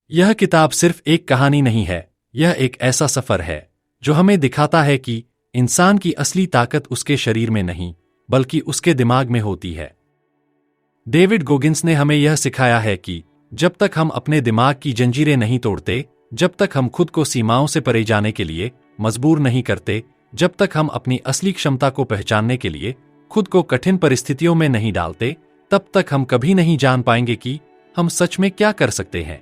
यह किताब सिर्फ एक कहानी नहीं है, यह एक ऐसा सफर है जो हमें दिखाता है कि इंसान की असली ताकत उसके शरीर में नहीं, बल्कि उसके दिमाग में होती है। डेविड गोगिंस ने हमें यह सिखाया है कि जब तक हम अपने दिमाग की जंजीरें नहीं तोड़ते, जब तक हम खुद को सीमाओं से परे जाने के लिए मजबूर नहीं करते, जब तक हम अपनी असली क्षमता को पहचानने के लिए खुद को कठिन परिस्थितियों में नहीं डालते, तब तक हम कभी नहीं जान पाएंगे कि हम सच में क्या कर सकते हैं।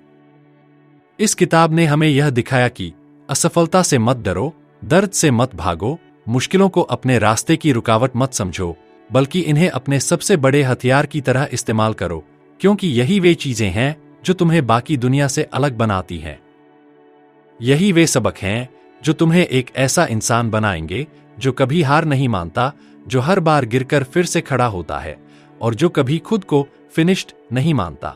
इस किताब ने हमें यह दिखाया कि असफलता से मत डरो, दर्द से मत भागो, मुश्किलों को अपने रास्ते की रुकावट मत समझो, बल्कि इन्हें अपने सबसे बड़े हथियार की तरह इस्तेमाल करो, क्योंकि यही वे चीजें हैं जो तुम्हें बाकी दुनिया से अलग बनाती हैं। यही वे सबक हैं जो तुम्हें एक ऐसा इंसान बनाएंगे जो कभी हार नहीं मानता, जो हर बार गिरकर फिर से खड़ा होता है और जो कभी खुद को फिनिश्ड नहीं मानता।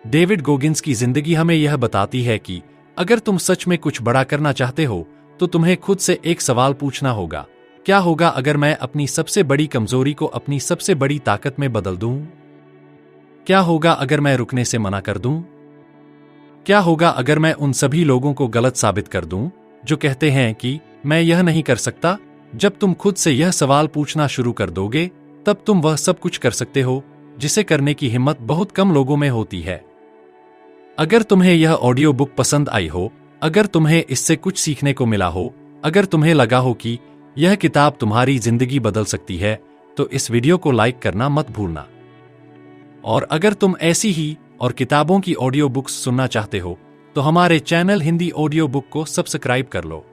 डेविड गोगिंस की जिंदगी हमें यह बताती है कि अगर तुम सच में कुछ बड़ा करना चाहते हो तो तुम्हें खुद से एक सवाल पूछना होगा, क्या होगा अगर मैं अपनी सबसे बड़ी कमजोरी को अपनी सबसे बड़ी ताकत में बदल दूं? क्या होगा अगर मैं रुकने से मना कर दूं? क्या होगा अगर मैं उन सभी लोगों को गलत साबित कर दूं जो कहते हैं कि मैं यह नहीं कर सकता? जब तुम खुद से यह सवाल पूछना शुरू कर दोगे, तब तुम वह सब कुछ कर सकते हो जिसे करने की हिम्मत बहुत कम लोगों में होती है। अगर तुम्हें यह ऑडियो बुक पसंद आई हो, अगर तुम्हें इससे कुछ सीखने को मिला हो, अगर तुम्हें लगा हो कि यह किताब तुम्हारी जिंदगी बदल सकती है, तो इस वीडियो को लाइक करना मत भूलना। और अगर तुम ऐसी ही और किताबों की ऑडियो बुक्स सुनना चाहते हो, तो हमारे चैनल हिंदी ऑडियो बुक को सब्सक्राइब कर लो।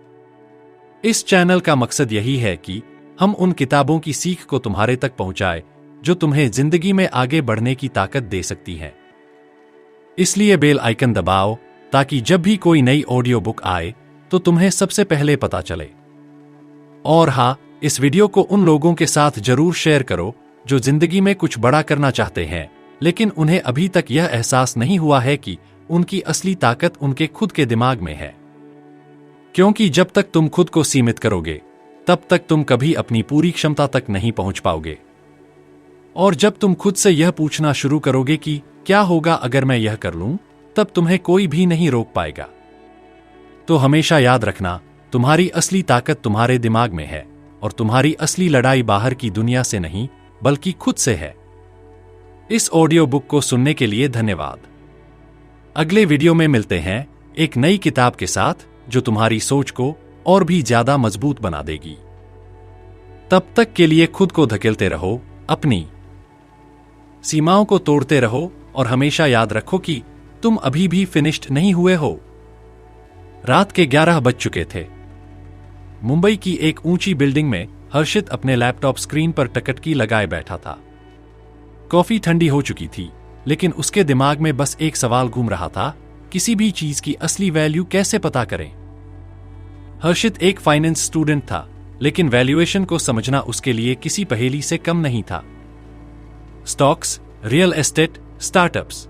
इस चैनल का मकसद यही है कि हम उन किताबों की सीख को तुम्हारे तक पहुंचाए जो तुम्हें जिंदगी में आगे बढ़ने की ताकत दे सकती हैं। इसलिए बेल आइकन दबाओ ताकि जब भी कोई नई ऑडियो बुक आए तो तुम्हें सबसे पहले पता चले। और हाँ, इस वीडियो को उन लोगों के साथ जरूर शेयर करो जो जिंदगी में कुछ बड़ा करना चाहते हैं, लेकिन उन्हें अभी तक यह एहसास नहीं हुआ है कि उनकी असली ताकत उनके खुद के दिमाग में है। क्योंकि जब तक तुम खुद को सीमित करोगे, तब तक तुम कभी अपनी पूरी क्षमता तक नहीं पहुंच पाओगे। और जब तुम खुद से यह पूछना शुरू करोगे कि क्या होगा अगर मैं यह कर लूं, तब तुम्हें कोई भी नहीं रोक पाएगा। तो हमेशा याद रखना, तुम्हारी असली ताकत तुम्हारे दिमाग में है और तुम्हारी असली लड़ाई बाहर की दुनिया से नहीं, बल्कि खुद से है। इस ऑडियो बुक को सुनने के लिए धन्यवाद। अगले वीडियो में मिलते हैं एक नई किताब के साथ जो तुम्हारी सोच को और भी ज्यादा मजबूत बना देगी। तब तक के लिए खुद को धकेलते रहो, अपनी सीमाओं को तोड़ते रहो और हमेशा याद रखो कि तुम अभी भी फिनिश्ड नहीं हुए हो। रात के 11 बज चुके थे। मुंबई की एक ऊंची बिल्डिंग में हर्षित अपने लैपटॉप स्क्रीन पर टकटकी लगाए बैठा था। कॉफी ठंडी हो चुकी थी, लेकिन उसके दिमाग में बस एक सवाल घूम रहा था, किसी भी चीज की असली वैल्यू कैसे पता करें। हर्षित एक फाइनेंस स्टूडेंट था, लेकिन वैल्यूएशन को समझना उसके लिए किसी पहेली से कम नहीं था। स्टॉक्स, रियल एस्टेट, स्टार्टअप्स,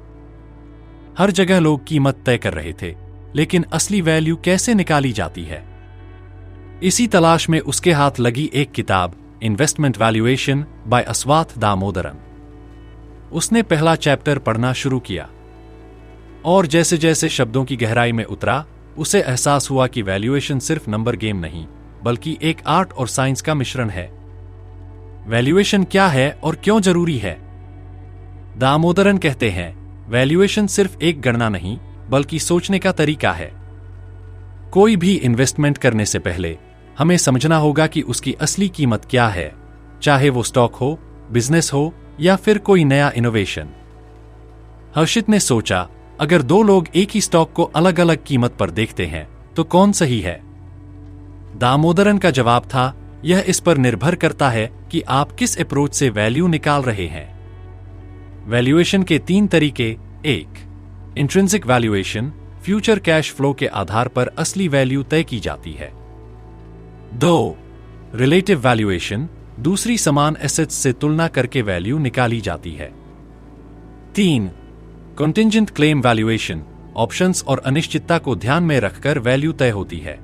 हर जगह लोग कीमत तय कर रहे थे, लेकिन असली वैल्यू कैसे निकाली जाती है? इसी तलाश में उसके हाथ लगी एक किताब, इन्वेस्टमेंट वैल्यूएशन बाय अस्वाथ दामोदरन। उसने पहला चैप्टर पढ़ना शुरू किया और जैसे जैसे शब्दों की गहराई में उतरा, उसे एहसास हुआ कि वैल्यूएशन सिर्फ नंबर गेम नहीं, बल्कि एक आर्ट और साइंस का मिश्रण है। वैल्यूएशन क्या है और क्यों जरूरी है? दामोदरन कहते हैं, वैल्यूएशन सिर्फ एक गणना नहीं, बल्कि सोचने का तरीका है। कोई भी इन्वेस्टमेंट करने से पहले हमें समझना होगा कि उसकी असली कीमत क्या है, चाहे वो स्टॉक हो, बिजनेस हो या फिर कोई नया इनोवेशन। हर्षित ने सोचा, अगर दो लोग एक ही स्टॉक को अलग अलग कीमत पर देखते हैं तो कौन सही है? दामोदरन का जवाब था, यह इस पर निर्भर करता है कि आप किस अप्रोच से वैल्यू निकाल रहे हैं। वैल्यूएशन के 3 तरीके: 1. Intrinsic valuation, future cash flow के आधार पर असली वैल्यू तय की जाती है। 2. रिलेटिव वैल्यूएशन, दूसरी समान एसेट्स से तुलना करके वैल्यू निकाली जाती है। 3. कंटिंजेंट क्लेम वैल्यूएशन, ऑप्शंस और अनिश्चितता को ध्यान में रखकर वैल्यू तय होती है।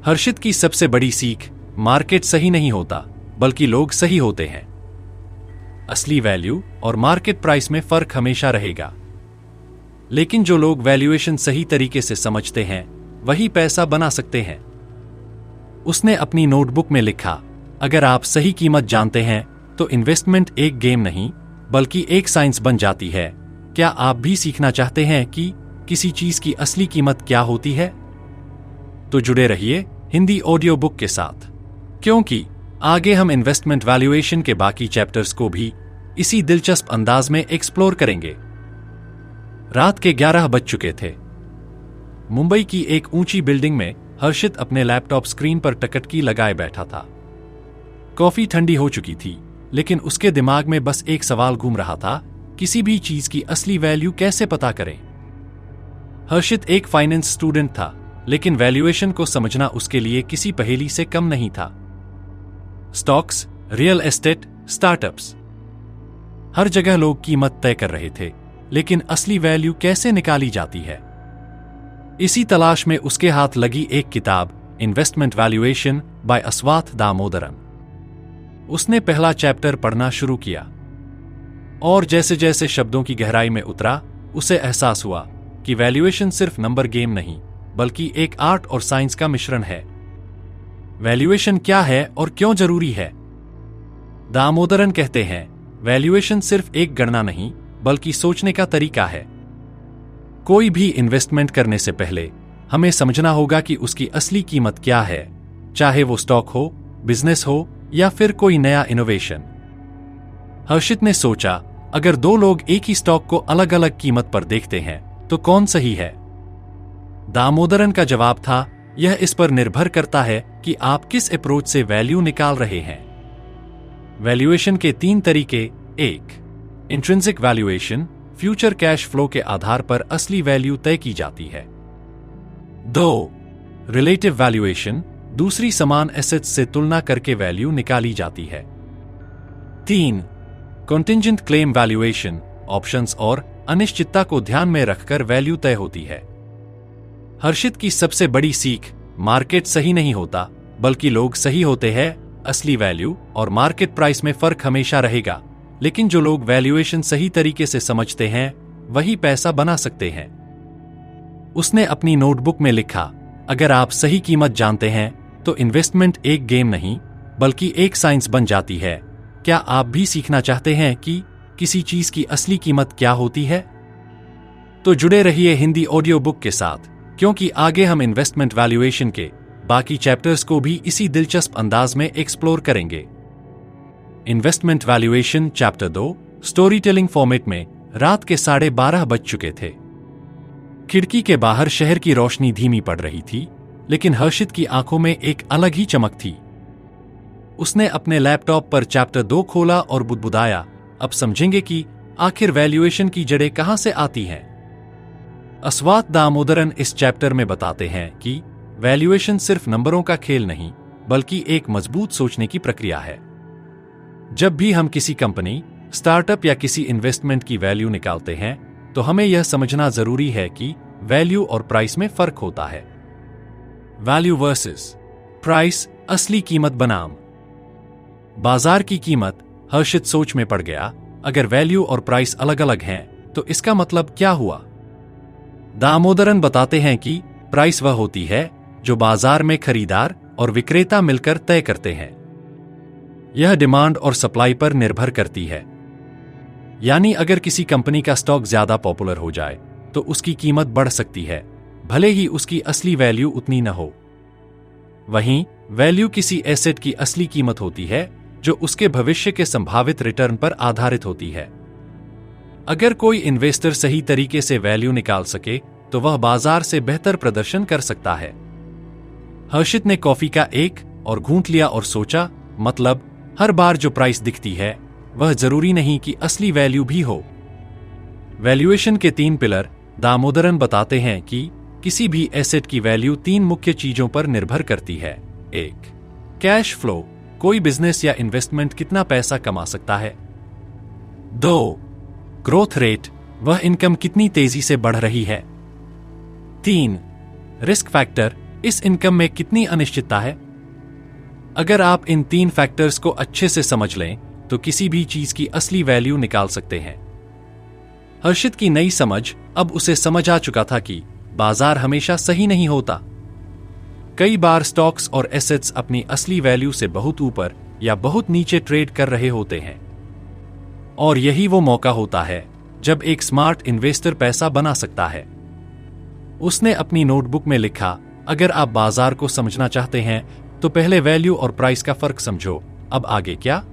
हर्षित की सबसे बड़ी सीख, मार्केट सही नहीं होता, बल्कि लोग सही होते हैं। असली वैल्यू और मार्केट प्राइस में फर्क हमेशा रहेगा। लेकिन जो लोग वैल्यूएशन सही तरीके से समझते हैं वही पैसा बना सकते हैं। उसने अपनी नोटबुक में लिखा, अगर आप सही कीमत जानते हैं तो इन्वेस्टमेंट एक गेम नहीं बल्कि एक साइंस बन जाती है। क्या आप भी सीखना चाहते हैं कि किसी चीज की असली कीमत क्या होती है? तो जुड़े रहिए हिंदी ऑडियो बुक के साथ, क्योंकि आगे हम इन्वेस्टमेंट वैल्यूएशन के बाकी चैप्टर्स को भी इसी दिलचस्प अंदाज में एक्सप्लोर करेंगे। रात के 11 बज चुके थे। मुंबई की एक ऊंची बिल्डिंग में हर्षित अपने लैपटॉप स्क्रीन पर टकटकी लगाए बैठा था। कॉफी ठंडी हो चुकी थी, लेकिन उसके दिमाग में बस एक सवाल घूम रहा था, किसी भी चीज की असली वैल्यू कैसे पता करें। हर्षित एक फाइनेंस स्टूडेंट था, लेकिन वैल्यूएशन को समझना उसके लिए किसी पहेली से कम नहीं था। स्टॉक्स, रियल एस्टेट, स्टार्टअप्स, हर जगह लोग कीमत तय कर रहे थे, लेकिन असली वैल्यू कैसे निकाली जाती है? इसी तलाश में उसके हाथ लगी एक किताब, इन्वेस्टमेंट वैल्यूएशन बाय अस्वाथ दामोदरन। उसने पहला चैप्टर पढ़ना शुरू किया, और जैसे जैसे शब्दों की गहराई में उतरा, उसे एहसास हुआ कि वैल्यूएशन सिर्फ नंबर गेम नहीं बल्कि एक आर्ट और साइंस का मिश्रण है। वैल्यूएशन क्या है और क्यों जरूरी है? दामोदरन कहते हैं, वैल्यूएशन सिर्फ एक गणना नहीं बल्कि सोचने का तरीका है। कोई भी इन्वेस्टमेंट करने से पहले हमें समझना होगा कि उसकी असली कीमत क्या है, चाहे वो स्टॉक हो, बिजनेस हो या फिर कोई नया इनोवेशन। हर्षित ने सोचा, अगर दो लोग एक ही स्टॉक को अलग अलग कीमत पर देखते हैं तो कौन सही है? दामोदरन का जवाब था, यह इस पर निर्भर करता है कि आप किस अप्रोच से वैल्यू निकाल रहे हैं। वैल्यूएशन के 3 तरीके: 1. Intrinsic valuation, future cash flow के आधार पर असली वैल्यू तय की जाती है। 2. रिलेटिव वैल्यूएशन, दूसरी समान एसेट्स से तुलना करके वैल्यू निकाली जाती है। 3. कंटिंजेंट क्लेम वैल्यूएशन, ऑप्शंस और अनिश्चितता को ध्यान में रखकर वैल्यू तय होती है। हर्षित की सबसे बड़ी सीख, मार्केट सही नहीं होता बल्कि लोग सही होते हैं। असली वैल्यू और मार्केट प्राइस में फर्क हमेशा रहेगा, लेकिन जो लोग वैल्यूएशन सही तरीके से समझते हैं वही पैसा बना सकते हैं। उसने अपनी नोटबुक में लिखा, अगर आप सही कीमत जानते हैं तो इन्वेस्टमेंट एक गेम नहीं बल्कि एक साइंस बन जाती है। क्या आप भी सीखना चाहते हैं कि किसी चीज की असली कीमत क्या होती है? तो जुड़े रहिए हिंदी ऑडियो बुक के साथ, क्योंकि आगे हम इन्वेस्टमेंट वैल्यूएशन के बाकी चैप्टर्स को भी इसी दिलचस्प अंदाज में एक्सप्लोर करेंगे। Investment valuation chapter 2, story telling format में रात के 12:30 बज चुके थे। खिड़की के बाहर शहर की रोशनी धीमी पड़ रही थी, लेकिन हर्षित की आंखों में एक अलग ही चमक थी। उसने अपने लैपटॉप पर चैप्टर 2 खोला और बुदबुदाया, अब समझेंगे कि आखिर वैल्यूएशन की जड़ें कहां से आती हैं। अस्वाथ दामोदरन इस चैप्टर में बताते हैं कि वैल्यूएशन सिर्फ नंबरों का खेल नहीं बल्कि एक मजबूत सोचने की प्रक्रिया है। जब भी हम किसी कंपनी, स्टार्टअप या किसी इन्वेस्टमेंट की वैल्यू निकालते हैं तो हमें यह समझना जरूरी है कि वैल्यू और प्राइस में फर्क होता है। वैल्यू वर्सेस प्राइस, असली कीमत बनाम बाजार की कीमत। हर्षित सोच में पड़ गया, अगर वैल्यू और प्राइस अलग अलग हैं तो इसका मतलब क्या हुआ? दामोदरन बताते हैं कि प्राइस वह होती है जो बाजार में खरीदार और विक्रेता मिलकर तय करते हैं। यह डिमांड और सप्लाई पर निर्भर करती है। यानी अगर किसी कंपनी का स्टॉक ज्यादा पॉपुलर हो जाए तो उसकी कीमत बढ़ सकती है, भले ही उसकी असली वैल्यू उतनी न हो। वहीं वैल्यू किसी एसेट की असली कीमत होती है जो उसके भविष्य के संभावित रिटर्न पर आधारित होती है। अगर कोई इन्वेस्टर सही तरीके से वैल्यू निकाल सके तो वह बाजार से बेहतर प्रदर्शन कर सकता है। हर्षित ने कॉफी का एक और घूंट लिया और सोचा, मतलब हर बार जो प्राइस दिखती है वह जरूरी नहीं कि असली वैल्यू भी हो। वैल्यूएशन के 3 पिलर दामोदरन बताते हैं कि किसी भी एसेट की वैल्यू 3 मुख्य चीजों पर निर्भर करती है। 1. कैश फ्लो, कोई बिजनेस या इन्वेस्टमेंट कितना पैसा कमा सकता है। 2. ग्रोथ रेट, वह इनकम कितनी तेजी से बढ़ रही है। 3. रिस्क फैक्टर, इस इनकम में कितनी अनिश्चितता है। अगर आप इन 3 फैक्टर्स को अच्छे से समझ लें तो किसी भी चीज की असली वैल्यू निकाल सकते हैं। हर्षित की नई समझ अब उसे समझ आ चुका था कि बाजार हमेशा सही नहीं होता। कई बार स्टॉक्स और एसेट्स अपनी असली वैल्यू से बहुत ऊपर या बहुत नीचे ट्रेड कर रहे होते हैं, और यही वो मौका होता है जब एक स्मार्ट इन्वेस्टर पैसा बना सकता है। उसने अपनी नोटबुक में लिखा, अगर आप बाजार को समझना चाहते हैं तो पहले वैल्यू और प्राइस का फर्क समझो, अब आगे क्या?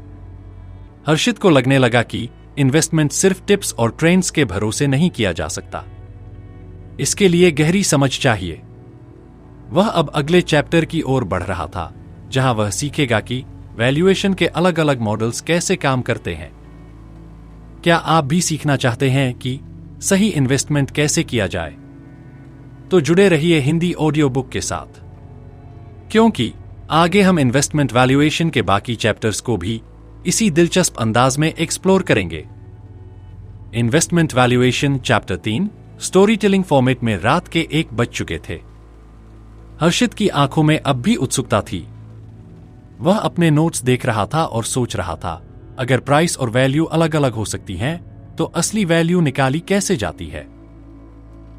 हर्षित को लगने लगा कि इन्वेस्टमेंट सिर्फ टिप्स और ट्रेंड्स के भरोसे नहीं किया जा सकता। इसके लिए गहरी समझ चाहिए। वह अब अगले चैप्टर की ओर बढ़ रहा था, जहां वह सीखेगा कि वैल्यूएशन के अलग अलग मॉडल्स कैसे काम करते हैं। क्या आप भी सीखना चाहते हैं कि सही इन्वेस्टमेंट कैसे किया जाए? तो जुड़े रहिए हिंदी ऑडियो बुक के साथ, क्योंकि आगे हम इन्वेस्टमेंट वैल्यूएशन के बाकी चैप्टर्स को भी इसी दिलचस्प अंदाज में एक्सप्लोर करेंगे। Investment valuation chapter 3 story telling format में रात के 1 बज चुके थे। हर्षित की आंखों में अब भी उत्सुकता थी। वह अपने नोट्स देख रहा था और सोच रहा था, अगर प्राइस और वैल्यू अलग अलग हो सकती हैं, तो असली वैल्यू निकाली कैसे जाती है?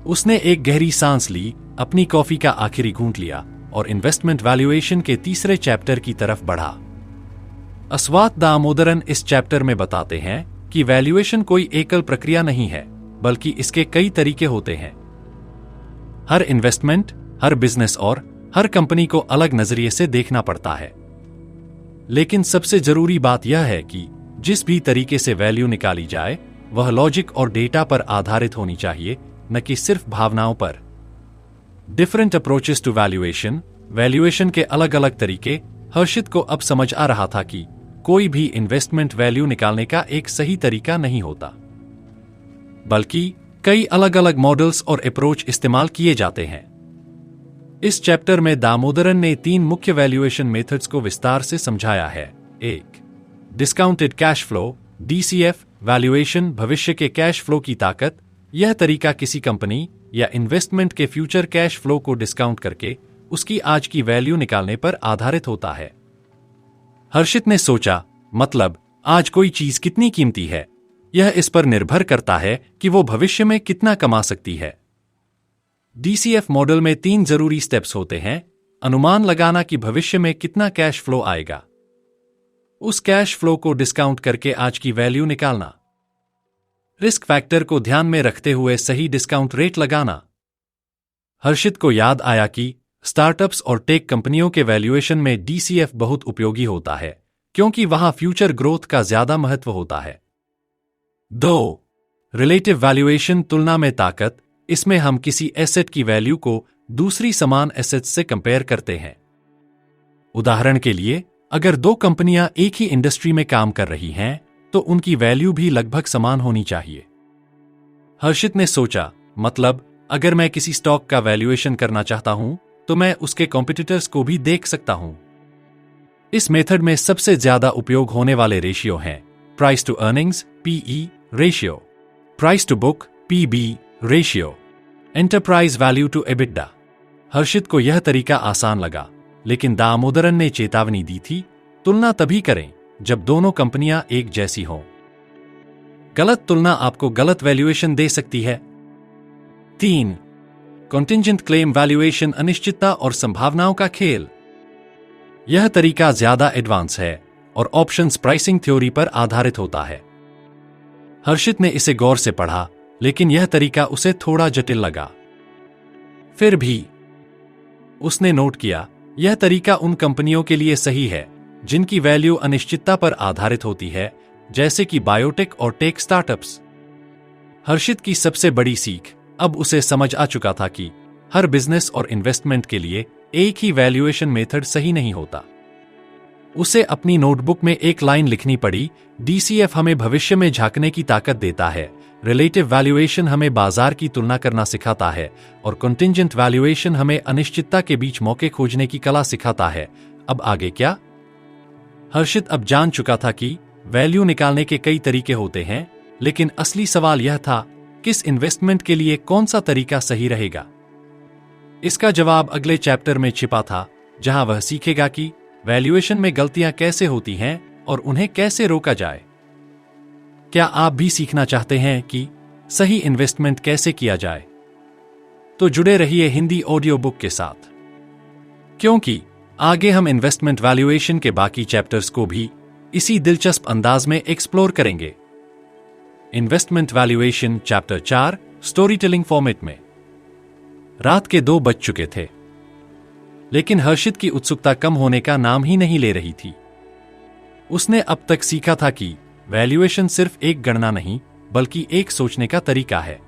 उसने एक गहरी सांस ली, अपनी कॉफी का आखिरी घूंट लिया और इन्वेस्टमेंट वैल्यूएशन के तीसरे चैप्टर की तरफ बढ़ा। अस्वात दामोदरन इस चैप्टर में बताते हैं कि वैल्यूएशन कोई एकल प्रक्रिया नहीं है, बल्कि इसके कई तरीके होते हैं। हर इन्वेस्टमेंट, हर बिजनेस और हर कंपनी को अलग नजरिए से देखना पड़ता है। लेकिन सबसे जरूरी बात यह है कि जिस भी तरीके से वैल्यू निकाली जाए, वह लॉजिक और डेटा पर आधारित होनी चाहिए, न कि सिर्फ भावनाओं पर। Different approaches to valuation, valuation के अलग अलग तरीके। हर्षित को अब समझ आ रहा था कि कोई भी इन्वेस्टमेंट वैल्यू निकालने का एक सही तरीका नहीं होता, बल्कि कई अलग अलग मॉडल्स और अप्रोच इस्तेमाल किए जाते हैं। इस चैप्टर में दामोदरन ने 3 मुख्य वैल्यूएशन मेथड्स को विस्तार से समझाया है। 1. Discounted cash flow DCF valuation, भविष्य के कैश फ्लो की ताकत। यह तरीका किसी कंपनी या इन्वेस्टमेंट के फ्यूचर कैश फ्लो को डिस्काउंट करके उसकी आज की वैल्यू निकालने पर आधारित होता है। हर्षित ने सोचा, मतलब आज कोई चीज कितनी कीमती है, यह इस पर निर्भर करता है कि वो भविष्य में कितना कमा सकती है। DCF मॉडल में 3 जरूरी स्टेप्स होते हैं। अनुमान लगाना कि भविष्य में कितना कैश फ्लो आएगा, उस कैश फ्लो को डिस्काउंट करके आज की वैल्यू निकालना, रिस्क फैक्टर को ध्यान में रखते हुए सही डिस्काउंट रेट लगाना। हर्षित को याद आया कि स्टार्टअप्स और टेक कंपनियों के वैल्यूएशन में DCF बहुत उपयोगी होता है, क्योंकि वहां फ्यूचर ग्रोथ का ज्यादा महत्व होता है। 2. रिलेटिव वैल्यूएशन, तुलना में ताकत। इसमें हम किसी एसेट की वैल्यू को दूसरी समान एसेट्स से कंपेयर करते हैं। उदाहरण के लिए, अगर 2 कंपनियां एक ही इंडस्ट्री में काम कर रही हैं, तो उनकी वैल्यू भी लगभग समान होनी चाहिए। हर्षित ने सोचा, मतलब अगर मैं किसी स्टॉक का वैल्यूएशन करना चाहता हूं, तो मैं उसके कॉम्पिटिटर्स को भी देख सकता हूं। इस मेथड में सबसे ज्यादा उपयोग होने वाले रेशियो हैं price to earnings PE ratio, price to book PB ratio, enterprise value to EBITDA। Harshit को यह तरीका आसान लगा, लेकिन दामोदरन ने चेतावनी दी थी, तुलना तभी करें जब दोनों कंपनियां एक जैसी हों। गलत तुलना आपको गलत वैल्यूएशन दे सकती है। 3. कॉन्टिंजेंट क्लेम वैल्यूएशन, अनिश्चितता और संभावनाओं का खेल। यह तरीका ज्यादा एडवांस है और ऑप्शंस प्राइसिंग थ्योरी पर आधारित होता है। हर्षित ने इसे गौर से पढ़ा, लेकिन यह तरीका उसे थोड़ा जटिल लगा। फिर भी उसने नोट किया, यह तरीका उन कंपनियों के लिए सही है जिनकी वैल्यू अनिश्चितता पर आधारित होती है, जैसे कि बायोटेक और टेक स्टार्टअप्स। हर्षित की सबसे बड़ी सीख अब उसे समझ आ चुका था कि हर बिजनेस और इन्वेस्टमेंट के लिए एक ही वैल्यूएशन मेथड सही नहीं होता। उसे अपनी नोटबुक में एक लाइन लिखनी पड़ी, DCF हमें भविष्य में झांकने की ताकत देता है, रिलेटिव वैल्यूएशन हमें बाजार की तुलना करना सिखाता है, और कंटिंजेंट वैल्यूएशन हमें अनिश्चितता के बीच मौके खोजने की कला सिखाता है। अब आगे क्या? हर्षित अब जान चुका था कि वैल्यू निकालने के कई तरीके होते हैं, लेकिन असली सवाल यह था, किस इन्वेस्टमेंट के लिए कौन सा तरीका सही रहेगा? इसका जवाब अगले चैप्टर में छिपा था, जहां वह सीखेगा कि वैल्यूएशन में गलतियां कैसे होती हैं और उन्हें कैसे रोका जाए। क्या आप भी सीखना चाहते हैं कि सही इन्वेस्टमेंट कैसे किया जाए। तो जुड़े रहिए हिंदी ऑडियो बुक के साथ, क्योंकि आगे हम इन्वेस्टमेंट वैल्यूएशन के बाकी चैप्टर्स को भी इसी दिलचस्प अंदाज में एक्सप्लोर करेंगे। Investment valuation chapter 4 story telling format में। रात के 2 बज चुके थे, लेकिन हर्षित की उत्सुकता कम होने का नाम ही नहीं ले रही थी। उसने अब तक सीखा था कि वैल्यूएशन सिर्फ एक गणना नहीं, बल्कि एक सोचने का तरीका है।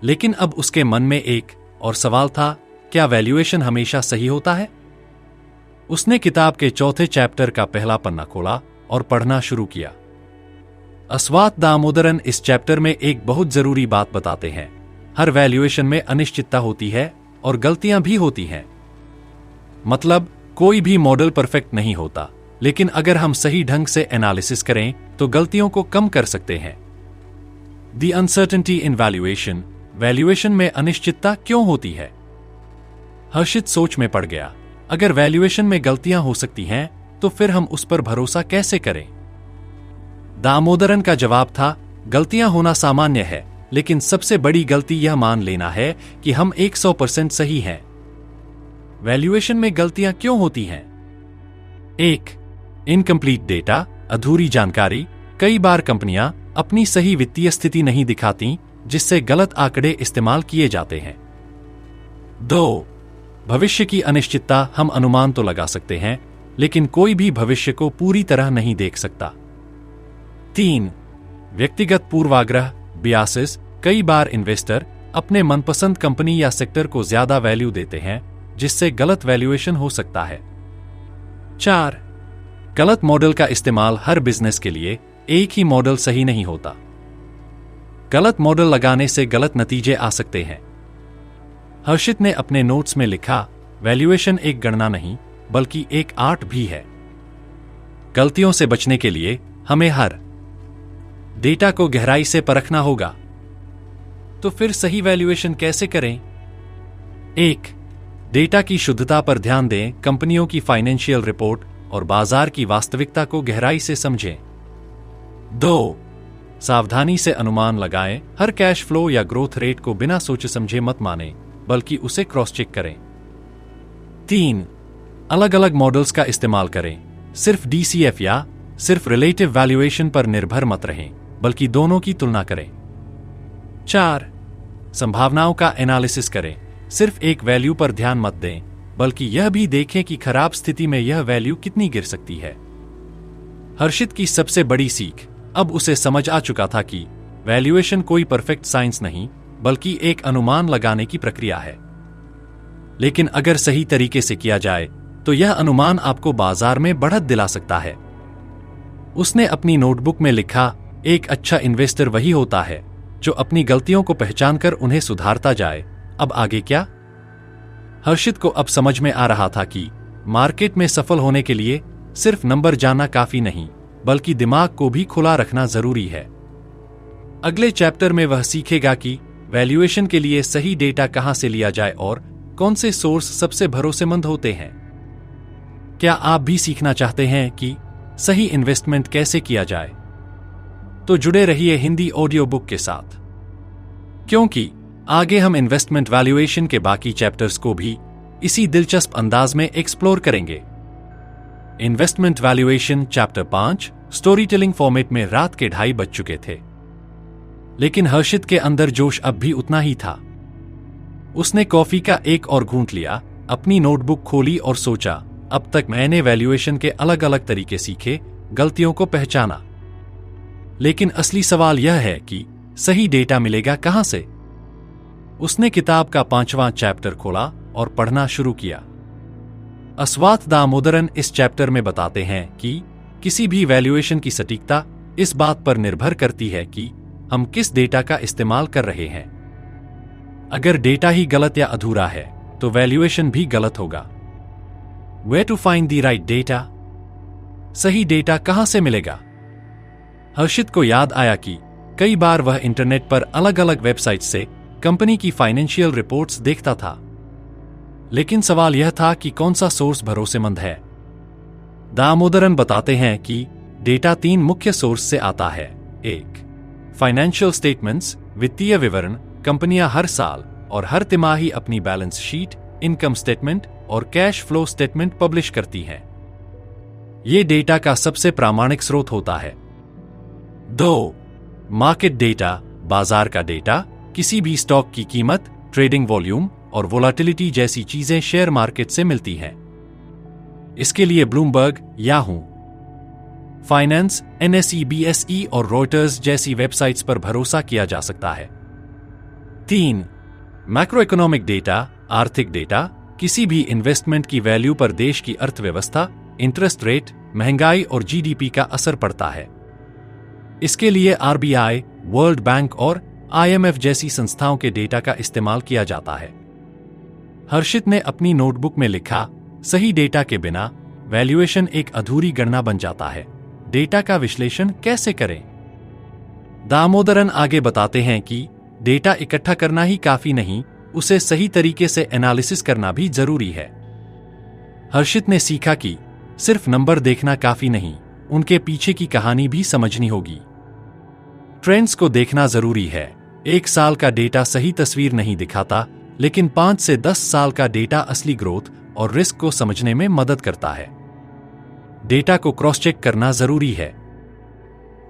लेकिन अब उसके मन में एक और सवाल था, क्या वैल्यूएशन हमेशा सही होता है? उसने किताब के 4थे चैप्टर का पहला पन्ना खोला और पढ़ना शुरू किया। अस्वात दामोदरन इस चैप्टर में एक बहुत जरूरी बात बताते हैं। हर वैल्यूएशन में अनिश्चितता होती है और गलतियां भी होती हैं। मतलब कोई भी मॉडल परफेक्ट नहीं होता, लेकिन अगर हम सही ढंग से एनालिसिस करें तो गलतियों को कम कर सकते हैं। The uncertainty in valuation, valuation में अनिश्चितता क्यों होती है? हर्षित सोच में पड़ गया। अगर वैल्यूएशन में गलतियां हो सकती हैं, तो फिर हम उस पर भरोसा कैसे करें? दामोदरन का जवाब था, गलतियां होना सामान्य है, लेकिन सबसे बड़ी गलती यह मान लेना है कि हम 100% सही हैं। वैल्यूएशन में गलतियां क्यों होती हैं? 1. इनकम्प्लीट डेटा, अधूरी जानकारी। कई बार कंपनियां अपनी सही वित्तीय स्थिति नहीं दिखाती, जिससे गलत आंकड़े इस्तेमाल किए जाते हैं। 2. भविष्य की अनिश्चितता। हम अनुमान तो लगा सकते हैं, लेकिन कोई भी भविष्य को पूरी तरह नहीं देख सकता। 3. व्यक्तिगत पूर्वाग्रह, बियासेस। कई बार इन्वेस्टर अपने मनपसंद कंपनी या सेक्टर को ज्यादा वैल्यू देते हैं, जिससे गलत वैल्यूएशन हो सकता है। 4. गलत मॉडल का इस्तेमाल। हर बिजनेस के लिए एक ही मॉडल सही नहीं होता। गलत मॉडल लगाने से गलत नतीजे आ सकते हैं। हर्षित ने अपने नोट्स में लिखा, वैल्यूएशन एक गणना नहीं, बल्कि एक आर्ट भी है। गलतियों से बचने के लिए हमें हर डेटा को गहराई से परखना होगा। तो फिर सही वैल्यूएशन कैसे करें? 1. डेटा की शुद्धता पर ध्यान दें। कंपनियों की फाइनेंशियल रिपोर्ट और बाजार की वास्तविकता को गहराई से समझें। 2. सावधानी से अनुमान लगाएं। हर कैश फ्लो या ग्रोथ रेट को बिना सोचे समझे मत मानें, बल्कि उसे क्रॉस चेक करें। 3. अलग अलग मॉडल्स का इस्तेमाल करें। सिर्फ DCF या सिर्फ रिलेटिव वैल्यूएशन पर निर्भर मत रहें, बल्कि दोनों की तुलना करें। 4. संभावनाओं का एनालिसिस करें। सिर्फ एक वैल्यू पर ध्यान मत दें, बल्कि यह भी देखें कि खराब स्थिति में यह वैल्यू कितनी गिर सकती है। हर्षित की सबसे बड़ी सीख, अब उसे समझ आ चुका था कि वैल्यूएशन कोई परफेक्ट साइंस नहीं, बल्कि एक अनुमान लगाने की प्रक्रिया है। लेकिन अगर सही तरीके से किया जाए, तो यह अनुमान आपको बाजार में बढ़त दिला सकता है। उसने अपनी नोटबुक में लिखा, एक अच्छा इन्वेस्टर वही होता है जो अपनी गलतियों को पहचानकर उन्हें सुधारता जाए। अब आगे क्या? हर्षित को अब समझ में आ रहा था कि मार्केट में सफल होने के लिए सिर्फ नंबर जानना काफी नहीं, बल्कि दिमाग को भी खुला रखना जरूरी है। अगले चैप्टर में वह सीखेगा कि वैल्यूएशन के लिए सही डेटा कहां से लिया जाए और कौन से सोर्स सबसे भरोसेमंद होते हैं। क्या आप भी सीखना चाहते हैं कि सही इन्वेस्टमेंट कैसे किया जाए? तो जुड़े रहिए हिंदी ऑडियो बुक के साथ, क्योंकि आगे हम इन्वेस्टमेंट वैल्यूएशन के बाकी चैप्टर्स को भी इसी दिलचस्प अंदाज में एक्सप्लोर करेंगे। Investment valuation chapter 5 story telling format में रात के 2:30 बज चुके थे, लेकिन हर्षित के अंदर जोश अब भी उतना ही था। उसने कॉफी का एक और घूंट लिया, अपनी नोटबुक खोली और सोचा, अब तक मैंने वैल्यूएशन के अलग अलग तरीके सीखे, गलतियों को पहचाना, लेकिन असली सवाल यह है कि सही डेटा मिलेगा कहां से? उसने किताब का 5वां चैप्टर खोला और पढ़ना शुरू किया। अस्वात दामोदरन इस चैप्टर में बताते हैं कि किसी भी वैल्यूएशन की सटीकता इस बात पर निर्भर करती है कि हम किस डेटा का इस्तेमाल कर रहे हैं। अगर डेटा ही गलत या अधूरा है, तो वैल्यूएशन भी गलत होगा। Where to find the right data? सही डेटा कहां से मिलेगा? हर्षित को याद आया कि कई बार वह इंटरनेट पर अलग अलग वेबसाइट से कंपनी की फाइनेंशियल रिपोर्ट्स देखता था, लेकिन सवाल यह था कि कौन सा सोर्स भरोसेमंद है। दामोदरन बताते हैं कि डेटा 3 मुख्य सोर्स से आता है। 1. फाइनेंशियल स्टेटमेंट्स, वित्तीय विवरण, कंपनियां हर साल और हर तिमाही अपनी बैलेंस शीट, इनकम स्टेटमेंट और कैश फ्लो स्टेटमेंट पब्लिश करती हैं। ये डेटा का सबसे प्रामाणिक स्रोत होता है। 2. मार्केट डेटा, बाजार का डेटा। किसी भी स्टॉक की कीमत, ट्रेडिंग वॉल्यूम और वोलाटिलिटी जैसी चीजें शेयर मार्केट से मिलती हैं। इसके लिए Bloomberg, Yahoo finance, NSE, BSE और रॉयटर्स जैसी वेबसाइट्स पर भरोसा किया जा सकता है। 3. मैक्रो इकोनॉमिक डेटा, आर्थिक डेटा। किसी भी इन्वेस्टमेंट की वैल्यू पर देश की अर्थव्यवस्था, इंटरेस्ट रेट, महंगाई और GDP का असर पड़ता है। इसके लिए RBI, वर्ल्ड बैंक और IMF जैसी संस्थाओं के डेटा का इस्तेमाल किया जाता है। हर्षित ने अपनी नोटबुक में लिखा, सही डेटा के बिना वैल्यूएशन एक अधूरी गणना बन जाता है। डेटा का विश्लेषण कैसे करें? दामोदरन आगे बताते हैं कि डेटा इकट्ठा करना ही काफी नहीं, उसे सही तरीके से एनालिसिस करना भी जरूरी है। हर्षित ने सीखा कि सिर्फ नंबर देखना काफी नहीं, उनके पीछे की कहानी भी समझनी होगी। ट्रेंड्स को देखना जरूरी है। 1 साल का डेटा सही तस्वीर नहीं दिखाता, लेकिन 5 से 10 साल का डेटा असली ग्रोथ और रिस्क को समझने में मदद करता है। डेटा को क्रॉस चेक करना जरूरी है।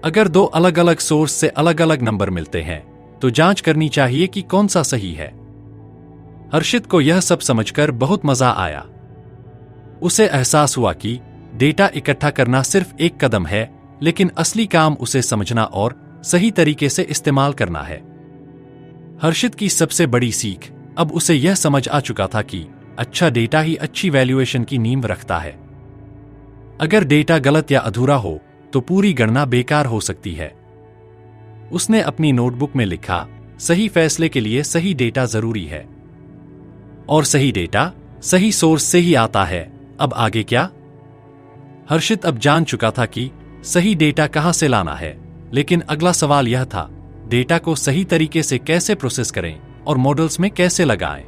अगर 2 अलग अलग सोर्स से अलग अलग नंबर मिलते हैं, तो जांच करनी चाहिए कि कौन सा सही है। हर्षित को यह सब समझकर बहुत मजा आया। उसे एहसास हुआ कि डेटा इकट्ठा करना सिर्फ एक कदम है, लेकिन असली काम उसे समझना और सही तरीके से इस्तेमाल करना है। हर्षित की सबसे बड़ी सीख अब उसे यह समझ आ चुका था कि अच्छा डेटा ही अच्छी वैल्यूएशन की नींव रखता है। अगर डेटा गलत या अधूरा हो तो पूरी गणना बेकार हो सकती है। उसने अपनी नोटबुक में लिखा, सही फैसले के लिए सही डेटा जरूरी है, और सही डेटा सही सोर्स से ही आता है। अब आगे क्या? हर्षित अब जान चुका था कि सही डेटा कहां से लाना है, लेकिन अगला सवाल यह था, डेटा को सही तरीके से कैसे प्रोसेस करें और मॉडल्स में कैसे लगाएं।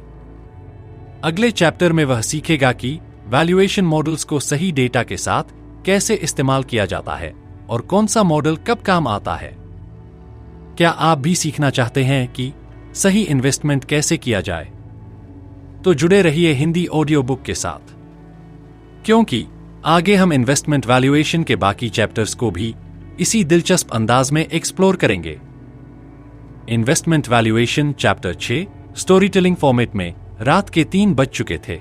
अगले चैप्टर में वह सीखेगा कि वैल्यूएशन मॉडल्स को सही डेटा के साथ कैसे इस्तेमाल किया जाता है और कौन सा मॉडल कब काम आता है। क्या आप भी सीखना चाहते हैं कि सही इन्वेस्टमेंट कैसे किया जाए? तो जुड़े रहिए हिंदी ऑडियो बुक के साथ, क्योंकि आगे हम इन्वेस्टमेंट वैल्यूएशन के बाकी चैप्टर्स को भी इसी दिलचस्प अंदाज में एक्सप्लोर करेंगे। Investment valuation chapter 6 story telling format में रात के 3 बज चुके थे।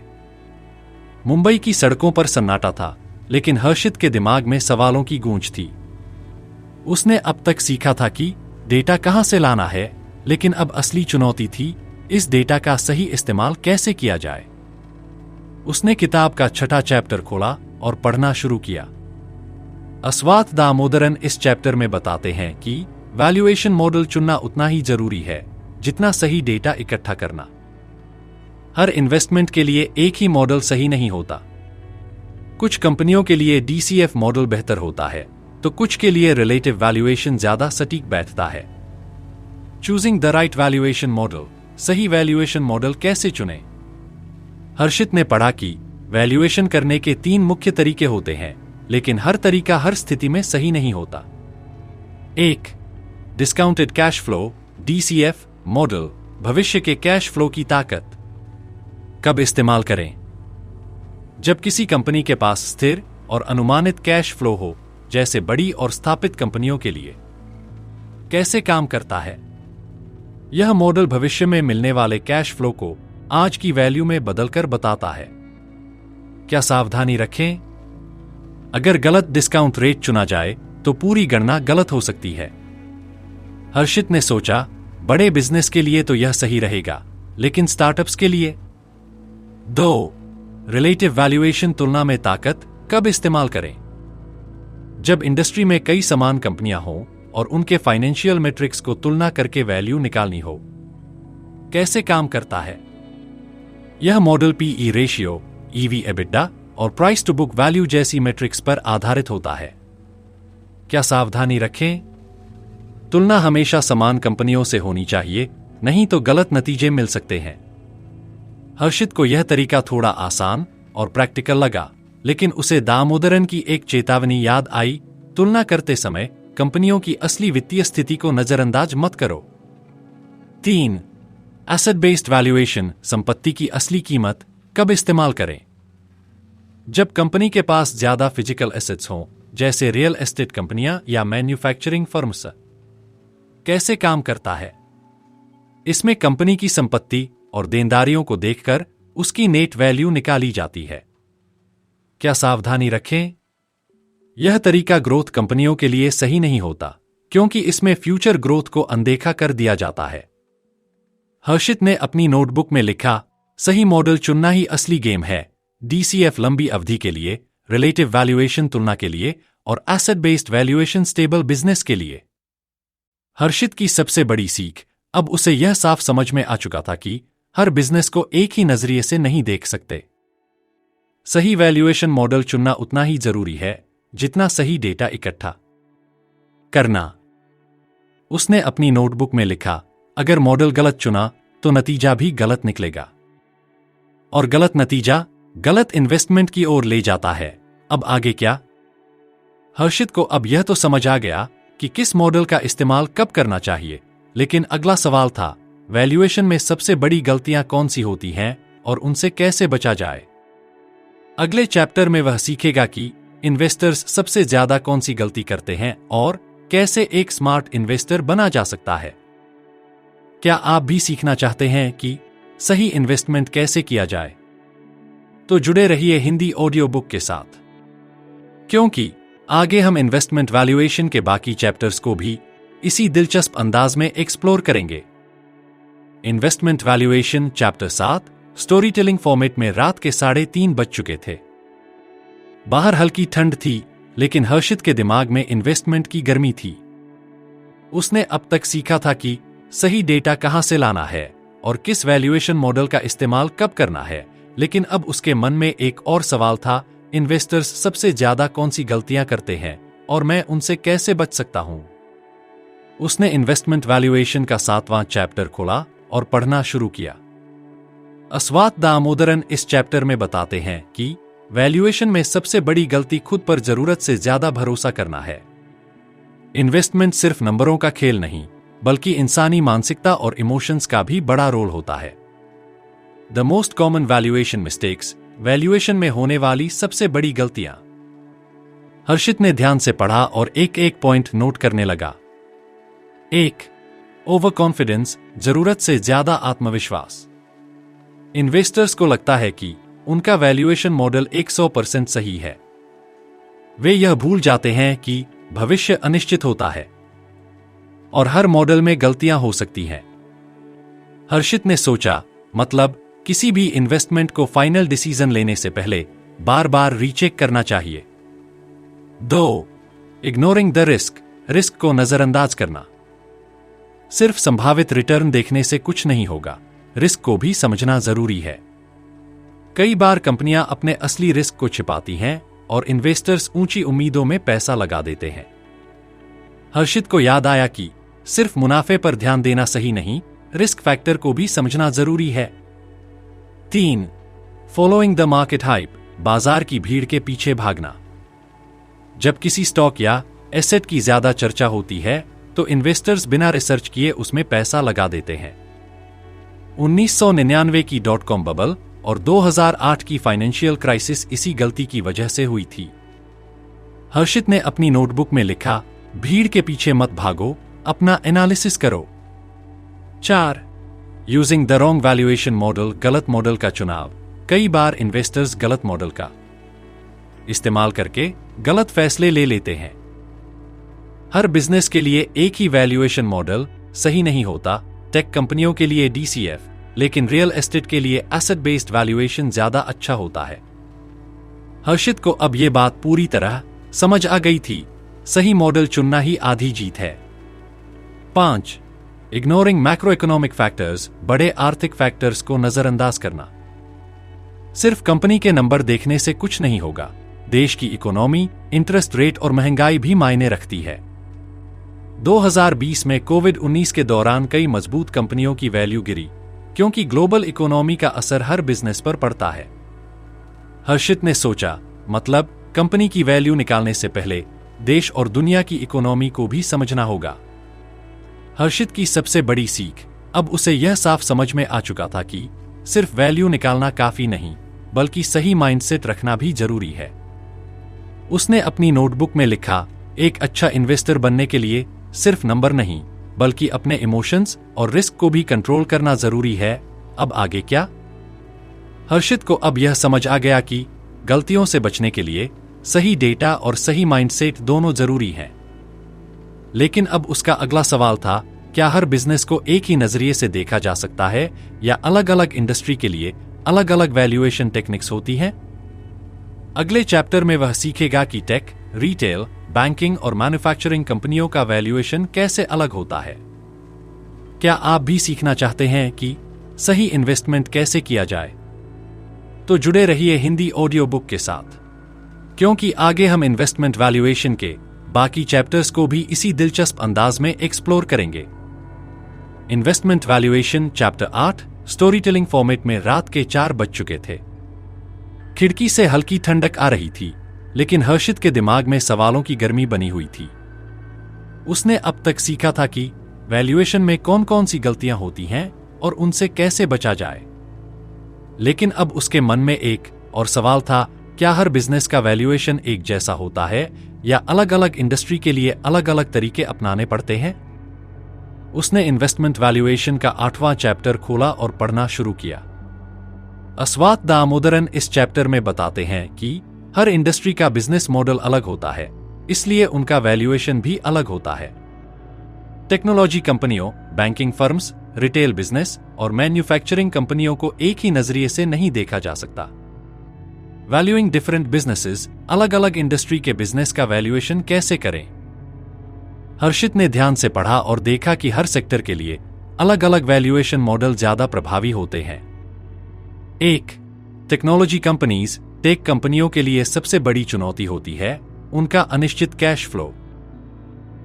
मुंबई की सड़कों पर सन्नाटा था, लेकिन हर्षित के दिमाग में सवालों की गूंज थी। उसने अब तक सीखा था कि डेटा कहां से लाना है, लेकिन अब असली चुनौती थी इस डेटा का सही इस्तेमाल कैसे किया जाए। उसने किताब का 6ठा चैप्टर खोला और पढ़ना शुरू किया। अस्वाथ दामोदरन इस चैप्टर में बताते हैं कि वैल्यूएशन मॉडल चुनना उतना ही जरूरी है जितना सही डेटा इकट्ठा करना। हर इन्वेस्टमेंट के लिए एक ही मॉडल सही नहीं होता। कुछ कंपनियों के लिए DCF मॉडल बेहतर होता है, तो कुछ के लिए रिलेटिव वैल्यूएशन ज्यादा सटीक बैठता है। Choosing the right valuation model, सही वैल्यूएशन मॉडल कैसे चुनें? हर्षित ने पढ़ा कि वैल्यूएशन करने के 3 मुख्य तरीके होते हैं, लेकिन हर तरीका हर स्थिति में सही नहीं होता। 1. Discounted cash flow DCF model, भविष्य के कैश फ्लो की ताकत। कब इस्तेमाल करें? जब किसी कंपनी के पास स्थिर और अनुमानित कैश फ्लो हो, जैसे बड़ी और स्थापित कंपनियों के लिए। कैसे काम करता है? यह मॉडल भविष्य में मिलने वाले कैश फ्लो को आज की वैल्यू में बदलकर बताता है। क्या सावधानी रखें? अगर गलत डिस्काउंट रेट चुना जाए तो पूरी गणना गलत हो सकती है। हर्षित ने सोचा, बड़े बिजनेस के लिए तो यह सही रहेगा, लेकिन स्टार्टअप्स के लिए? 2. रिलेटिव वैल्यूएशन तुलना में ताकत कब इस्तेमाल करें? जब इंडस्ट्री में कई समान कंपनियां हों और उनके फाइनेंशियल मैट्रिक्स को तुलना करके वैल्यू निकालनी हो। कैसे काम करता है? यह model PE ratio, EV EBITDA और प्राइस टू बुक वैल्यू जैसी मैट्रिक्स पर आधारित होता है। क्या सावधानी रखें? तुलना हमेशा समान कंपनियों से होनी चाहिए, नहीं तो गलत नतीजे मिल सकते हैं। हर्षित को यह तरीका थोड़ा आसान और प्रैक्टिकल लगा, लेकिन उसे दामोदरन की एक चेतावनी याद आई, तुलना करते समय कंपनियों की असली वित्तीय स्थिति को नजरअंदाज मत करो। 3. एसेट बेस्ड वैल्यूएशन, संपत्ति की असली कीमत कब इस्तेमाल करें? जब कंपनी के पास ज्यादा फिजिकल एसेट्स हों, जैसे रियल एस्टेट कंपनियां या मैन्युफैक्चरिंग फर्म्स। कैसे काम करता है? इसमें कंपनी की संपत्ति और देनदारियों को देखकर उसकी नेट वैल्यू निकाली जाती है। क्या सावधानी रखें? यह तरीका ग्रोथ कंपनियों के लिए सही नहीं होता, क्योंकि इसमें फ्यूचर ग्रोथ को अनदेखा कर दिया जाता है। हर्षित ने अपनी नोटबुक में लिखा, सही मॉडल चुनना ही असली गेम है। DCF लंबी अवधि के लिए, रिलेटिव वैल्यूएशन तुलना के लिए और asset based valuation stable business के लिए। हर्षित की सबसे बड़ी सीख, अब उसे यह साफ समझ में आ चुका था कि हर बिजनेस को एक ही नजरिए से नहीं देख सकते। सही वैल्यूएशन मॉडल चुनना उतना ही जरूरी है जितना सही डेटा इकट्ठा करना। उसने अपनी नोटबुक में लिखा, अगर मॉडल गलत चुना तो नतीजा भी गलत निकलेगा, और गलत नतीजा गलत इन्वेस्टमेंट की ओर ले जाता है। अब आगे क्या? हर्षित को अब यह तो समझ आ गया कि किस मॉडल का इस्तेमाल कब करना चाहिए, लेकिन अगला सवाल था, वैल्यूएशन में सबसे बड़ी गलतियां कौन सी होती हैं और उनसे कैसे बचा जाए? अगले चैप्टर में वह सीखेगा कि इन्वेस्टर्स सबसे ज्यादा कौन सी गलती करते हैं और कैसे एक स्मार्ट इन्वेस्टर बना जा सकता है। क्या आप भी सीखना चाहते हैं कि सही इन्वेस्टमेंट कैसे किया जाए? तो जुड़े रहिए हिंदी ऑडियो बुक के साथ, क्योंकि आगे हम इन्वेस्टमेंट वैल्यूएशन के बाकी चैप्टर्स को भी इसी दिलचस्प अंदाज में एक्सप्लोर करेंगे। Investment valuation chapter 7 story telling format में रात के 3:30 बज चुके थे। बाहर हल्की ठंड थी, लेकिन हर्षित के दिमाग में इन्वेस्टमेंट की गर्मी थी। उसने अब तक सीखा था कि सही डेटा कहां से लाना है और किस वैल्यूएशन मॉडल का इस्तेमाल कब करना है, लेकिन अब उसके मन में एक और सवाल था, इन्वेस्टर्स सबसे ज्यादा कौन सी गलतियां करते हैं और मैं उनसे कैसे बच सकता हूं? उसने इन्वेस्टमेंट वैल्यूएशन का 7वां चैप्टर खोला और पढ़ना शुरू किया। अस्वात दामोदरन इस चैप्टर में बताते हैं कि वैल्यूएशन में सबसे बड़ी गलती खुद पर जरूरत से ज्यादा भरोसा करना है। इन्वेस्टमेंट सिर्फ नंबरों का खेल नहीं, बल्कि इंसानी मानसिकता और इमोशंस का भी बड़ा रोल होता है। The most common valuation mistakes, valuation में होने वाली सबसे बड़ी गलतियां। हर्षित ने ध्यान से पढ़ा और एक एक पॉइंट नोट करने लगा। 1. ओवर कॉन्फिडेंस, जरूरत से ज्यादा आत्मविश्वास। इन्वेस्टर्स को लगता है कि उनका वैल्यूएशन मॉडल 100% सही है। वे यह भूल जाते हैं कि भविष्य अनिश्चित होता है और हर मॉडल में गलतियां हो सकती हैं। हर्षित ने सोचा, मतलब किसी भी इन्वेस्टमेंट को फाइनल डिसीजन लेने से पहले बार बार रीचेक करना चाहिए। 2. इग्नोरिंग द रिस्क, रिस्क को नजरअंदाज करना। सिर्फ संभावित रिटर्न देखने से कुछ नहीं होगा, रिस्क को भी समझना जरूरी है। कई बार कंपनियां अपने असली रिस्क को छिपाती हैं और इन्वेस्टर्स ऊंची उम्मीदों में पैसा लगा देते हैं। हर्षित को याद आया कि सिर्फ मुनाफे पर ध्यान देना सही नहीं, रिस्क फैक्टर को भी समझना जरूरी है। 3. फॉलोइंग द मार्केट हाइप, बाजार की भीड़ के पीछे भागना। जब किसी स्टॉक या एसेट की ज्यादा चर्चा होती है तो इन्वेस्टर्स बिना रिसर्च किए उसमें पैसा लगा देते हैं। 1999 की .com बबल और 2008 की फाइनेंशियल क्राइसिस इसी गलती की वजह से हुई थी। हर्षित ने अपनी नोटबुक में लिखा, भीड़ के पीछे मत भागो, अपना एनालिसिस करो। 4. Using the wrong valuation model, गलत मॉडल का चुनाव। कई बार इन्वेस्टर्स गलत मॉडल का इस्तेमाल करके गलत फैसले ले लेते हैं। हर बिजनेस के लिए एक ही वैल्यूएशन मॉडल सही नहीं होता। टेक कंपनियों के लिए DCF, लेकिन रियल एस्टेट के लिए एसेट बेस्ड वैल्यूएशन ज्यादा अच्छा होता है। हर्षित को अब यह बात पूरी तरह समझ आ गई थी, सही मॉडल चुनना ही आधी जीत है। 5. इग्नोरिंग मैक्रो इकोनॉमिक फैक्टर्स, बड़े आर्थिक फैक्टर्स को नजरअंदाज करना। सिर्फ कंपनी के नंबर देखने से कुछ नहीं होगा, देश की इकोनॉमी, इंटरेस्ट रेट और महंगाई भी मायने रखती है। 2020 में कोविड-19 के दौरान कई मजबूत कंपनियों की वैल्यू गिरी, क्योंकि ग्लोबल इकोनॉमी का असर हर बिजनेस पर पड़ता है। हर्षित ने सोचा, मतलब कंपनी की वैल्यू निकालने से पहले देश और दुनिया की इकोनॉमी को भी समझना होगा। हर्षित की सबसे बड़ी सीख, अब उसे यह साफ समझ में आ चुका था कि सिर्फ वैल्यू निकालना काफी नहीं, बल्कि सही माइंडसेट रखना भी जरूरी है। उसने अपनी नोटबुक में लिखा, एक अच्छा इन्वेस्टर बनने के लिए सिर्फ नंबर नहीं, बल्कि अपने इमोशंस और रिस्क को भी कंट्रोल करना जरूरी है। अब आगे क्या? हर्षित को अब यह समझ आ गया कि गलतियों से बचने के लिए सही डेटा और सही माइंडसेट दोनों जरूरी हैं। लेकिन अब उसका अगला सवाल था, क्या हर बिजनेस को एक ही नजरिए से देखा जा सकता है या अलग अलग इंडस्ट्री के लिए अलग अलग वैल्यूएशन टेक्निक्स होती हैं? अगले चैप्टर में वह सीखेगा कि टेक, रिटेल, बैंकिंग और मैन्युफैक्चरिंग कंपनियों का वैल्यूएशन कैसे अलग होता है। क्या आप भी सीखना चाहते हैं कि सही इन्वेस्टमेंट कैसे किया जाए? तो जुड़े रहिए हिंदी ऑडियो बुक के साथ, क्योंकि आगे हम इन्वेस्टमेंट वैल्यूएशन के बाकी चैप्टर्स को भी इसी दिलचस्प अंदाज में एक्सप्लोर करेंगे। Investment valuation chapter 8 story telling format में रात के 4 बज चुके थे। खिड़की से हल्की ठंडक आ रही थी, लेकिन हर्षित के दिमाग में सवालों की गर्मी बनी हुई थी। उसने अब तक सीखा था कि वैल्यूएशन में कौन कौन सी गलतियां होती हैं और उनसे कैसे बचा जाए। लेकिन अब उसके मन में एक और सवाल था, क्या हर बिजनेस का वैल्यूएशन एक जैसा होता है या अलग अलग इंडस्ट्री के लिए अलग अलग तरीके अपनाने पड़ते हैं? उसने इन्वेस्टमेंट वैल्यूएशन का 8वां चैप्टर खोला और पढ़ना शुरू किया। अस्वात दामोदरन इस चैप्टर में बताते हैं कि हर इंडस्ट्री का बिजनेस मॉडल अलग होता है, इसलिए उनका वैल्यूएशन भी अलग होता है। टेक्नोलॉजी कंपनियों, बैंकिंग फर्म्स, रिटेल बिजनेस और मैन्युफैक्चरिंग कंपनियों को एक ही नजरिए से नहीं देखा जा सकता। वैल्यूइंग डिफरेंट बिजनेसेस, अलग अलग इंडस्ट्री के बिजनेस का वैल्यूएशन कैसे करें? हर्षित ने ध्यान से पढ़ा और देखा कि हर सेक्टर के लिए अलग अलग वैल्यूएशन मॉडल ज्यादा प्रभावी होते हैं। 1. टेक्नोलॉजी कंपनीज, टेक कंपनियों के लिए सबसे बड़ी चुनौती होती है उनका अनिश्चित कैश फ्लो।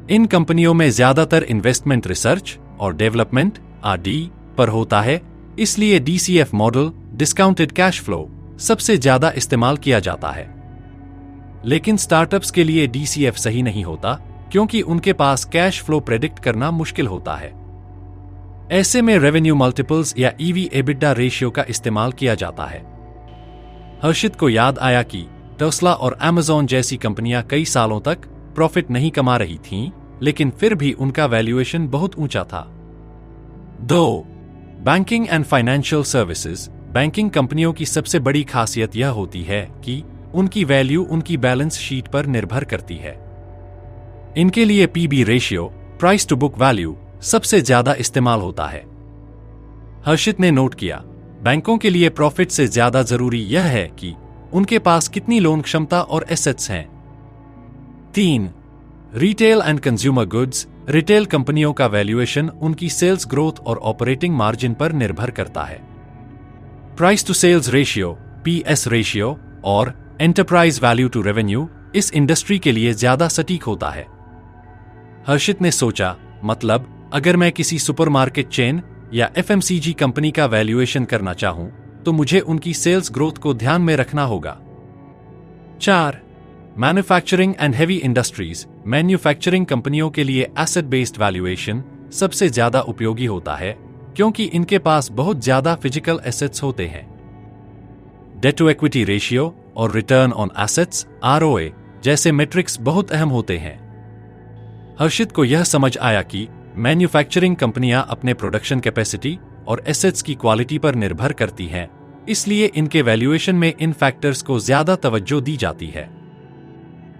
इन कंपनियों में ज्यादातर इन्वेस्टमेंट रिसर्च और डेवलपमेंट (RD) पर होता है, इसलिए DCF model, discounted cash flow, सबसे ज्यादा इस्तेमाल किया जाता है। लेकिन स्टार्टअप्स के लिए DCF सही नहीं होता, क्योंकि उनके पास कैश फ्लो प्रेडिक्ट करना मुश्किल होता है। ऐसे में रेवेन्यू मल्टीपल्स या EV/EBITDA रेशियो का इस्तेमाल किया जाता है। हर्षित को याद आया कि टेस्ला और Amazon जैसी कंपनियां कई सालों तक प्रॉफिट नहीं कमा रही थीं, लेकिन फिर भी उनका वैल्यूएशन बहुत ऊंचा था। 2. Banking and financial services, banking कंपनियों की सबसे बड़ी खासियत यह होती है कि उनकी वैल्यू उनकी बैलेंस शीट पर निर्भर करती है। इनके लिए PB ratio, price to book value, सबसे ज्यादा इस्तेमाल होता है। हर्षित ने नोट किया, बैंकों के लिए प्रॉफिट से ज्यादा जरूरी यह है कि उनके पास कितनी लोन क्षमता और एसेट्स हैं। 3. Retail and consumer goods, retail कंपनियों का वैल्यूएशन उनकी सेल्स ग्रोथ और ऑपरेटिंग मार्जिन पर निर्भर करता है। Price to sales ratio, PS ratio और एंटरप्राइज वैल्यू टू रेवेन्यू इस इंडस्ट्री के लिए ज्यादा सटीक होता है। हर्षित ने सोचा, मतलब अगर मैं किसी सुपरमार्केट चेन या FMCG कंपनी का वैल्यूएशन करना चाहूं, तो मुझे उनकी सेल्स ग्रोथ को ध्यान में रखना होगा। 4. Manufacturing and heavy industries, manufacturing कंपनियों के लिए एसेट बेस्ड वैल्यूएशन सबसे ज्यादा उपयोगी होता है, क्योंकि इनके पास बहुत ज्यादा फिजिकल एसेट्स होते हैं। डेट टू इक्विटी रेशियो और रिटर्न ऑन एसेट्स ROA जैसे मेट्रिक्स बहुत अहम होते हैं। हर्षित को यह समझ आया कि मैन्युफैक्चरिंग कंपनियां अपने प्रोडक्शन कैपेसिटी और एसेट्स की क्वालिटी पर निर्भर करती हैं, इसलिए इनके वैल्यूएशन में इन फैक्टर्स को ज्यादा तवज्जो दी जाती है।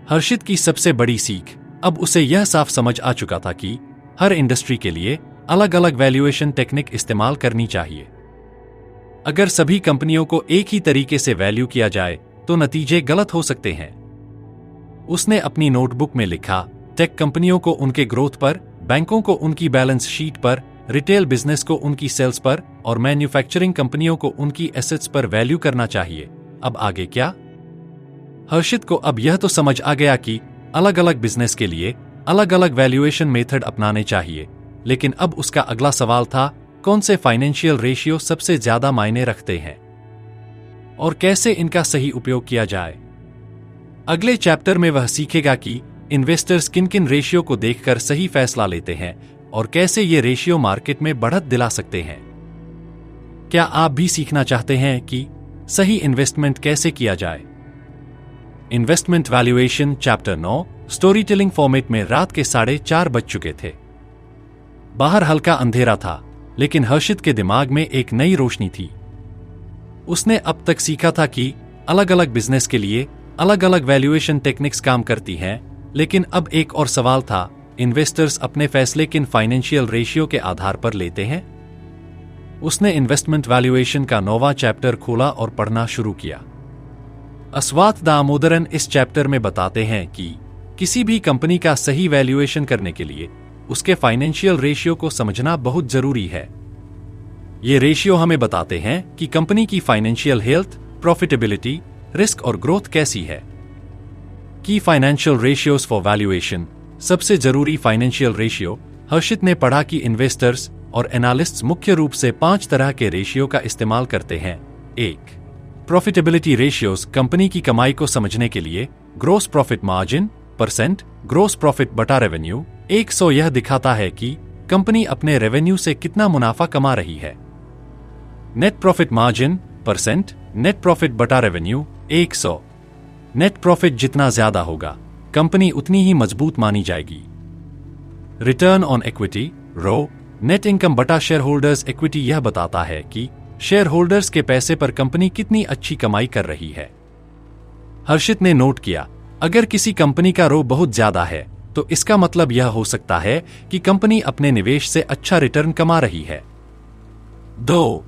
हर्षित की सबसे बड़ी सीख, अब उसे यह साफ समझ आ चुका था कि हर इंडस्ट्री के लिए अलग अलग वैल्यूएशन टेक्निक इस्तेमाल करनी चाहिए। अगर सभी कंपनियों को एक ही तरीके से वैल्यू किया जाए तो नतीजे गलत हो सकते हैं। उसने अपनी नोटबुक में लिखा, टेक कंपनियों को उनके ग्रोथ पर, बैंकों को उनकी बैलेंस शीट पर, रिटेल बिजनेस को उनकी सेल्स पर और मैन्युफैक्चरिंग कंपनियों को उनकी एसेट्स पर वैल्यू करना चाहिए। अब आगे क्या? हर्षित को अब यह तो समझ आ गया कि अलग अलग बिजनेस के लिए अलग अलग वैल्यूएशन मेथड अपनाने चाहिए, लेकिन अब उसका अगला सवाल था, कौन से फाइनेंशियल रेशियो सबसे ज्यादा मायने रखते हैं और कैसे इनका सही उपयोग किया जाए। अगले चैप्टर में वह सीखेगा कि इन्वेस्टर्स किन किन रेशियो को देखकर सही फैसला लेते हैं और कैसे ये रेशियो मार्केट में बढ़त दिला सकते हैं। क्या आप भी सीखना चाहते हैं कि सही इन्वेस्टमेंट कैसे किया जाए? Investment valuation chapter 9 story telling format में रात के 4:30 बज चुके थे। बाहर हल्का अंधेरा था, लेकिन हर्षित के दिमाग में एक नई रोशनी थी। उसने अब तक सीखा था कि अलग अलग बिजनेस के लिए अलग अलग वैल्यूएशन टेक्निक्स काम करती हैं, लेकिन अब एक और सवाल था, इन्वेस्टर्स अपने फैसले किन फाइनेंशियल रेशियो के आधार पर लेते हैं? उसने इन्वेस्टमेंट वैल्यूएशन का 9वां चैप्टर खोला और पढ़ना शुरू किया। अस्वाथ दामोदरन इस चैप्टर में बताते हैं कि किसी भी कंपनी का सही वैल्यूएशन करने के लिए उसके फाइनेंशियल रेशियो को समझना बहुत जरूरी है। ये रेशियो हमें बताते हैं कि कंपनी की फाइनेंशियल हेल्थ, प्रॉफिटेबिलिटी, रिस्क और ग्रोथ कैसी है। की फाइनेंशियल रेशियोज फॉर वैल्यूएशन। सबसे जरूरी फाइनेंशियल रेशियो हर्षित ने पढ़ा कि इन्वेस्टर्स और एनालिस्ट्स मुख्य रूप से 5 तरह के रेशियो का इस्तेमाल करते हैं। 1. प्रॉफिटेबिलिटी रेशियोज कंपनी की कमाई को समझने के लिए gross profit margin percent gross profit बटा रेवेन्यू 100 यह दिखाता है कि कंपनी अपने रेवेन्यू से कितना मुनाफा कमा रही है। Net profit margin percent net profit बटा रेवेन्यू 100। नेट प्रॉफिट जितना ज्यादा होगा कंपनी उतनी ही मजबूत मानी जाएगी। Return on equity ROE net income बटा शेयर होल्डर्स इक्विटी यह बताता है कि शेयर होल्डर्स के पैसे पर कंपनी कितनी अच्छी कमाई कर रही है। हर्षित ने नोट किया, अगर किसी कंपनी का रो बहुत ज्यादा है तो इसका मतलब यह हो सकता है कि कंपनी अपने निवेश से अच्छा रिटर्न कमा रही है। 2.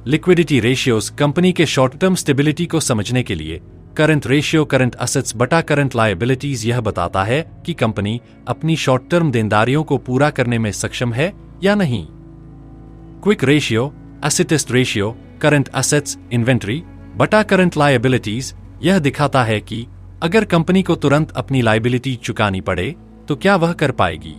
लिक्विडिटी रेशियोज कंपनी के शॉर्ट टर्म स्टेबिलिटी को समझने के लिए करंट रेशियो करंट असेट्स बटा करंट लायबिलिटीज यह बताता है कि कंपनी अपनी शॉर्ट टर्म देनदारियों को पूरा करने में सक्षम है या नहीं। Quick ratio acid test ratio current assets inventory बटा करंट लायबिलिटीज यह दिखाता है कि अगर कंपनी को तुरंत अपनी लायबिलिटी चुकानी पड़े तो क्या वह कर पाएगी।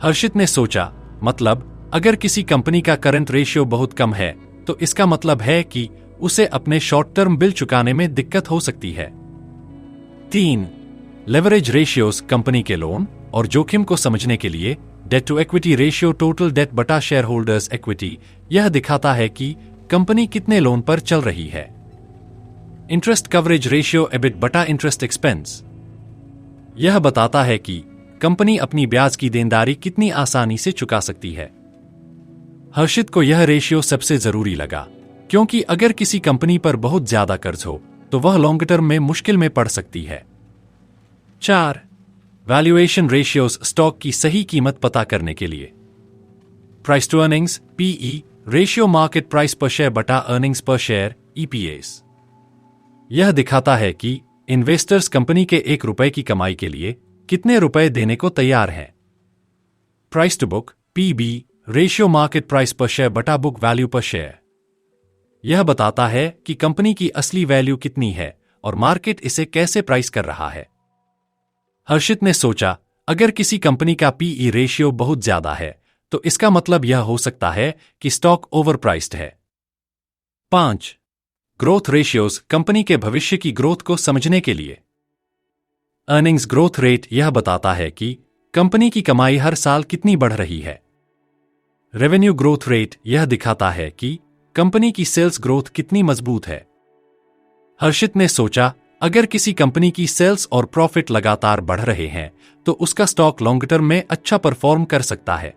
हर्षित ने सोचा, मतलब अगर किसी कंपनी का करंट रेशियो बहुत कम है तो इसका मतलब है कि उसे अपने शॉर्ट टर्म बिल चुकाने में दिक्कत हो सकती है। 3. लेवरेज रेशियोज कंपनी के लोन और जोखिम को समझने के लिए debt to equity ratio total debt बटा शेयर होल्डर्स इक्विटी यह दिखाता है कि कंपनी कितने लोन पर चल रही है। इंटरेस्ट कवरेज रेशियो एबिट बटा इंटरेस्ट एक्सपेंस यह बताता है कि कंपनी अपनी ब्याज की देनदारी कितनी आसानी से चुका सकती है। हर्षित को यह रेशियो सबसे जरूरी लगा, क्योंकि अगर किसी कंपनी पर बहुत ज्यादा कर्ज हो तो वह लॉन्ग टर्म में मुश्किल में पड़ सकती है। 4. वैल्यूएशन रेशियोज स्टॉक की सही कीमत पता करने के लिए price to earnings PE ratio market price per share बटा अर्निंग्स पर शेयर ईपीएस यह दिखाता है कि इन्वेस्टर्स कंपनी के 1 रुपए की कमाई के लिए कितने रुपए देने को तैयार हैं। Price to book PB ratio market price per share बटा बुक वैल्यू पर शेयर यह बताता है कि कंपनी की असली वैल्यू कितनी है और मार्केट इसे कैसे प्राइस कर रहा है। हर्षित ने सोचा, अगर किसी कंपनी का पीई रेशियो बहुत ज्यादा है तो इसका मतलब यह हो सकता है कि स्टॉक ओवरप्राइस्ड है। 5. ग्रोथ रेशियोज कंपनी के भविष्य की ग्रोथ को समझने के लिए अर्निंग्स ग्रोथ रेट यह बताता है कि कंपनी की कमाई हर साल कितनी बढ़ रही है। रेवेन्यू ग्रोथ रेट यह दिखाता है कि कंपनी की सेल्स ग्रोथ कितनी मजबूत है। हर्षित ने सोचा, अगर किसी कंपनी की सेल्स और प्रॉफिट लगातार बढ़ रहे हैं तो उसका स्टॉक लॉन्ग टर्म में अच्छा परफॉर्म कर सकता है।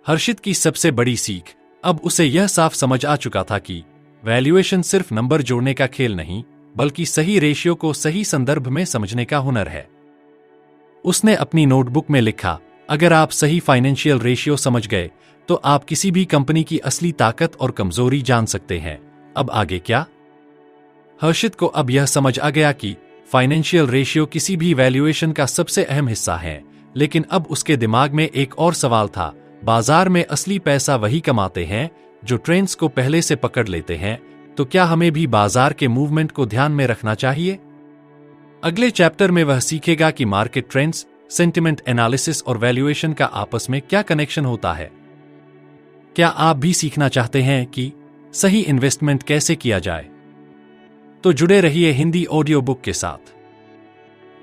हर्षित की सबसे बड़ी सीख अब उसे यह साफ समझ आ चुका था कि वैल्यूएशन सिर्फ नंबर जोड़ने का खेल नहीं, बल्कि सही रेशियो को सही संदर्भ में समझने का हुनर है। उसने अपनी नोटबुक में लिखा, अगर आप सही फाइनेंशियल रेशियो समझ गए तो आप किसी भी कंपनी की असली ताकत और कमजोरी जान सकते हैं। अब आगे क्या? हर्षित को अब यह समझ आ गया कि फाइनेंशियल रेशियो किसी भी वैल्यूएशन का सबसे अहम हिस्सा है, लेकिन अब उसके दिमाग में एक और सवाल था, बाजार में असली पैसा वही कमाते हैं जो ट्रेंड्स को पहले से पकड़ लेते हैं, तो क्या हमें भी बाजार के मूवमेंट को ध्यान में रखना चाहिए? अगले चैप्टर में वह सीखेगा कि मार्केट ट्रेंड्स, सेंटिमेंट एनालिसिस और वैल्यूएशन का आपस में क्या कनेक्शन होता है। क्या आप भी सीखना चाहते हैं कि सही इन्वेस्टमेंट कैसे किया जाए? तो जुड़े रहिए हिंदी ऑडियो बुक के साथ,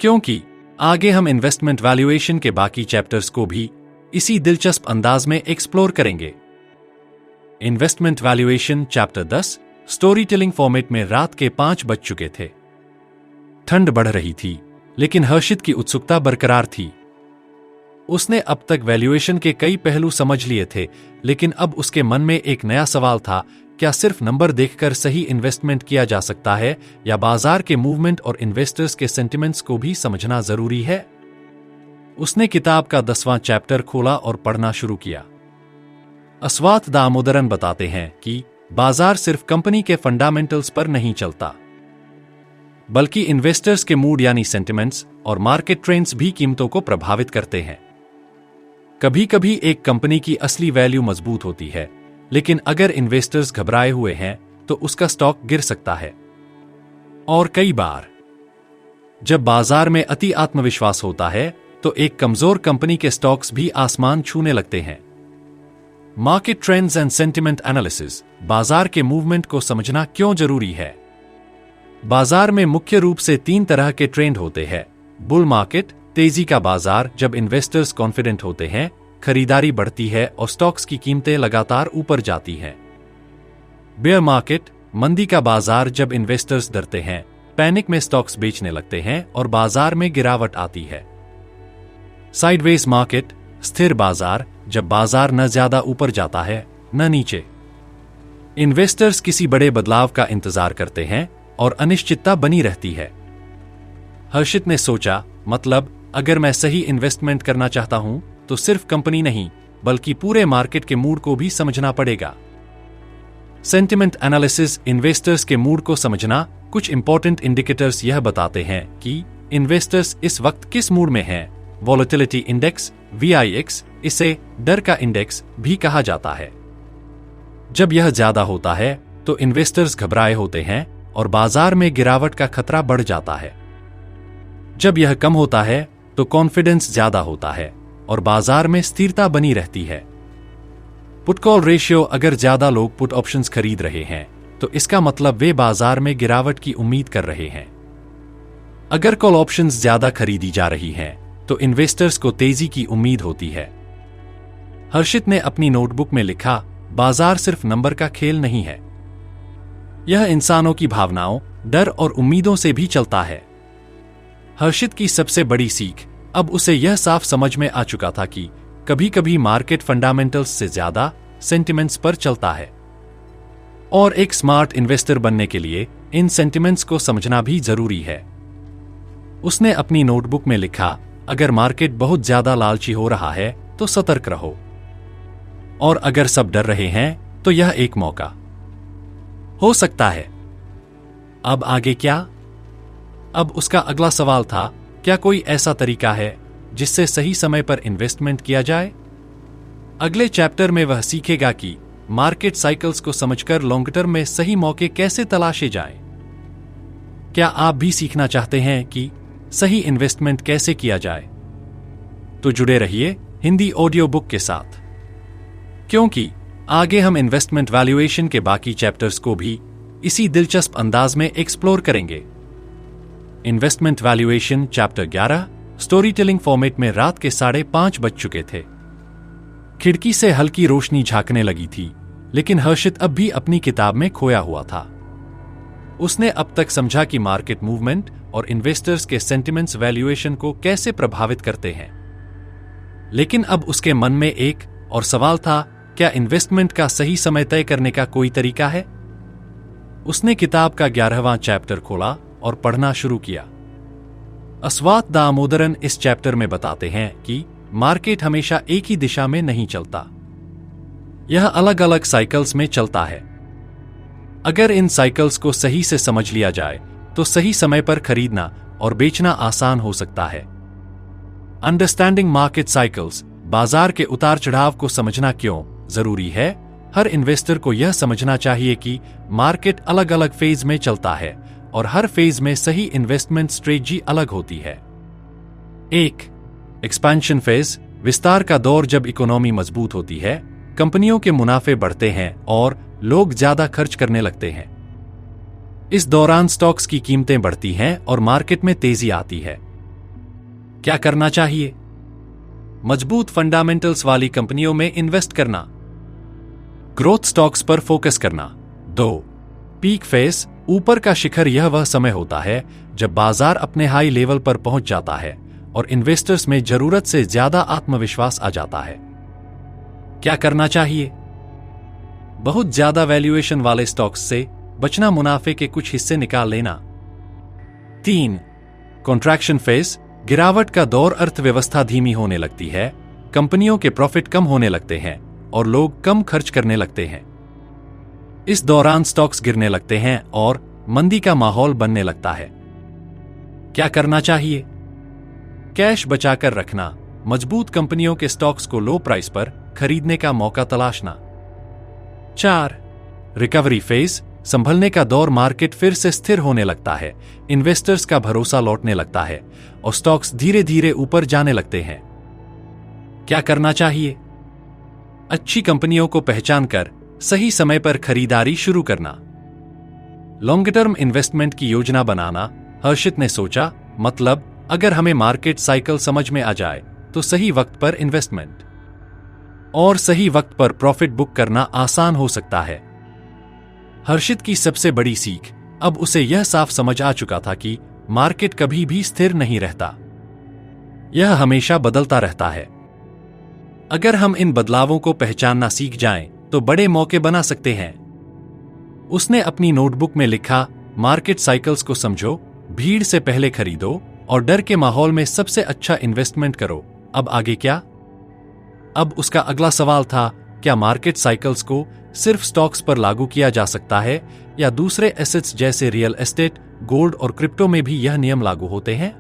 क्योंकि आगे हम इन्वेस्टमेंट वैल्यूएशन के बाकी चैप्टर्स को भी इसी दिलचस्प अंदाज में एक्सप्लोर करेंगे। Investment valuation chapter 10। Story telling format में रात के 5 बज चुके थे। ठंड बढ़ रही थी, लेकिन हर्षित की उत्सुकता बरकरार थी। उसने अब तक वैल्यूएशन के कई पहलू समझ लिए थे, लेकिन अब उसके मन में एक नया सवाल था, क्या सिर्फ नंबर देखकर सही इन्वेस्टमेंट किया जा सकता है, या बाजार के मूवमेंट और इन्वेस्टर्स के सेंटिमेंट्स को भी समझना जरूरी है? उसने किताब का 10वां चैप्टर खोला और पढ़ना शुरू किया। अस्वाथ दामोदरन बताते हैं कि बाजार सिर्फ कंपनी के फंडामेंटल्स पर नहीं चलता, बल्कि इन्वेस्टर्स के मूड यानी सेंटिमेंट्स और मार्केट ट्रेंड्स भी कीमतों को प्रभावित करते हैं। कभी कभी एक कंपनी की असली वैल्यू मजबूत होती है, लेकिन अगर इन्वेस्टर्स घबराए हुए हैं तो उसका स्टॉक गिर सकता है। और कई बार जब बाजार में अति आत्मविश्वास होता है तो एक कमजोर कंपनी के स्टॉक्स भी आसमान छूने लगते हैं। Market trends and sentiment analysis. बाजार के मूवमेंट को समझना क्यों जरूरी है? बाजार में मुख्य रूप से 3 तरह के ट्रेंड होते हैं। बुल मार्केट, तेजी का बाजार, जब इन्वेस्टर्स कॉन्फिडेंट होते हैं, खरीदारी बढ़ती है और स्टॉक्स की कीमतें लगातार ऊपर जाती हैं। बेयर मार्केट, मंदी का बाजार, जब इन्वेस्टर्स डरते हैं, पैनिक में स्टॉक्स बेचने लगते हैं और बाजार में गिरावट आती है। साइडवेज मार्केट, स्थिर बाजार, जब बाजार न ज्यादा ऊपर जाता है न नीचे। इन्वेस्टर्स किसी बड़े बदलाव का इंतजार करते हैं और अनिश्चितता बनी रहती है। हर्षित ने सोचा, मतलब अगर मैं सही इन्वेस्टमेंट करना चाहता हूं तो सिर्फ कंपनी नहीं, बल्कि पूरे मार्केट के मूड को भी समझना पड़ेगा। Sentiment analysis. इन्वेस्टर्स के मूड को समझना। कुछ इंपॉर्टेंट इंडिकेटर्स यह बताते हैं कि इन्वेस्टर्स इस वक्त किस मूड में हैं। वॉलेटिलिटी इंडेक्स, VIX, इसे डर का इंडेक्स भी कहा जाता है। जब यह ज्यादा होता है तो इन्वेस्टर्स घबराए होते हैं और बाजार में गिरावट का खतरा बढ़ जाता है। जब यह कम होता है तो कॉन्फिडेंस ज्यादा होता है और बाजार में स्थिरता बनी रहती है। Put call ratio. अगर ज्यादा लोग पुट ऑप्शंस खरीद रहे हैं तो इसका मतलब वे बाजार में गिरावट की उम्मीद कर रहे हैं। अगर कॉल ऑप्शंस ज्यादा खरीदी जा रही हैं तो इन्वेस्टर्स को तेजी की उम्मीद होती है। हर्षित ने अपनी नोटबुक में लिखा, बाजार सिर्फ नंबर का खेल नहीं है, यह इंसानों की भावनाओं, डर और उम्मीदों से भी चलता है। हर्षित की सबसे बड़ी सीख, अब उसे यह साफ समझ में आ चुका था कि कभी कभी मार्केट फंडामेंटल्स से ज्यादा सेंटिमेंट्स पर चलता है, और एक स्मार्ट इन्वेस्टर बनने के लिए इन सेंटिमेंट्स को समझना भी जरूरी है। उसने अपनी नोटबुक में लिखा, अगर मार्केट बहुत ज्यादा लालची हो रहा है तो सतर्क रहो, और अगर सब डर रहे हैं तो यह एक मौका हो सकता है। अब आगे क्या? अब उसका अगला सवाल था, क्या कोई ऐसा तरीका है जिससे सही समय पर इन्वेस्टमेंट किया जाए? अगले चैप्टर में वह सीखेगा कि मार्केट साइकिल्स को समझकर लॉन्ग टर्म में सही मौके कैसे तलाशे जाएं। क्या आप भी सीखना चाहते हैं कि सही इन्वेस्टमेंट कैसे किया जाए? तो जुड़े रहिए हिंदी ऑडियो बुक के साथ, क्योंकि आगे हम इन्वेस्टमेंट वैल्यूएशन के बाकी चैप्टर्स को भी इसी दिलचस्प अंदाज में एक्सप्लोर करेंगे। Investment valuation chapter 11। Story telling format में रात के 5:30 बज चुके थे। खिड़की से हल्की रोशनी झांकने लगी थी, लेकिन हर्षित अब भी अपनी किताब में खोया हुआ था। उसने अब तक समझा कि मार्केट मूवमेंट और इन्वेस्टर्स के सेंटिमेंट्स वैल्यूएशन को कैसे प्रभावित करते हैं, लेकिन अब उसके मन में एक और सवाल था, क्या इन्वेस्टमेंट का सही समय तय करने का कोई तरीका है? उसने किताब का 11वां चैप्टर खोला और पढ़ना शुरू किया। अस्वाथ दामोदरन इस चैप्टर में बताते हैं कि मार्केट हमेशा एक ही दिशा में नहीं चलता, यह अलग अलग साइकिल्स में चलता है। अगर इन साइकिल्स को सही से समझ लिया जाए तो सही समय पर खरीदना और बेचना आसान हो सकता है। Understanding market cycles. बाजार के उतार चढ़ाव को समझना क्यों जरूरी है? हर इन्वेस्टर को यह समझना चाहिए कि मार्केट अलग अलग फेज में चलता है और हर फेज में सही इन्वेस्टमेंट स्ट्रेटजी अलग होती है। 1. एक्सपेंशन फेज, विस्तार का दौर। जब इकोनॉमी मजबूत होती है, कंपनियों के मुनाफे बढ़ते हैं और लोग ज्यादा खर्च करने लगते हैं। इस दौरान स्टॉक्स की कीमतें बढ़ती हैं और मार्केट में तेजी आती है। क्या करना चाहिए? मजबूत फंडामेंटल्स वाली कंपनियों में इन्वेस्ट करना। ग्रोथ स्टॉक्स पर फोकस करना। 2. पीक फेस, ऊपर का शिखर यह वह समय होता है जब बाजार अपने हाई लेवल पर पहुंच जाता है और इन्वेस्टर्स में जरूरत से ज्यादा आत्मविश्वास आ जाता है। क्या करना चाहिए? बहुत ज्यादा वैल्यूएशन वाले स्टॉक्स से बचना, मुनाफे के कुछ हिस्से निकाल लेना। 3. कॉन्ट्रैक्शन फेस, गिरावट का दौर, अर्थव्यवस्था धीमी होने लगती है, कंपनियों के प्रॉफिट कम होने लगते हैं और लोग कम खर्च करने लगते हैं। इस दौरान स्टॉक्स गिरने लगते हैं और मंदी का माहौल बनने लगता है। क्या करना चाहिए? कैश बचाकर रखना, मजबूत कंपनियों के स्टॉक्स को लो प्राइस पर खरीदने का मौका तलाशना। 4. रिकवरी फेज, संभलने का दौर, मार्केट फिर से स्थिर होने लगता है, इन्वेस्टर्स का भरोसा लौटने लगता है और स्टॉक्स धीरे धीरे ऊपर जाने लगते हैं। क्या करना चाहिए? अच्छी कंपनियों को पहचान कर सही समय पर खरीदारी शुरू करना। लॉन्ग टर्म इन्वेस्टमेंट की योजना बनाना। हर्षित ने सोचा, मतलब अगर हमें मार्केट साइकिल समझ में आ जाए तो सही वक्त पर इन्वेस्टमेंट और सही वक्त पर प्रॉफिट बुक करना आसान हो सकता है। हर्षित की सबसे बड़ी सीख, अब उसे यह साफ समझ आ चुका था कि मार्केट कभी भी स्थिर नहीं रहता, यह हमेशा बदलता रहता है। अगर हम इन बदलावों को पहचानना सीख जाएं, तो बड़े मौके बना सकते हैं। उसने अपनी नोटबुक में लिखा, मार्केट साइकिल्स को समझो, भीड़ से पहले खरीदो और डर के माहौल में सबसे अच्छा इन्वेस्टमेंट करो। अब आगे क्या? अब उसका अगला सवाल था, क्या मार्केट साइकिल्स को सिर्फ स्टॉक्स पर लागू किया जा सकता है या दूसरे एसेट्स जैसे रियल एस्टेट, गोल्ड और क्रिप्टो में भी यह नियम लागू होते हैं?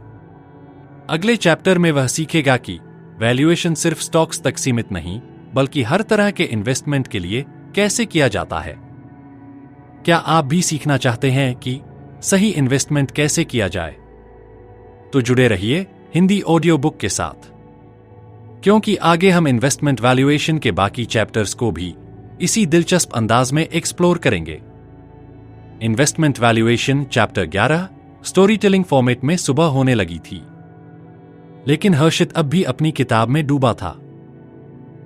अगले चैप्टर में वह सीखेगा कि वैल्यूएशन सिर्फ स्टॉक्स तक सीमित नहीं, बल्कि हर तरह के इन्वेस्टमेंट के लिए कैसे किया जाता है। क्या आप भी सीखना चाहते हैं कि सही इन्वेस्टमेंट कैसे किया जाए? तो जुड़े रहिए हिंदी ऑडियो बुक के साथ, क्योंकि आगे हम इन्वेस्टमेंट वैल्यूएशन के बाकी चैप्टर्स को भी इसी दिलचस्प अंदाज में एक्सप्लोर करेंगे। Investment valuation chapter 11 story telling format में सुबह होने लगी थी, लेकिन हर्षित अब भी अपनी किताब में डूबा था।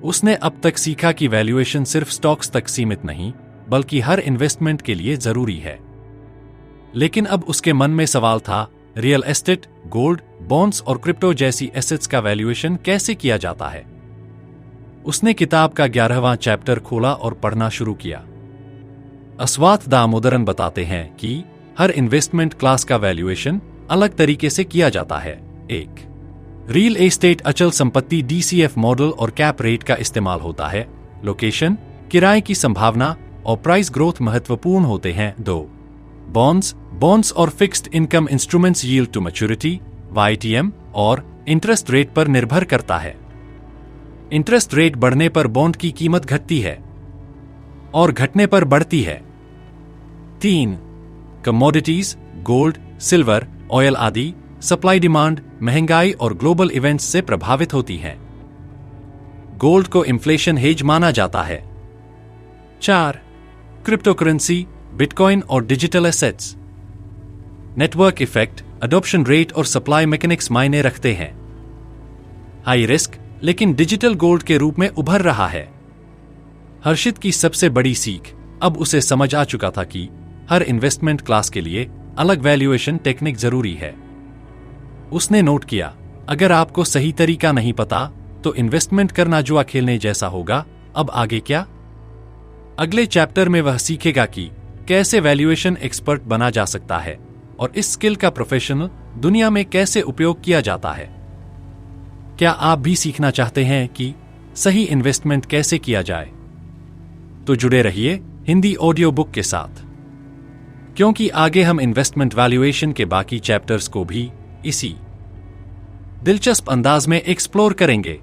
उसने अब तक सीखा कि वैल्यूएशन सिर्फ स्टॉक्स तक सीमित नहीं, बल्कि हर इन्वेस्टमेंट के लिए जरूरी है। लेकिन अब उसके मन में सवाल था, रियल एस्टेट, गोल्ड, बॉन्ड्स और क्रिप्टो जैसी एसेट्स का वैल्यूएशन कैसे किया जाता है? उसने किताब का 11वां चैप्टर खोला और पढ़ना शुरू किया। अस्वाथ दामोदरन बताते हैं कि हर इन्वेस्टमेंट क्लास का वैल्यूएशन अलग तरीके से किया जाता है। 1. रियल एस्टेट अचल संपत्ति DCF मॉडल और कैप रेट का इस्तेमाल होता है। लोकेशन, किराए की संभावना और प्राइस ग्रोथ महत्वपूर्ण होते हैं। 2. बॉन्ड्स और fixed income instruments yield to maturity YTM और इंटरेस्ट रेट पर निर्भर करता है। इंटरेस्ट रेट बढ़ने पर बॉन्ड की कीमत घटती है और घटने पर बढ़ती है। 3. कमोडिटीज, गोल्ड, सिल्वर, ऑयल आदि सप्लाई डिमांड, महंगाई और ग्लोबल इवेंट्स से प्रभावित होती हैं। गोल्ड को इन्फ्लेशन हेज माना जाता है। 4. क्रिप्टो करेंसी, बिटकॉइन और digital assets. Network effect, adoption rate और सप्लाई मैकेनिक्स मायने रखते हैं। हाई रिस्क लेकिन डिजिटल गोल्ड के रूप में उभर रहा है। हर्षित की सबसे बड़ी सीख, अब उसे समझ आ चुका था कि हर इन्वेस्टमेंट क्लास के लिए अलग वैल्यूएशन टेक्निक जरूरी है। उसने नोट किया, अगर आपको सही तरीका नहीं पता तो इन्वेस्टमेंट करना जुआ खेलने जैसा होगा। अब आगे क्या? अगले चैप्टर में वह सीखेगा कि कैसे वैल्यूएशन एक्सपर्ट बना जा सकता है और इस स्किल का प्रोफेशनल दुनिया में कैसे उपयोग किया जाता है। क्या आप भी सीखना चाहते हैं कि सही इन्वेस्टमेंट कैसे किया जाए? तो जुड़े रहिए हिंदी ऑडियो बुक के साथ, क्योंकि आगे हम इन्वेस्टमेंट वैल्यूएशन के बाकी चैप्टर्स को भी इसी दिलचस्प अंदाज में एक्सप्लोर करेंगे।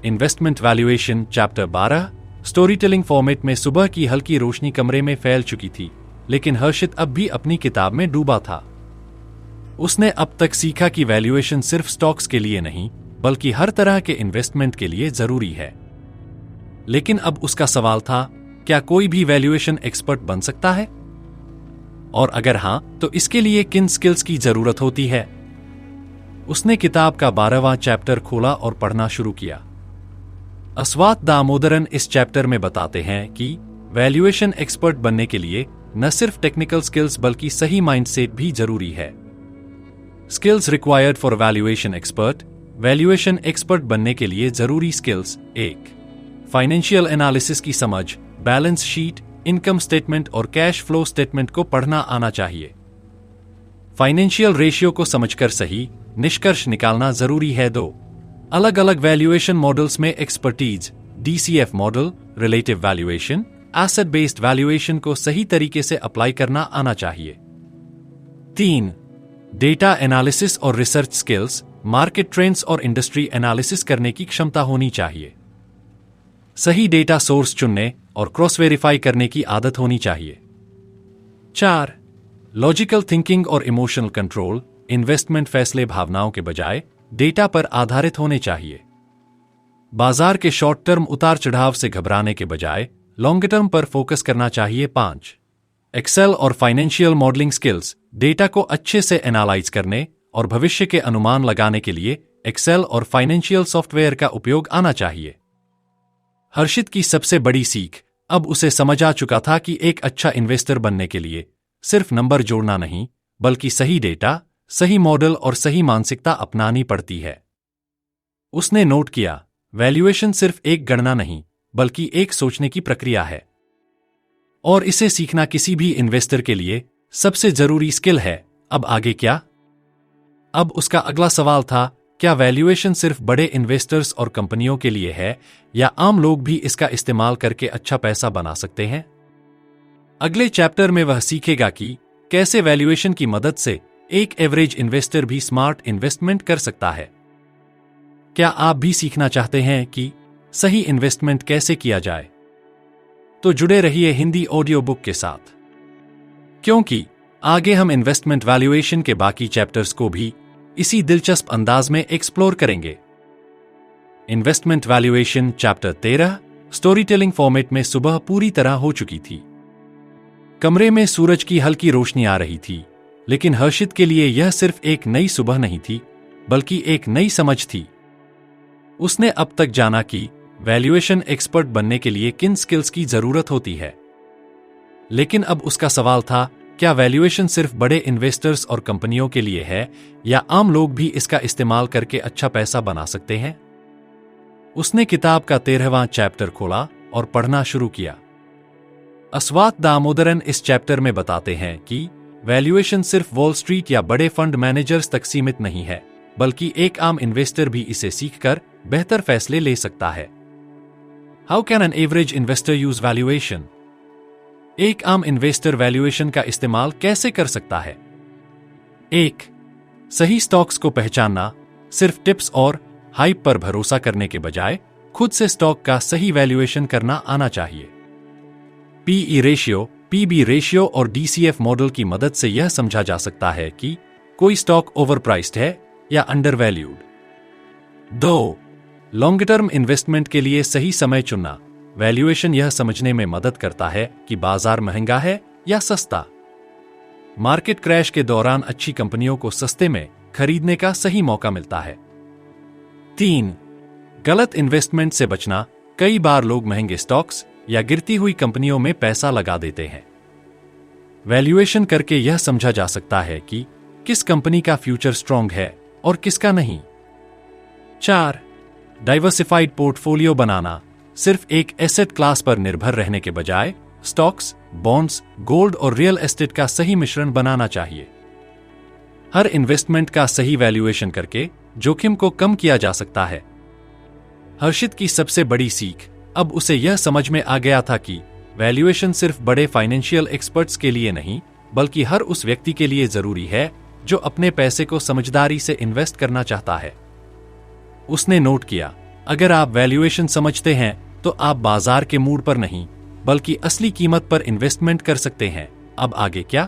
Investment valuation chapter 12 story telling format में सुबह की हल्की रोशनी कमरे में फैल चुकी थी, लेकिन हर्षित अब भी अपनी किताब में डूबा था। उसने अब तक सीखा कि वैल्यूएशन सिर्फ स्टॉक्स के लिए नहीं, बल्कि हर तरह के इन्वेस्टमेंट के लिए जरूरी है। लेकिन अब उसका सवाल था, क्या कोई भी वैल्यूएशन एक्सपर्ट बन सकता है? और अगर हां, तो इसके लिए किन स्किल्स की जरूरत होती है? उसने किताब का 12वां चैप्टर खोला और पढ़ना शुरू किया। अस्वात दामोदरन इस चैप्टर में बताते हैं कि वैल्यूएशन एक्सपर्ट बनने के लिए न सिर्फ टेक्निकल स्किल्स बल्कि सही माइंडसेट भी जरूरी है। Skills required for valuation expert. Valuation expert बनने के लिए जरूरी स्किल्स: 1. फाइनेंशियल एनालिसिस की समझ, बैलेंस शीट, इनकम स्टेटमेंट और कैश फ्लो स्टेटमेंट को पढ़ना आना चाहिए। फाइनेंशियल रेशियो को समझकर सही निष्कर्ष निकालना जरूरी है। 2. अलग अलग वैल्यूएशन मॉडल्स में expertise, DCF model, relative valuation, asset based valuation को सही तरीके से अप्लाई करना आना चाहिए। 3. डेटा एनालिसिस और रिसर्च स्किल्स, मार्केट ट्रेंड्स और इंडस्ट्री एनालिसिस करने की क्षमता होनी चाहिए। सही डेटा सोर्स चुनने और क्रॉस वेरीफाई करने की आदत होनी चाहिए। 4. लॉजिकल थिंकिंग और इमोशनल कंट्रोल। इन्वेस्टमेंट फैसले भावनाओं के बजाय डेटा पर आधारित होने चाहिए। बाजार के शॉर्ट टर्म उतार चढ़ाव से घबराने के बजाय लॉन्ग टर्म पर फोकस करना चाहिए। 5. एक्सेल और फाइनेंशियल मॉडलिंग स्किल्स। डेटा को अच्छे से एनालाइज करने और भविष्य के अनुमान लगाने के लिए एक्सेल और फाइनेंशियल सॉफ्टवेयर का उपयोग आना चाहिए। हर्षित की सबसे बड़ी सीख अब उसे समझ आ चुका था कि एक अच्छा इन्वेस्टर बनने के लिए सिर्फ नंबर जोड़ना नहीं, बल्कि सही डेटा, सही मॉडल और सही मानसिकता अपनानी पड़ती है। उसने नोट किया, वैल्यूएशन सिर्फ एक गणना नहीं, बल्कि एक सोचने की प्रक्रिया है, और इसे सीखना किसी भी इन्वेस्टर के लिए सबसे जरूरी स्किल है। अब आगे क्या? अब उसका अगला सवाल था, क्या वैल्यूएशन सिर्फ बड़े इन्वेस्टर्स और कंपनियों के लिए है, या आम लोग भी इसका इस्तेमाल करके अच्छा पैसा बना सकते हैं? अगले चैप्टर में वह सीखेगा कि कैसे वैल्यूएशन की मदद से एक एवरेज इन्वेस्टर भी स्मार्ट इन्वेस्टमेंट कर सकता है। क्या आप भी सीखना चाहते हैं कि सही इन्वेस्टमेंट कैसे किया जाए? तो जुड़े रहिए हिंदी ऑडियो बुक के साथ, क्योंकि आगे हम इन्वेस्टमेंट वैल्यूएशन के बाकी चैप्टर्स को भी इसी दिलचस्प अंदाज में एक्सप्लोर करेंगे। Investment valuation chapter 13 story telling format में सुबह पूरी तरह हो चुकी थी। कमरे में सूरज की हल्की रोशनी आ रही थी, लेकिन हर्षित के लिए यह सिर्फ एक नई सुबह नहीं थी, बल्कि एक नई समझ थी। उसने अब तक जाना कि वैल्यूएशन एक्सपर्ट बनने के लिए किन स्किल्स की जरूरत होती है, लेकिन अब उसका सवाल था, क्या वैल्यूएशन सिर्फ बड़े इन्वेस्टर्स और कंपनियों के लिए है, या आम लोग भी इसका इस्तेमाल करके अच्छा पैसा बना सकते हैं? उसने किताब का 13वां चैप्टर खोला और पढ़ना शुरू किया। अस्वात दामोदरन इस चैप्टर में बताते हैं कि वैल्यूएशन सिर्फ वॉल स्ट्रीट या बड़े फंड मैनेजर्स तक सीमित नहीं है, बल्कि एक आम इन्वेस्टर भी इसे सीखकर बेहतर फैसले ले सकता है। How can an average investor use valuation? एक आम इन्वेस्टर वैल्यूएशन का इस्तेमाल कैसे कर सकता है? 1. सही स्टॉक्स को पहचानना। सिर्फ टिप्स और हाइप पर भरोसा करने के बजाय खुद से स्टॉक का सही वैल्यूएशन करना आना चाहिए। PE रेशियो, PB रेशियो और DCF मॉडल की मदद से यह समझा जा सकता है कि कोई स्टॉक ओवरप्राइस्ड है या अंडरवैल्यूड। 2. लॉन्ग टर्म इन्वेस्टमेंट के लिए सही समय चुनना। वैल्यूएशन यह समझने में मदद करता है कि बाजार महंगा है या सस्ता। मार्केट क्रैश के दौरान अच्छी कंपनियों को सस्ते में खरीदने का सही मौका मिलता है। 3. गलत इन्वेस्टमेंट से बचना। कई बार लोग महंगे स्टॉक्स या गिरती हुई कंपनियों में पैसा लगा देते हैं। वैल्यूएशन करके यह समझा जा सकता है कि किस कंपनी का फ्यूचर स्ट्रांग है और किसका नहीं। 4. डाइवर्सिफाइड पोर्टफोलियो बनाना। सिर्फ एक एसेट क्लास पर निर्भर रहने के बजाय स्टॉक्स, बॉन्ड्स, गोल्ड और रियल एस्टेट का सही मिश्रण बनाना चाहिए। हर इन्वेस्टमेंट का सही वैल्यूएशन करके जोखिम को कम किया जा सकता है। हर्षित की सबसे बड़ी सीख अब उसे यह समझ में आ गया था कि वैल्यूएशन सिर्फ बड़े फाइनेंशियल एक्सपर्ट्स के लिए नहीं, बल्कि हर उस व्यक्ति के लिए जरूरी है जो अपने पैसे को समझदारी से इन्वेस्ट करना चाहता है। उसने नोट किया, अगर आप वैल्यूएशन समझते हैं तो आप बाजार के मूड पर नहीं, बल्कि असली कीमत पर इन्वेस्टमेंट कर सकते हैं। अब आगे क्या?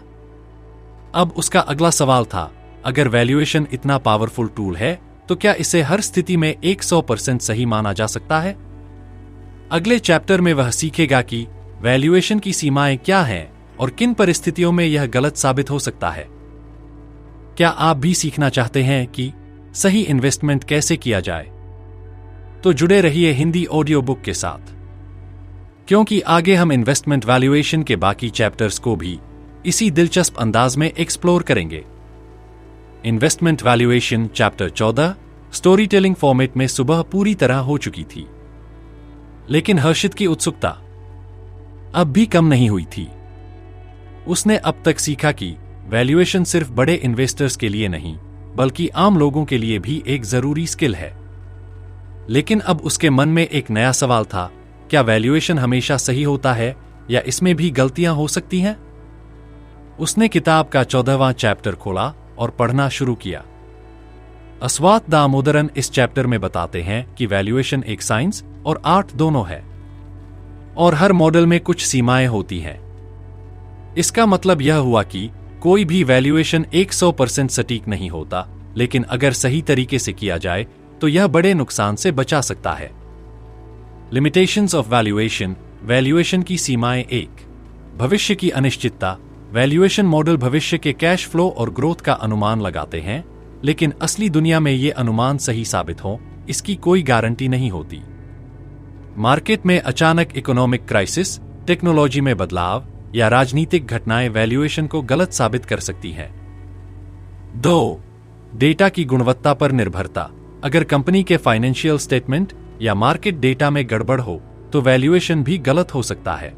अब उसका अगला सवाल था, अगर वैल्यूएशन इतना पावरफुल टूल है तो क्या इसे हर स्थिति में 100% सही माना जा सकता है? अगले चैप्टर में वह सीखेगा कि वैल्यूएशन की सीमाएं क्या हैं और किन परिस्थितियों में यह गलत साबित हो सकता है। क्या आप भी सीखना चाहते हैं कि सही इन्वेस्टमेंट कैसे किया जाए। तो जुड़े रहिए हिंदी ऑडियो बुक के साथ, क्योंकि आगे हम इन्वेस्टमेंट वैल्यूएशन के बाकी चैप्टर्स को भी इसी दिलचस्प अंदाज में एक्सप्लोर करेंगे। Investment valuation chapter 14 story telling format में सुबह पूरी तरह हो चुकी थी, लेकिन हर्षित की उत्सुकता अब भी कम नहीं हुई थी। उसने अब तक सीखा कि वैल्यूएशन सिर्फ बड़े इन्वेस्टर्स के लिए नहीं, बल्कि आम लोगों के लिए भी एक जरूरी स्किल है। लेकिन अब उसके मन में एक नया सवाल था, क्या वैल्यूएशन हमेशा सही होता है या इसमें भी गलतियां हो सकती हैं? उसने किताब का 14वां चैप्टर खोला और पढ़ना शुरू किया। अस्वात दामोदरन इस चैप्टर में बताते हैं कि वैल्यूएशन एक साइंस और आर्ट दोनों है, और हर मॉडल में कुछ सीमाएं होती हैं। इसका मतलब यह हुआ कि कोई भी वैल्यूएशन 100% सटीक नहीं होता, लेकिन अगर सही तरीके से किया जाए तो यह बड़े नुकसान से बचा सकता है। लिमिटेशंस ऑफ वैल्यूएशन, वैल्यूएशन की सीमाएं। 1, भविष्य की अनिश्चितता। वैल्यूएशन मॉडल भविष्य के कैश फ्लो और ग्रोथ का अनुमान लगाते हैं, लेकिन असली दुनिया में ये अनुमान सही साबित हो, इसकी कोई गारंटी नहीं होती। मार्केट में अचानक इकोनॉमिक क्राइसिस, टेक्नोलॉजी में बदलाव या राजनीतिक घटनाएं वैल्यूएशन को गलत साबित कर सकती हैं। 2, डेटा की गुणवत्ता पर निर्भरता। अगर कंपनी के फाइनेंशियल स्टेटमेंट या मार्केट डेटा में गड़बड़ हो तो वैल्यूएशन भी गलत हो सकता है।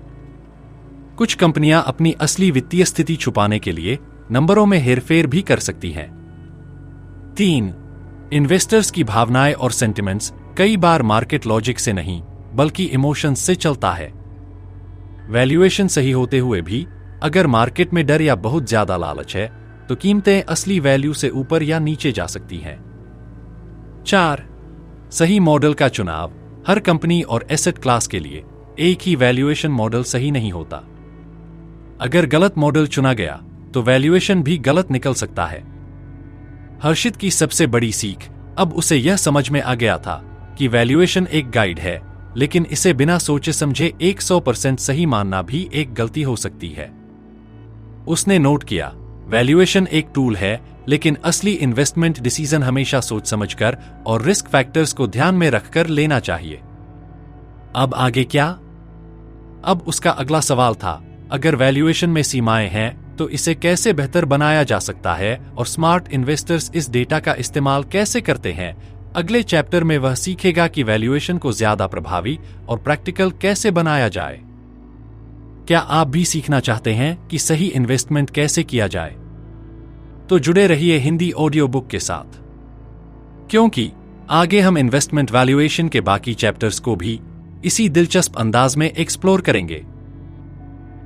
कुछ कंपनियां अपनी असली वित्तीय स्थिति छुपाने के लिए नंबरों में हेरफेर भी कर सकती हैं। 3, इन्वेस्टर्स की भावनाएं और सेंटिमेंट्स। कई बार मार्केट लॉजिक से नहीं, बल्कि इमोशंस से चलता है। वैल्यूएशन सही होते हुए भी अगर मार्केट में डर या बहुत ज्यादा लालच है तो कीमतें असली वैल्यू से ऊपर या नीचे जा सकती हैं। 4, सही मॉडल का चुनाव। हर कंपनी और एसेट क्लास के लिए एक ही वैल्यूएशन मॉडल सही नहीं होता। अगर गलत मॉडल चुना गया तो वैल्यूएशन भी गलत निकल सकता है। हर्षित की सबसे बड़ी सीख, अब उसे यह समझ में आ गया था कि वैल्यूएशन एक गाइड है, लेकिन इसे बिना सोचे समझे 100% सही मानना भी एक गलती हो सकती है। उसने नोट किया, वैल्यूएशन एक टूल है, लेकिन असली इन्वेस्टमेंट डिसीजन हमेशा सोच समझकर और रिस्क फैक्टर्स को ध्यान में रखकर लेना चाहिए। अब आगे क्या? अब उसका अगला सवाल था, अगर वैल्यूएशन में सीमाएं हैं तो इसे कैसे बेहतर बनाया जा सकता है और स्मार्ट इन्वेस्टर्स इस डेटा का इस्तेमाल कैसे करते हैं। अगले चैप्टर में वह सीखेगा कि वैल्यूएशन को ज्यादा प्रभावी और प्रैक्टिकल कैसे बनाया जाए। क्या आप भी सीखना चाहते हैं कि सही इन्वेस्टमेंट कैसे किया जाए? तो जुड़े रहिए हिंदी ऑडियो बुक के साथ, क्योंकि आगे हम इन्वेस्टमेंट वैल्यूएशन के बाकी चैप्टर्स को भी इसी दिलचस्प अंदाज में एक्सप्लोर करेंगे।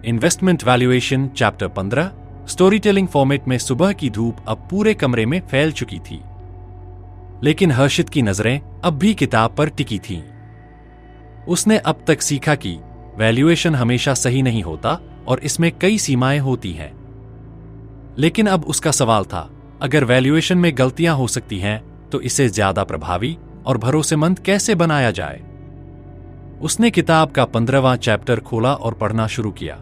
Investment valuation chapter 15 story telling format में सुबह की धूप अब पूरे कमरे में फैल चुकी थी, लेकिन हर्षित की नजरें अब भी किताब पर टिकी थीं। उसने अब तक सीखा कि वैल्यूएशन हमेशा सही नहीं होता और इसमें कई सीमाएं होती हैं। लेकिन अब उसका सवाल था, अगर वैल्यूएशन में गलतियां हो सकती हैं तो इसे ज्यादा प्रभावी और भरोसेमंद कैसे बनाया जाए। उसने किताब का 15वां चैप्टर खोला और पढ़ना शुरू किया।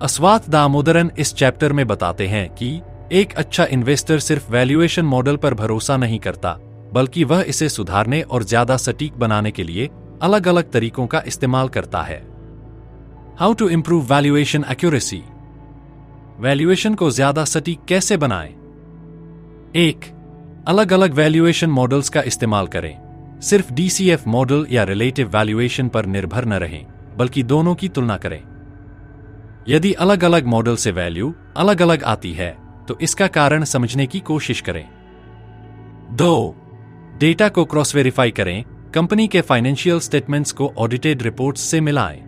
अस्वात दामोदरन इस चैप्टर में बताते हैं कि एक अच्छा इन्वेस्टर सिर्फ वैल्यूएशन मॉडल पर भरोसा नहीं करता, बल्कि वह इसे सुधारने और ज्यादा सटीक बनाने के लिए अलग अलग तरीकों का इस्तेमाल करता है। How to improve valuation accuracy. Valuation को ज्यादा सटीक कैसे बनाएं? 1, अलग अलग वैल्यूएशन मॉडल्स का इस्तेमाल करें। सिर्फ DCF मॉडल या रिलेटिव वैल्यूएशन पर निर्भर न रहें, बल्कि दोनों की तुलना करें। यदि अलग अलग मॉडल से वैल्यू अलग अलग आती है तो इसका कारण समझने की कोशिश करें। 2, डेटा को क्रॉस वेरीफाई करें। कंपनी के फाइनेंशियल स्टेटमेंट्स को ऑडिटेड रिपोर्ट्स से मिलाएं।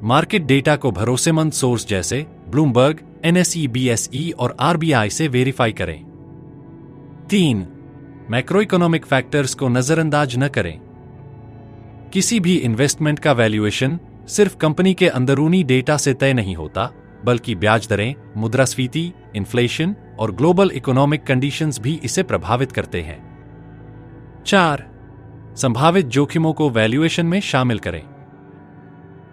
मार्केट डेटा को भरोसेमंद सोर्स जैसे ब्लूमबर्ग, NSE, BSE और RBI से वेरीफाई करें। 3, मैक्रो इकोनॉमिक फैक्टर्स को नजरअंदाज न करें। किसी भी इन्वेस्टमेंट का वैल्यूएशन सिर्फ कंपनी के अंदरूनी डेटा से तय नहीं होता, बल्कि ब्याज दरें, मुद्रास्फीति, इन्फ्लेशन और ग्लोबल इकोनॉमिक कंडीशंस भी इसे प्रभावित करते हैं। 4, संभावित जोखिमों को वैल्यूएशन में शामिल करें।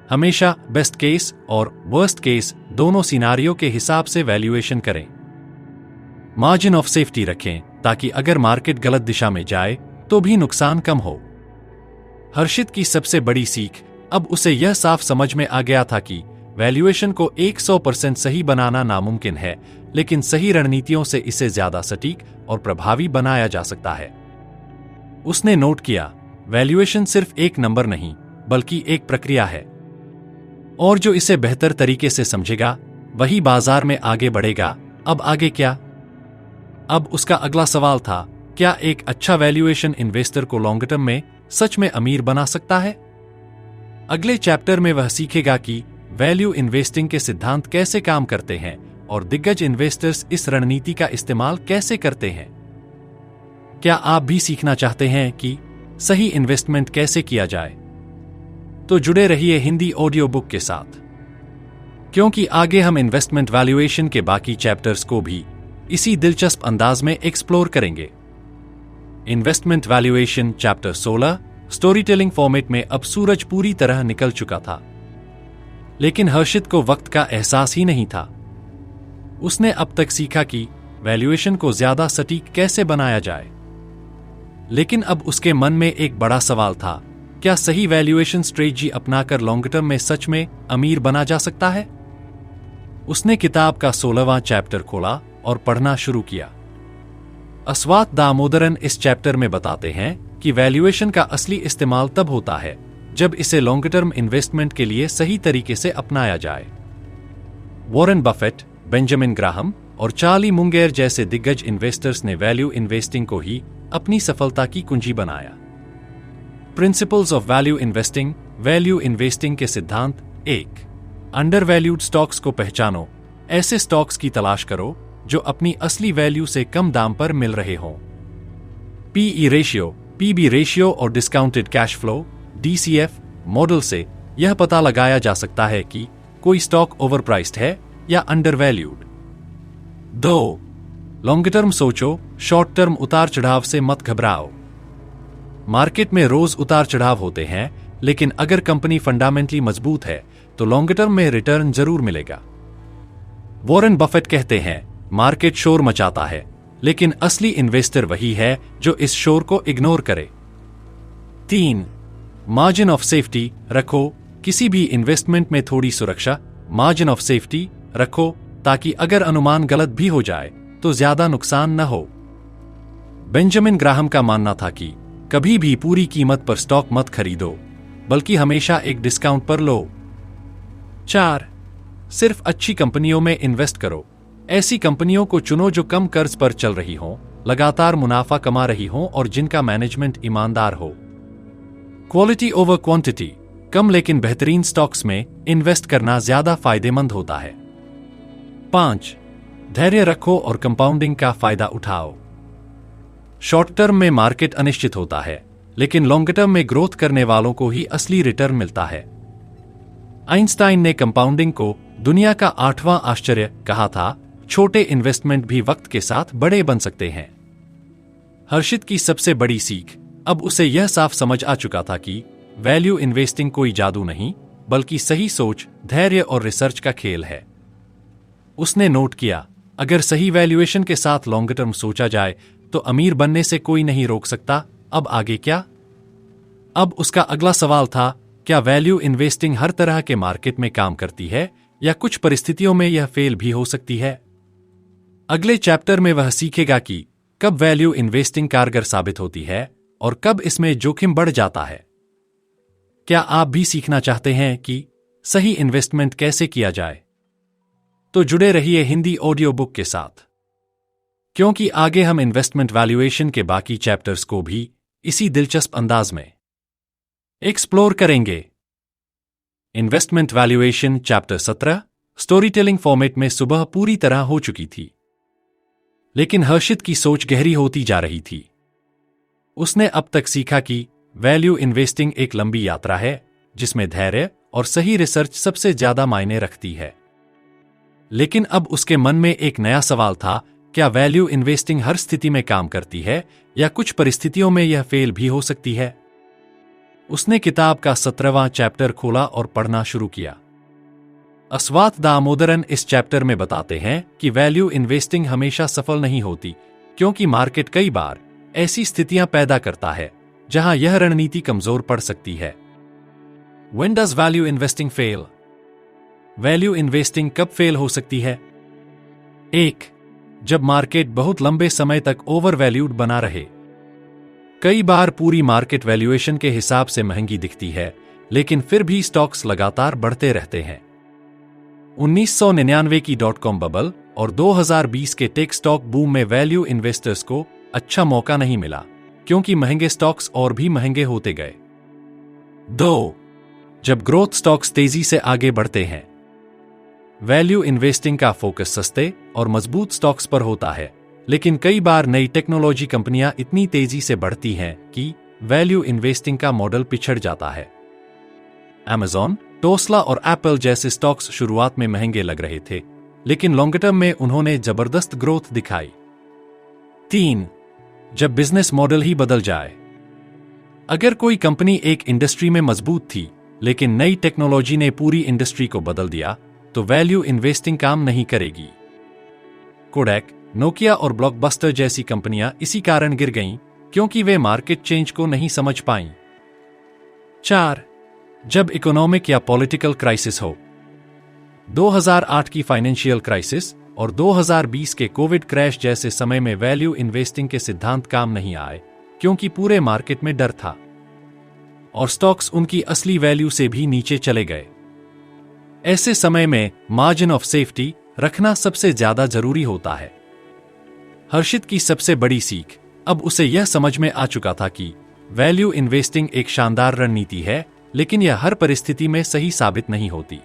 हमेशा बेस्ट केस और वर्स्ट केस दोनों सिनारियो के हिसाब से वैल्यूएशन करें। मार्जिन ऑफ सेफ्टी रखें ताकि अगर मार्केट गलत दिशा में जाए तो भी नुकसान कम हो। हर्षित की सबसे बड़ी सीख, अब उसे यह साफ समझ में आ गया था कि वैल्यूएशन को 100% सही बनाना नामुमकिन है, लेकिन सही रणनीतियों से इसे ज्यादा सटीक और प्रभावी बनाया जा सकता है। उसने नोट किया, वैल्यूएशन सिर्फ एक नंबर नहीं बल्कि एक प्रक्रिया है, और जो इसे बेहतर तरीके से समझेगा वही बाजार में आगे बढ़ेगा। अब आगे क्या? अब उसका अगला सवाल था, क्या एक अच्छा वैल्यूएशन इन्वेस्टर को लॉन्ग टर्म में सच में अमीर बना सकता है? अगले चैप्टर में वह सीखेगा कि वैल्यू इन्वेस्टिंग के सिद्धांत कैसे काम करते हैं और दिग्गज इन्वेस्टर्स इस रणनीति का इस्तेमाल कैसे करते हैं। क्या आप भी सीखना चाहते हैं कि सही इन्वेस्टमेंट कैसे किया जाए? तो जुड़े रहिए हिंदी ऑडियो बुक के साथ, क्योंकि आगे हम इन्वेस्टमेंट वैल्यूएशन के बाकी चैप्टर्स को भी इसी दिलचस्प अंदाज में एक्सप्लोर करेंगे। Investment valuation chapter 16 story telling format में अब सूरज पूरी तरह निकल चुका था, लेकिन हर्षित को वक्त का एहसास ही नहीं था। उसने अब तक सीखा कि वैल्यूएशन को ज्यादा सटीक कैसे बनाया जाए, लेकिन अब उसके मन में एक बड़ा सवाल था, क्या सही वैल्यूएशन स्ट्रेटजी अपनाकर लॉन्ग टर्म में सच में अमीर बना जा सकता है? उसने किताब का 16वां चैप्टर खोला और पढ़ना शुरू किया। अस्वात दामोदरन इस चैप्टर में बताते हैं कि वैल्यूएशन का असली इस्तेमाल तब होता है जब इसे लॉन्ग टर्म इन्वेस्टमेंट के लिए सही तरीके से अपनाया जाए। वॉरेन बफेट, बेंजामिन ग्राहम और चार्ली मुंगेर जैसे दिग्गज इन्वेस्टर्स ने वैल्यू इन्वेस्टिंग को ही अपनी सफलता की कुंजी बनाया। Principles of value investing. Value investing के सिद्धांत। 1. अंडरवैल्यूड स्टॉक्स को पहचानो। ऐसे स्टॉक्स की तलाश करो जो अपनी असली वैल्यू से कम दाम पर मिल रहे हों। पीई रेशियो, पीबी रेशियो और discounted cash flow DCF model से यह पता लगाया जा सकता है कि कोई स्टॉक ओवरप्राइस्ड है या अंडरवैल्यूड। 2. लॉन्ग टर्म सोचो, शॉर्ट टर्म उतार चढ़ाव से मत घबराओ। मार्केट में रोज उतार चढ़ाव होते हैं, लेकिन अगर कंपनी फंडामेंटली मजबूत है तो लॉन्ग टर्म में रिटर्न जरूर मिलेगा। वॉरेन बफेट कहते हैं, मार्केट शोर मचाता है, लेकिन असली इन्वेस्टर वही है जो इस शोर को इग्नोर करे। 3. मार्जिन ऑफ सेफ्टी रखो। किसी भी इन्वेस्टमेंट में थोड़ी सुरक्षा, मार्जिन ऑफ सेफ्टी रखो, ताकि अगर अनुमान गलत भी हो जाए तो ज्यादा नुकसान न हो। बेंजामिन ग्राहम का मानना था कि कभी भी पूरी कीमत पर स्टॉक मत खरीदो, बल्कि हमेशा एक डिस्काउंट पर लो। 4. सिर्फ अच्छी कंपनियों में इन्वेस्ट करो। ऐसी कंपनियों को चुनो जो कम कर्ज पर चल रही हों, लगातार मुनाफा कमा रही हों और जिनका मैनेजमेंट ईमानदार हो। Quality over quantity. कम लेकिन बेहतरीन स्टॉक्स में इन्वेस्ट करना ज्यादा फायदेमंद होता है। 5. धैर्य रखो और कंपाउंडिंग का फायदा उठाओ। शॉर्ट टर्म में मार्केट अनिश्चित होता है, लेकिन लॉन्ग टर्म में ग्रोथ करने वालों को ही असली रिटर्न मिलता है। आइंस्टाइन ने कंपाउंडिंग को दुनिया का 8वां आश्चर्य कहा था। छोटे इन्वेस्टमेंट भी वक्त के साथ बड़े बन सकते हैं। हर्षित की सबसे बड़ी सीख, अब उसे यह साफ समझ आ चुका था कि वैल्यू इन्वेस्टिंग कोई जादू नहीं, बल्कि सही सोच, धैर्य और रिसर्च का खेल है। उसने नोट किया, अगर सही वैल्यूएशन के साथ लॉन्ग टर्म सोचा जाए तो अमीर बनने से कोई नहीं रोक सकता। अब आगे क्या? अब उसका अगला सवाल था, क्या वैल्यू इन्वेस्टिंग हर तरह के मार्केट में काम करती है या कुछ परिस्थितियों में यह फेल भी हो सकती है? अगले चैप्टर में वह सीखेगा कि कब वैल्यू इन्वेस्टिंग कारगर साबित होती है और कब इसमें जोखिम बढ़ जाता है। क्या आप भी सीखना चाहते हैं कि सही इन्वेस्टमेंट कैसे किया जाए? तो जुड़े रहिए हिंदी ऑडियो बुक के साथ, क्योंकि आगे हम इन्वेस्टमेंट वैल्यूएशन के बाकी चैप्टर्स को भी इसी दिलचस्प अंदाज में एक्सप्लोर करेंगे। Investment valuation chapter 17 story telling format में सुबह पूरी तरह हो चुकी थी, लेकिन हर्षित की सोच गहरी होती जा रही थी। उसने अब तक सीखा कि वैल्यू इन्वेस्टिंग एक लंबी यात्रा है जिसमें धैर्य और सही रिसर्च सबसे ज्यादा मायने रखती है। लेकिन अब उसके मन में एक नया सवाल था, क्या वैल्यू इन्वेस्टिंग हर स्थिति में काम करती है या कुछ परिस्थितियों में यह फेल भी हो सकती है? उसने किताब का 17वां चैप्टर खोला और पढ़ना शुरू किया। अस्वाथ दामोदरन इस चैप्टर में बताते हैं कि वैल्यू इन्वेस्टिंग हमेशा सफल नहीं होती, क्योंकि मार्केट कई बार ऐसी स्थितियां पैदा करता है जहां यह रणनीति कमजोर पड़ सकती है। When does value investing fail? Value investing कब फेल हो सकती है? 1. जब मार्केट बहुत लंबे समय तक ओवर वैल्यूड बना रहे। कई बार पूरी मार्केट वैल्यूएशन के हिसाब से महंगी दिखती है, लेकिन फिर भी स्टॉक्स लगातार बढ़ते रहते हैं। 1999 की .com बबल और 2020 के टेक स्टॉक बूम में वैल्यू इन्वेस्टर्स को अच्छा मौका नहीं मिला, क्योंकि महंगे स्टॉक्स और भी महंगे होते गए। 2. जब ग्रोथ स्टॉक्स तेजी से आगे बढ़ते हैं। वैल्यू इन्वेस्टिंग का फोकस सस्ते और मजबूत स्टॉक्स पर होता है, लेकिन कई बार नई टेक्नोलॉजी कंपनियां इतनी तेजी से बढ़ती हैं कि वैल्यू इन्वेस्टिंग का मॉडल पिछड़ जाता है। Amazon, टेस्ला और एप्पल जैसे स्टॉक्स शुरुआत में महंगे लग रहे थे, लेकिन लॉन्ग टर्म में उन्होंने जबरदस्त ग्रोथ दिखाई। 3. जब बिजनेस मॉडल ही बदल जाए। अगर कोई कंपनी एक इंडस्ट्री में मजबूत थी, लेकिन नई टेक्नोलॉजी ने पूरी इंडस्ट्री को बदल दिया, तो वैल्यू इन्वेस्टिंग काम नहीं करेगी। कोडैक, नोकिया और ब्लॉकबस्टर जैसी कंपनियां इसी कारण गिर गईं, क्योंकि वे मार्केट चेंज को नहीं समझ पाईं। 4. जब इकोनॉमिक या पॉलिटिकल क्राइसिस हो। 2008 की फाइनेंशियल क्राइसिस और 2020 के कोविड क्रैश जैसे समय में वैल्यू इन्वेस्टिंग के सिद्धांत काम नहीं आए, क्योंकि पूरे मार्केट में डर था और स्टॉक्स उनकी असली वैल्यू से भी नीचे चले गए। ऐसे समय में मार्जिन ऑफ सेफ्टी रखना सबसे ज्यादा जरूरी होता है। हर्षित की सबसे बड़ी सीख अब उसे यह समझ में आ चुका था कि वैल्यू इन्वेस्टिंग एक शानदार रणनीति है, लेकिन यह हर परिस्थिति में सही साबित नहीं होती।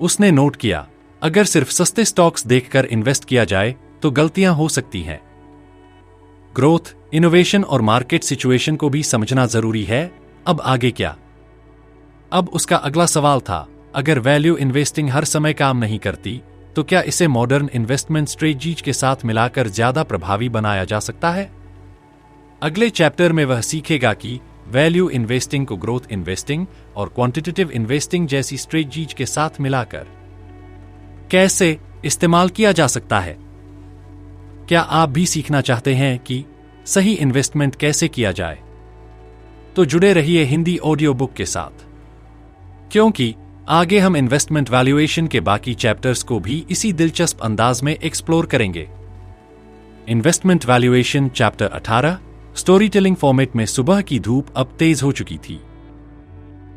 उसने नोट किया, अगर सिर्फ सस्ते स्टॉक्स देखकर इन्वेस्ट किया जाए तो गलतियां हो सकती हैं। ग्रोथ, इनोवेशन और मार्केट सिचुएशन को भी समझना जरूरी है। अब आगे क्या? अब उसका अगला सवाल था, अगर वैल्यू इन्वेस्टिंग हर समय काम नहीं करती, तो क्या इसे मॉडर्न इन्वेस्टमेंट स्ट्रेटजीज के साथ मिलाकर ज्यादा प्रभावी बनाया जा सकता है? अगले चैप्टर में वह सीखेगा कि वैल्यू इन्वेस्टिंग को ग्रोथ इन्वेस्टिंग और क्वांटिटेटिव इन्वेस्टिंग जैसी स्ट्रेटजीज के साथ मिलाकर कैसे इस्तेमाल किया जा सकता है। क्या आप भी सीखना चाहते हैं कि सही इन्वेस्टमेंट कैसे किया जाए? तो जुड़े रहिए हिंदी ऑडियो बुक के साथ, क्योंकि आगे हम इन्वेस्टमेंट वैल्यूएशन के बाकी चैप्टर्स को भी इसी दिलचस्प अंदाज में एक्सप्लोर करेंगे। Investment valuation chapter 18 story telling format में सुबह की धूप अब तेज हो चुकी थी,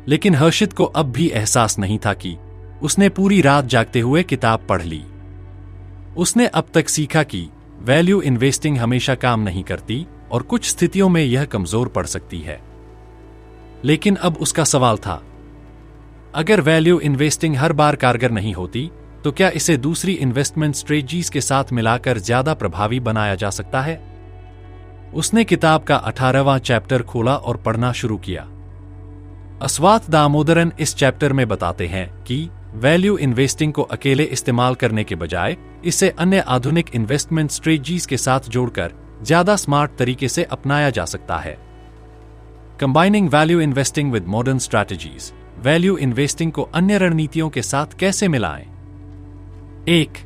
लेकिन हर्षित को अब भी एहसास नहीं था कि उसने पूरी रात जागते हुए किताब पढ़ ली। उसने अब तक सीखा कि वैल्यू इन्वेस्टिंग हमेशा काम नहीं करती और कुछ स्थितियों में यह कमजोर पड़ सकती है। लेकिन अब उसका सवाल था, अगर वैल्यू इन्वेस्टिंग हर बार कारगर नहीं होती, तो क्या इसे दूसरी इन्वेस्टमेंट स्ट्रेटजीज के साथ मिलाकर ज्यादा प्रभावी बनाया जा सकता है? उसने किताब का 18वां चैप्टर खोला और पढ़ना शुरू किया। अस्वाथ दामोदरन इस चैप्टर में बताते हैं कि वैल्यू इन्वेस्टिंग को अकेले इस्तेमाल करने के बजाय इसे अन्य आधुनिक इन्वेस्टमेंट स्ट्रेटजीज के साथ जोड़कर ज्यादा स्मार्ट तरीके से अपनाया जा सकता है। Combining value investing with modern strategies, value investing को अन्य रणनीतियों के साथ कैसे मिलाएं? 1.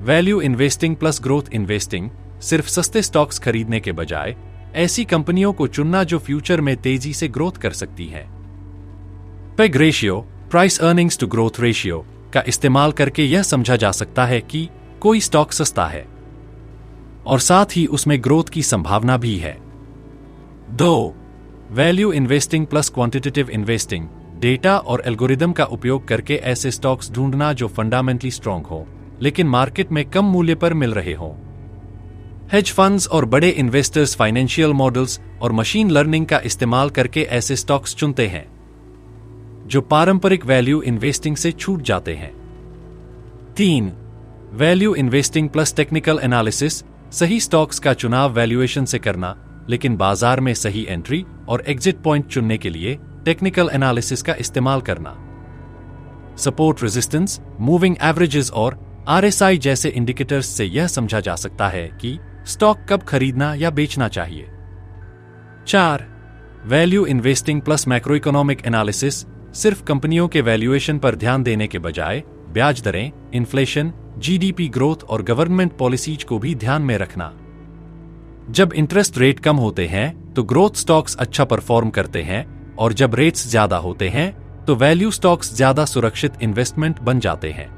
Value investing plus growth investing. सिर्फ सस्ते स्टॉक्स खरीदने के बजाय ऐसी कंपनियों को चुनना जो फ्यूचर में तेजी से ग्रोथ कर सकती हैं। PEG ratio, price earnings to growth ratio का इस्तेमाल करके यह समझा जा सकता है कि कोई स्टॉक सस्ता है और साथ ही उसमें ग्रोथ की संभावना भी है। 2. Value investing plus quantitative investing. Data और एल्गोरिदम का उपयोग करके ऐसे स्टॉक्स ढूंढना जो फंडामेंटली स्ट्रांग हो, लेकिन मार्केट में कम मूल्य पर मिल रहे हों। हेज फंड्स और बड़े इन्वेस्टर्स फाइनेंशियल मॉडल्स और मशीन लर्निंग का इस्तेमाल करके ऐसे स्टॉक्स चुनते हैं जो पारंपरिक वैल्यू इन्वेस्टिंग से छूट जाते हैं। 3. Value investing plus technical analysis. सही स्टॉक्स का चुनाव वैल्यूएशन से करना, लेकिन बाजार में सही एंट्री और एग्जिट पॉइंट चुनने के लिए टेक्निकल एनालिसिस का इस्तेमाल करना। सपोर्ट, रेजिस्टेंस, मूविंग एवरेजेस और RSI जैसे इंडिकेटर्स से यह समझा जा सकता है कि स्टॉक कब खरीदना या बेचना चाहिए। 4. Value investing plus macro economic analysis. सिर्फ कंपनियों के वैल्यूएशन पर ध्यान देने के बजाय ब्याज दरें, इन्फ्लेशन, जीडीपी ग्रोथ और गवर्नमेंट पॉलिसीज को भी ध्यान में रखना। जब इंटरेस्ट रेट कम होते हैं तो ग्रोथ स्टॉक्स अच्छा परफॉर्म करते हैं, और जब रेट्स ज्यादा होते हैं तो वैल्यू स्टॉक्स ज्यादा सुरक्षित इन्वेस्टमेंट बन जाते हैं।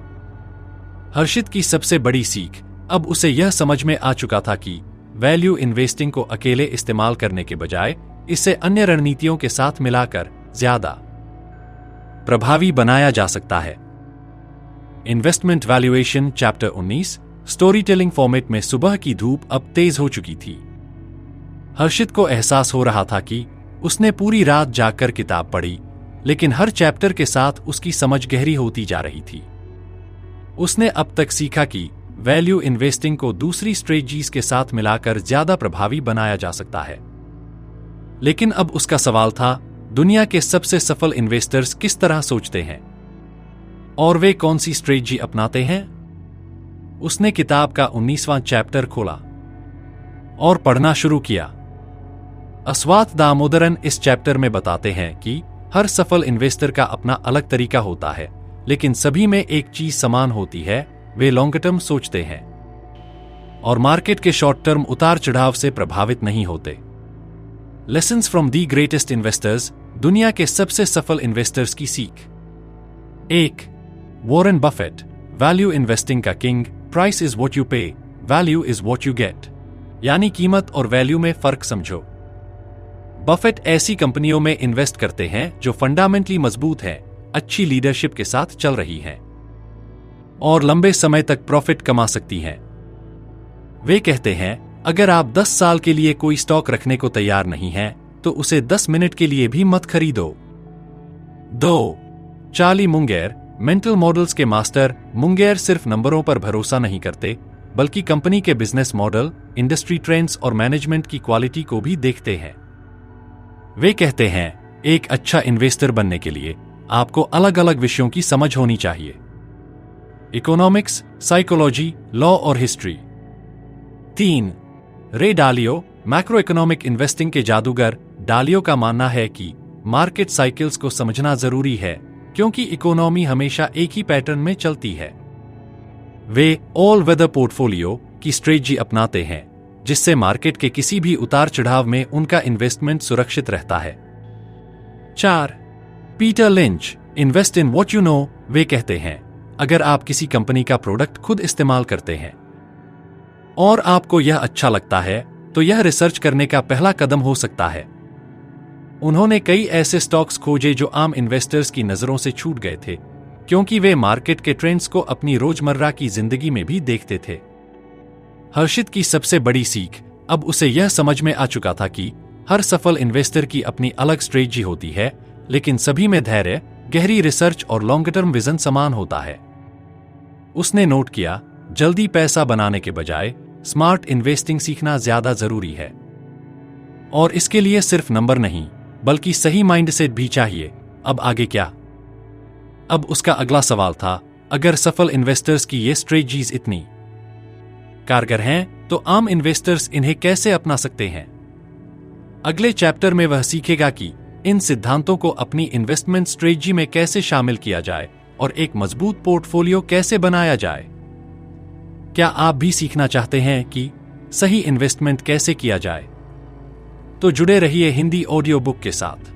हर्षित की सबसे बड़ी सीख अब उसे यह समझ में आ चुका था कि वैल्यू इन्वेस्टिंग को अकेले इस्तेमाल करने के बजाय इसे अन्य रणनीतियों के साथ मिलाकर ज्यादा प्रभावी बनाया जा सकता है। Investment valuation chapter 19 story telling format में सुबह की धूप अब तेज हो चुकी थी। हर्षित को एहसास हो रहा था कि उसने पूरी रात जागकर किताब पढ़ी, लेकिन हर चैप्टर के साथ उसकी समझ गहरी होती जा रही थी। उसने अब तक सीखा कि वैल्यू इन्वेस्टिंग को दूसरी स्ट्रेटजीज के साथ मिलाकर ज्यादा प्रभावी बनाया जा सकता है। लेकिन अब उसका सवाल था, दुनिया के सबसे सफल इन्वेस्टर्स किस तरह सोचते हैं और वे कौन सी स्ट्रेटजी अपनाते हैं? उसने किताब का 19वां चैप्टर खोला और पढ़ना शुरू किया। अस्वाथ दामोदरन इस चैप्टर में बताते हैं कि हर सफल इन्वेस्टर का अपना अलग तरीका होता है, लेकिन सभी में एक चीज समान होती है, वे लॉन्ग टर्म सोचते हैं और मार्केट के शॉर्ट टर्म उतार चढ़ाव से प्रभावित नहीं होते। Lessons from the greatest investors, दुनिया के सबसे सफल इन्वेस्टर्स की सीख। 1. वॉरेन बफेट, वैल्यू इन्वेस्टिंग का king. Price is what you pay, value is what you get. यानी कीमत और वैल्यू में फर्क समझो। बफेट ऐसी कंपनियों में इन्वेस्ट करते हैं जो फंडामेंटली मजबूत है, अच्छी लीडरशिप के साथ चल रही हैं और लंबे समय तक प्रॉफिट कमा सकती हैं। वे कहते हैं, अगर आप 10 साल के लिए कोई स्टॉक रखने को तैयार नहीं हैं, तो उसे 10 मिनट के लिए भी मत खरीदो। 2. चार्ली मुंगेर, मेंटल मॉडल्स के मास्टर। मुंगेर सिर्फ नंबरों पर भरोसा नहीं करते, बल्कि कंपनी के बिजनेस मॉडल, इंडस्ट्री ट्रेंड्स और मैनेजमेंट की क्वालिटी को भी देखते हैं। वे कहते हैं, एक अच्छा इन्वेस्टर बनने के लिए आपको अलग अलग विषयों की समझ होनी चाहिए: इकोनॉमिक्स, साइकोलॉजी, लॉ और हिस्ट्री। 3. रे डालियो, मैक्रो इकोनॉमिक इन्वेस्टिंग के जादूगर। डालियो का मानना है कि मार्केट साइकिल्स को समझना जरूरी है, क्योंकि इकोनॉमी हमेशा एक ही पैटर्न में चलती है। वे ऑल वेदर पोर्टफोलियो की स्ट्रेटजी अपनाते हैं, जिससे मार्केट के किसी भी उतार चढ़ाव में उनका इन्वेस्टमेंट सुरक्षित रहता है। 4. Peter Lynch, invest in what you know. वे कहते हैं, अगर आप किसी कंपनी का प्रोडक्ट खुद इस्तेमाल करते हैं और आपको यह अच्छा लगता है, तो यह रिसर्च करने का पहला कदम हो सकता है। उन्होंने कई ऐसे स्टॉक्स खोजे जो आम इन्वेस्टर्स की नजरों से छूट गए थे, क्योंकि वे मार्केट के ट्रेंड्स को अपनी रोजमर्रा की जिंदगी में भी देखते थे। हर्षित की सबसे बड़ी सीख अब उसे यह समझ में आ चुका था कि हर सफल इन्वेस्टर की अपनी अलग स्ट्रेटजी होती है, लेकिन सभी में धैर्य, गहरी रिसर्च और लॉन्ग टर्म विजन समान होता है। उसने नोट किया, जल्दी पैसा बनाने के बजाय स्मार्ट इन्वेस्टिंग सीखना ज्यादा जरूरी है, और इसके लिए सिर्फ नंबर नहीं, बल्कि सही माइंडसेट भी चाहिए। अब आगे क्या? अब उसका अगला सवाल था, अगर सफल इन्वेस्टर्स की ये स्ट्रेटजीज इतनी कारगर हैं, तो आम इन्वेस्टर्स इन्हें कैसे अपना सकते हैं? अगले चैप्टर में वह सीखेगा कि इन सिद्धांतों को अपनी इन्वेस्टमेंट स्ट्रेटजी में कैसे शामिल किया जाए और एक मजबूत पोर्टफोलियो कैसे बनाया जाए। क्या आप भी सीखना चाहते हैं कि सही इन्वेस्टमेंट कैसे किया जाए? तो जुड़े रहिए हिंदी ऑडियो बुक के साथ,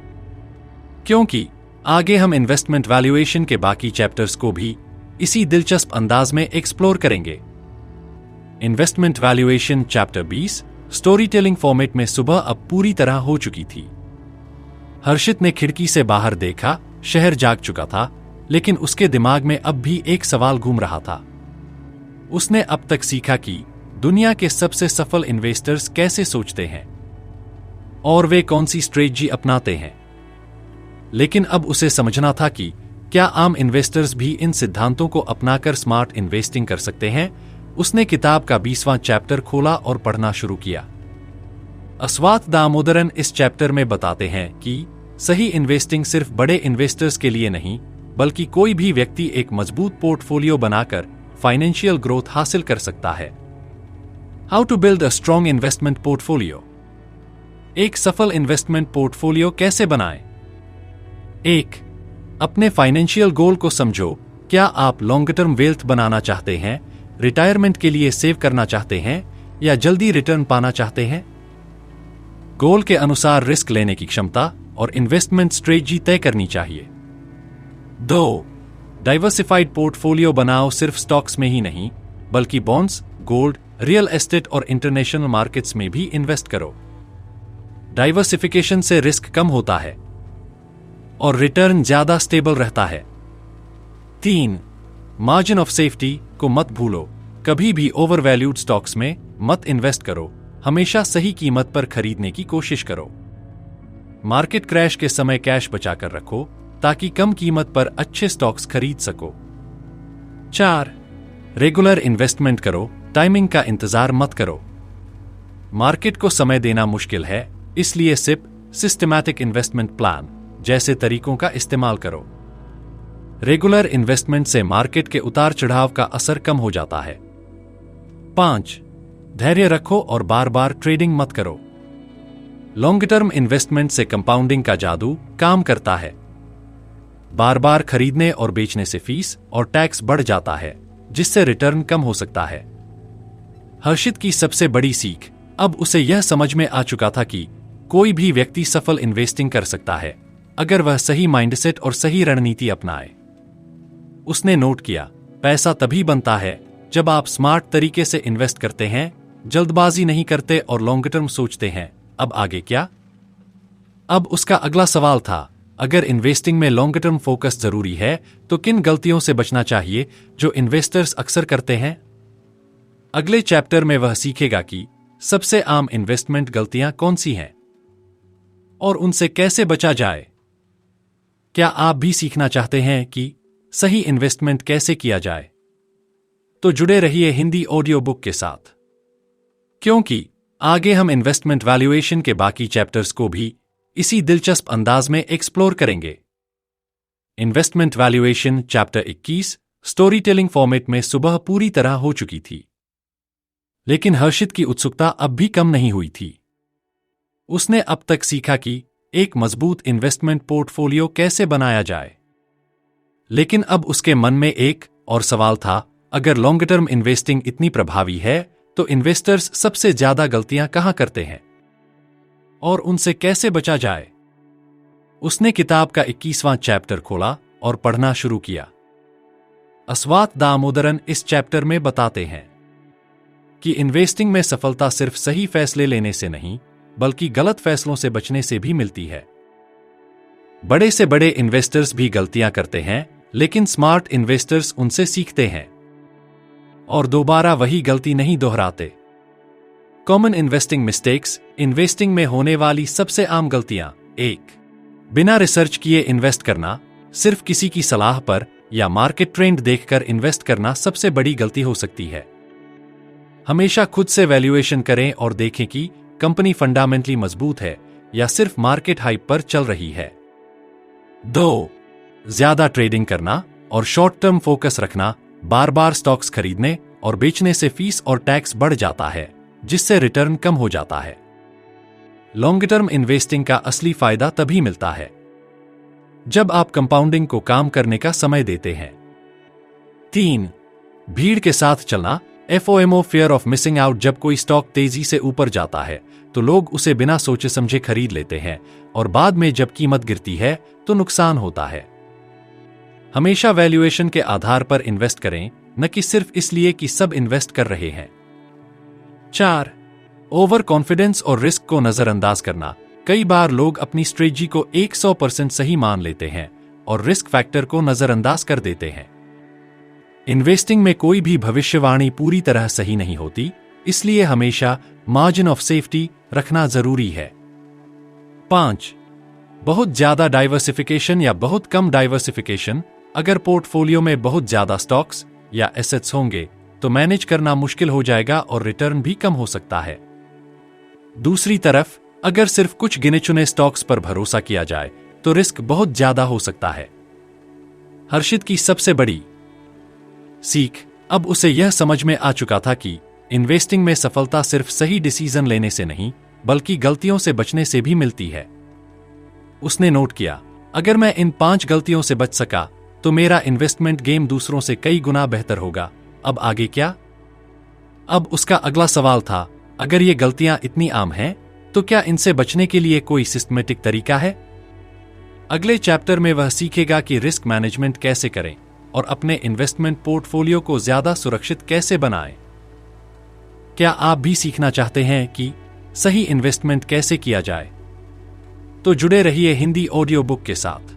क्योंकि आगे हम इन्वेस्टमेंट वैल्यूएशन के बाकी चैप्टर्स को भी इसी दिलचस्प अंदाज में एक्सप्लोर करेंगे। Investment valuation chapter 20 story telling format में सुबह अब पूरी तरह हो चुकी थी। हर्षित ने खिड़की से बाहर देखा, शहर जाग चुका था, लेकिन उसके दिमाग में अब भी एक सवाल घूम रहा था। उसने अब तक सीखा कि दुनिया के सबसे सफल इन्वेस्टर्स कैसे सोचते हैं और वे कौन सी स्ट्रेटजी अपनाते हैं, लेकिन अब उसे समझना था कि क्या आम इन्वेस्टर्स भी इन सिद्धांतों को अपनाकर स्मार्ट इन्वेस्टिंग कर सकते हैं। उसने किताब का 20वां चैप्टर खोला और पढ़ना शुरू किया। अस्वाथ दामोदरन इस चैप्टर में बताते हैं कि सही इन्वेस्टिंग सिर्फ बड़े इन्वेस्टर्स के लिए नहीं, बल्कि कोई भी व्यक्ति एक मजबूत पोर्टफोलियो बनाकर फाइनेंशियल ग्रोथ हासिल कर सकता है। How to build a strong investment portfolio. एक सफल इन्वेस्टमेंट पोर्टफोलियो कैसे बनाएं? 1. अपने फाइनेंशियल गोल को समझो। क्या आप लॉन्ग टर्म वेल्थ बनाना चाहते हैं, रिटायरमेंट के लिए सेव करना चाहते हैं या जल्दी रिटर्न पाना चाहते हैं? गोल के अनुसार रिस्क लेने की क्षमता और इन्वेस्टमेंट स्ट्रेटजी तय करनी चाहिए। 2. डाइवर्सिफाइड पोर्टफोलियो बनाओ। सिर्फ स्टॉक्स में ही नहीं, बल्कि बॉन्ड्स, गोल्ड, रियल एस्टेट और इंटरनेशनल मार्केट्स में भी इन्वेस्ट करो। डाइवर्सिफिकेशन से रिस्क कम होता है और रिटर्न ज्यादा स्टेबल रहता है। 3. मार्जिन ऑफ सेफ्टी को मत भूलो। कभी भी ओवरवैल्यूड स्टॉक्स में मत इन्वेस्ट करो। हमेशा सही कीमत पर खरीदने की कोशिश करो। मार्केट क्रैश के समय कैश बचाकर रखो ताकि कम कीमत पर अच्छे स्टॉक्स खरीद सको। 4. रेगुलर इन्वेस्टमेंट करो। टाइमिंग का इंतजार मत करो। मार्केट को समय देना मुश्किल है, इसलिए सिप, सिस्टमैटिक इन्वेस्टमेंट प्लान जैसे तरीकों का इस्तेमाल करो। रेगुलर इन्वेस्टमेंट से मार्केट के उतार चढ़ाव का असर कम हो जाता है। 5. धैर्य रखो और बार बार ट्रेडिंग मत करो। लॉन्ग टर्म इन्वेस्टमेंट से कंपाउंडिंग का जादू काम करता है। बार बार खरीदने और बेचने से फीस और टैक्स बढ़ जाता है, जिससे रिटर्न कम हो सकता है। हर्षित की सबसे बड़ी सीख अब उसे यह समझ में आ चुका था कि कोई भी व्यक्ति सफल इन्वेस्टिंग कर सकता है अगर वह सही माइंडसेट और सही रणनीति अपनाए। उसने नोट किया, पैसा तभी बनता है जब आप स्मार्ट तरीके से इन्वेस्ट करते हैं, जल्दबाजी नहीं करते और लॉन्ग टर्म सोचते हैं। अब आगे क्या? अब उसका अगला सवाल था, अगर इन्वेस्टिंग में लॉन्ग टर्म फोकस जरूरी है तो किन गलतियों से बचना चाहिए जो इन्वेस्टर्स अक्सर करते हैं? अगले चैप्टर में वह सीखेगा कि सबसे आम इन्वेस्टमेंट गलतियां कौन सी हैं और उनसे कैसे बचा जाए। क्या आप भी सीखना चाहते हैं कि सही इन्वेस्टमेंट कैसे किया जाए? तो जुड़े रहिए हिंदी ऑडियो बुक के साथ, क्योंकि आगे हम इन्वेस्टमेंट वैल्यूएशन के बाकी चैप्टर्स को भी इसी दिलचस्प अंदाज में एक्सप्लोर करेंगे। Investment valuation chapter 21 story telling format में सुबह पूरी तरह हो चुकी थी, लेकिन हर्षित की उत्सुकता अब भी कम नहीं हुई थी। उसने अब तक सीखा कि एक मजबूत इन्वेस्टमेंट पोर्टफोलियो कैसे बनाया जाए, लेकिन अब उसके मन में एक और सवाल था, अगर लॉन्ग टर्म इन्वेस्टिंग इतनी प्रभावी है तो इन्वेस्टर्स सबसे ज्यादा गलतियां कहां करते हैं और उनसे कैसे बचा जाए? उसने किताब का 21वां चैप्टर खोला और पढ़ना शुरू किया। अस्वात दामोदरन इस चैप्टर में बताते हैं कि इन्वेस्टिंग में सफलता सिर्फ सही फैसले लेने से नहीं, बल्कि गलत फैसलों से बचने से भी मिलती है। बड़े से बड़े इन्वेस्टर्स भी गलतियां करते हैं, लेकिन स्मार्ट इन्वेस्टर्स उनसे सीखते हैं और दोबारा वही गलती नहीं दोहराते। Common investing mistakes. इन्वेस्टिंग में होने वाली सबसे आम गलतियां। 1. बिना रिसर्च किए इन्वेस्ट करना। सिर्फ किसी की सलाह पर या मार्केट ट्रेंड देखकर इन्वेस्ट करना सबसे बड़ी गलती हो सकती है। हमेशा खुद से वैल्यूएशन करें और देखें कि कंपनी फंडामेंटली मजबूत है या सिर्फ मार्केट हाइप पर चल रही है। 2. ज्यादा ट्रेडिंग करना और शॉर्ट टर्म फोकस रखना। बार बार स्टॉक्स खरीदने और बेचने से फीस और टैक्स बढ़ जाता है, जिससे रिटर्न कम हो जाता है। लॉन्ग टर्म इन्वेस्टिंग का असली फायदा तभी मिलता है जब आप कंपाउंडिंग को काम करने का समय देते हैं। 3. भीड़ के साथ चलना। FOMO fear of missing out. जब कोई स्टॉक तेजी से ऊपर जाता है तो लोग उसे बिना सोचे समझे खरीद लेते हैं और बाद में जब कीमत गिरती है तो नुकसान होता है। हमेशा वैल्यूएशन के आधार पर इन्वेस्ट करें, न कि सिर्फ इसलिए कि सब इन्वेस्ट कर रहे हैं। 4. ओवर कॉन्फिडेंस और रिस्क को नजरअंदाज करना। कई बार लोग अपनी स्ट्रेटजी को 100% सही मान लेते हैं और रिस्क फैक्टर को नजरअंदाज कर देते हैं। इन्वेस्टिंग में कोई भी भविष्यवाणी पूरी तरह सही नहीं होती, इसलिए हमेशा मार्जिन ऑफ सेफ्टी रखना जरूरी है। 5. बहुत ज्यादा डाइवर्सिफिकेशन या बहुत कम डाइवर्सिफिकेशन। अगर पोर्टफोलियो में बहुत ज्यादा स्टॉक्स या एसेट्स होंगे तो मैनेज करना मुश्किल हो जाएगा और रिटर्न भी कम हो सकता है। दूसरी तरफ अगर सिर्फ कुछ गिने चुने स्टॉक्स पर भरोसा किया जाए तो रिस्क बहुत ज्यादा हो सकता है। हर्षित की सबसे बड़ी सीख अब उसे यह समझ में आ चुका था कि इन्वेस्टिंग में सफलता सिर्फ सही डिसीजन लेने से नहीं, बल्कि गलतियों से बचने से भी मिलती है। उसने नोट किया, अगर मैं इन 5 गलतियों से बच सका तो मेरा इन्वेस्टमेंट गेम दूसरों से कई गुना बेहतर होगा। अब आगे क्या? अब उसका अगला सवाल था, अगर ये गलतियां इतनी आम हैं, तो क्या इनसे बचने के लिए कोई सिस्टमेटिक तरीका है? अगले चैप्टर में वह सीखेगा कि रिस्क मैनेजमेंट कैसे करें और अपने इन्वेस्टमेंट पोर्टफोलियो को ज्यादा सुरक्षित कैसे बनाएं। क्या आप भी सीखना चाहते हैं कि सही इन्वेस्टमेंट कैसे किया जाए? तो जुड़े रहिए हिंदी ऑडियो बुक के साथ,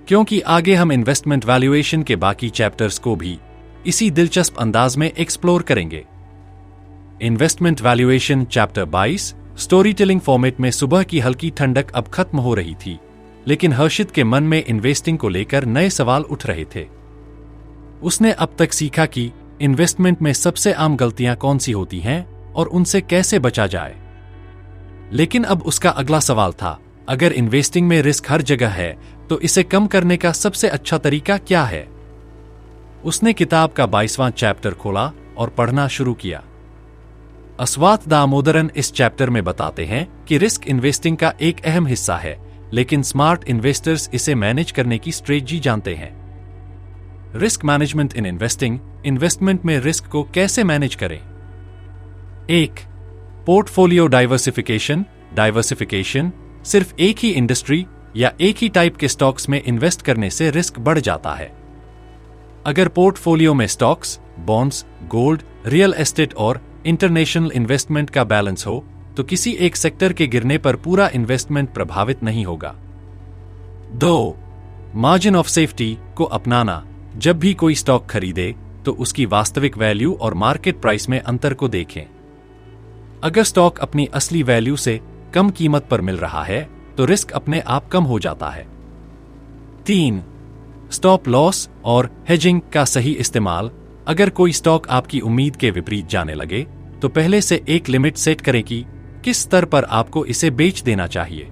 क्योंकि आगे हम इन्वेस्टमेंट वैल्यूएशन के बाकी चैप्टर्स को भी इसी दिलचस्प अंदाज में एक्सप्लोर करेंगे। Investment valuation chapter 22 story telling format में सुबह की हल्की ठंडक अब खत्म हो रही थी, लेकिन हर्षित के मन में इन्वेस्टिंग को लेकर नए सवाल उठ रहे थे। उसने अब तक सीखा कि इन्वेस्टमेंट में सबसे आम गलतियां कौन सी होती हैं और उनसे कैसे बचा जाए। लेकिन अब उसका अगला सवाल था, अगर इन्वेस्टिंग में रिस्क हर जगह है, तो इसे कम करने का सबसे अच्छा तरीका क्या है? उसने किताब का 22वां चैप्टर खोला और पढ़ना शुरू किया। अस्वाथ दामोदरन इस चैप्टर में बताते हैं कि रिस्क इन्वेस्टिंग का एक अहम हिस्सा है, लेकिन स्मार्ट इन्वेस्टर्स इसे मैनेज करने की स्ट्रेटजी जानते हैं। Risk management in investing, investment में रिस्क को कैसे मैनेज करें? 1. पोर्टफोलियो डाइवर्सिफिकेशन सिर्फ एक ही इंडस्ट्री या एक ही टाइप के स्टॉक्स में इन्वेस्ट करने से रिस्क बढ़ जाता है। अगर पोर्टफोलियो में stocks, bonds, gold, real estate और इंटरनेशनल इन्वेस्टमेंट का बैलेंस हो, तो किसी एक सेक्टर के गिरने पर पूरा इन्वेस्टमेंट प्रभावित नहीं होगा। 2. मार्जिन ऑफ सेफ्टी को अपनाना, जब भी कोई स्टॉक खरीदे तो उसकी वास्तविक वैल्यू और मार्केट प्राइस में अंतर को देखें। अगर स्टॉक अपनी असली वैल्यू से कम कीमत पर मिल रहा है, तो रिस्क अपने आप कम हो जाता है। 3. स्टॉप लॉस और हेजिंग का सही इस्तेमाल, अगर कोई स्टॉक आपकी उम्मीद के विपरीत जाने लगे, तो पहले से एक लिमिट सेट करें कि किस स्तर पर आपको इसे बेच देना चाहिए।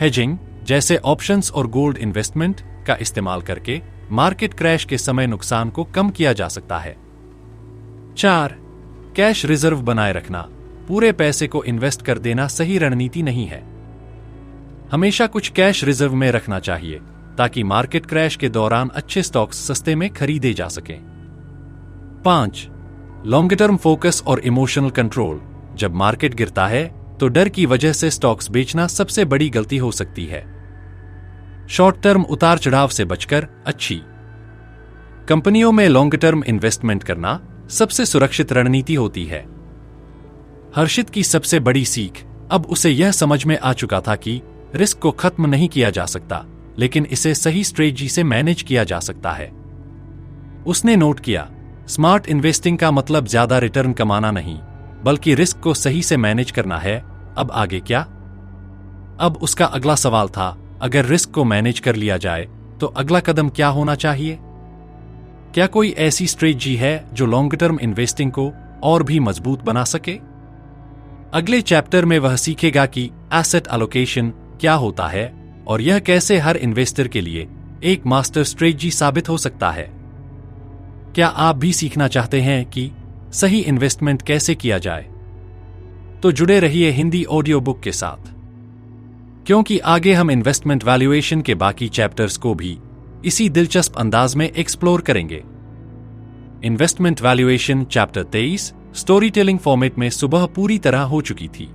हेजिंग, जैसे ऑप्शंस और गोल्ड इन्वेस्टमेंट का इस्तेमाल करके मार्केट क्रैश के समय नुकसान को कम किया जा सकता है। 4. कैश रिजर्व बनाए रखना, पूरे पैसे को इन्वेस्ट कर देना सही रणनीति नहीं है। हमेशा कुछ कैश रिजर्व में रखना चाहिए ताकि मार्केट क्रैश के दौरान अच्छे स्टॉक्स सस्ते में खरीदे जा सकें। 5. लॉन्ग टर्म फोकस और इमोशनल कंट्रोल, जब मार्केट गिरता है तो डर की वजह से स्टॉक्स बेचना सबसे बड़ी गलती हो सकती है। शॉर्ट टर्म उतार चढ़ाव से बचकर अच्छी कंपनियों में लॉन्ग टर्म इन्वेस्टमेंट करना सबसे सुरक्षित रणनीति होती है। हर्षित की सबसे बड़ी सीख, अब उसे यह समझ में आ चुका था कि रिस्क को खत्म नहीं किया जा सकता, लेकिन इसे सही स्ट्रेटजी से मैनेज किया जा सकता है। उसने नोट किया, स्मार्ट इन्वेस्टिंग का मतलब ज्यादा रिटर्न कमाना नहीं, बल्कि रिस्क को सही से मैनेज करना है। अब आगे क्या? अब उसका अगला सवाल था, अगर रिस्क को मैनेज कर लिया जाए, तो अगला कदम क्या होना चाहिए? क्या कोई ऐसी स्ट्रेटजी है जो लॉन्ग टर्म इन्वेस्टिंग को और भी मजबूत बना सके? अगले चैप्टर में वह सीखेगा कि एसेट एलोकेशन क्या होता है और यह कैसे हर इन्वेस्टर के लिए एक मास्टर स्ट्रेटजी साबित हो सकता है। क्या आप भी सीखना चाहते हैं कि सही इन्वेस्टमेंट कैसे किया जाए? तो जुड़े रहिए हिंदी ऑडियो बुक के साथ, क्योंकि आगे हम इन्वेस्टमेंट वैल्यूएशन के बाकी चैप्टर्स को भी इसी दिलचस्प अंदाज में एक्सप्लोर करेंगे। Investment valuation chapter 23 story telling format में सुबह पूरी तरह हो चुकी थी,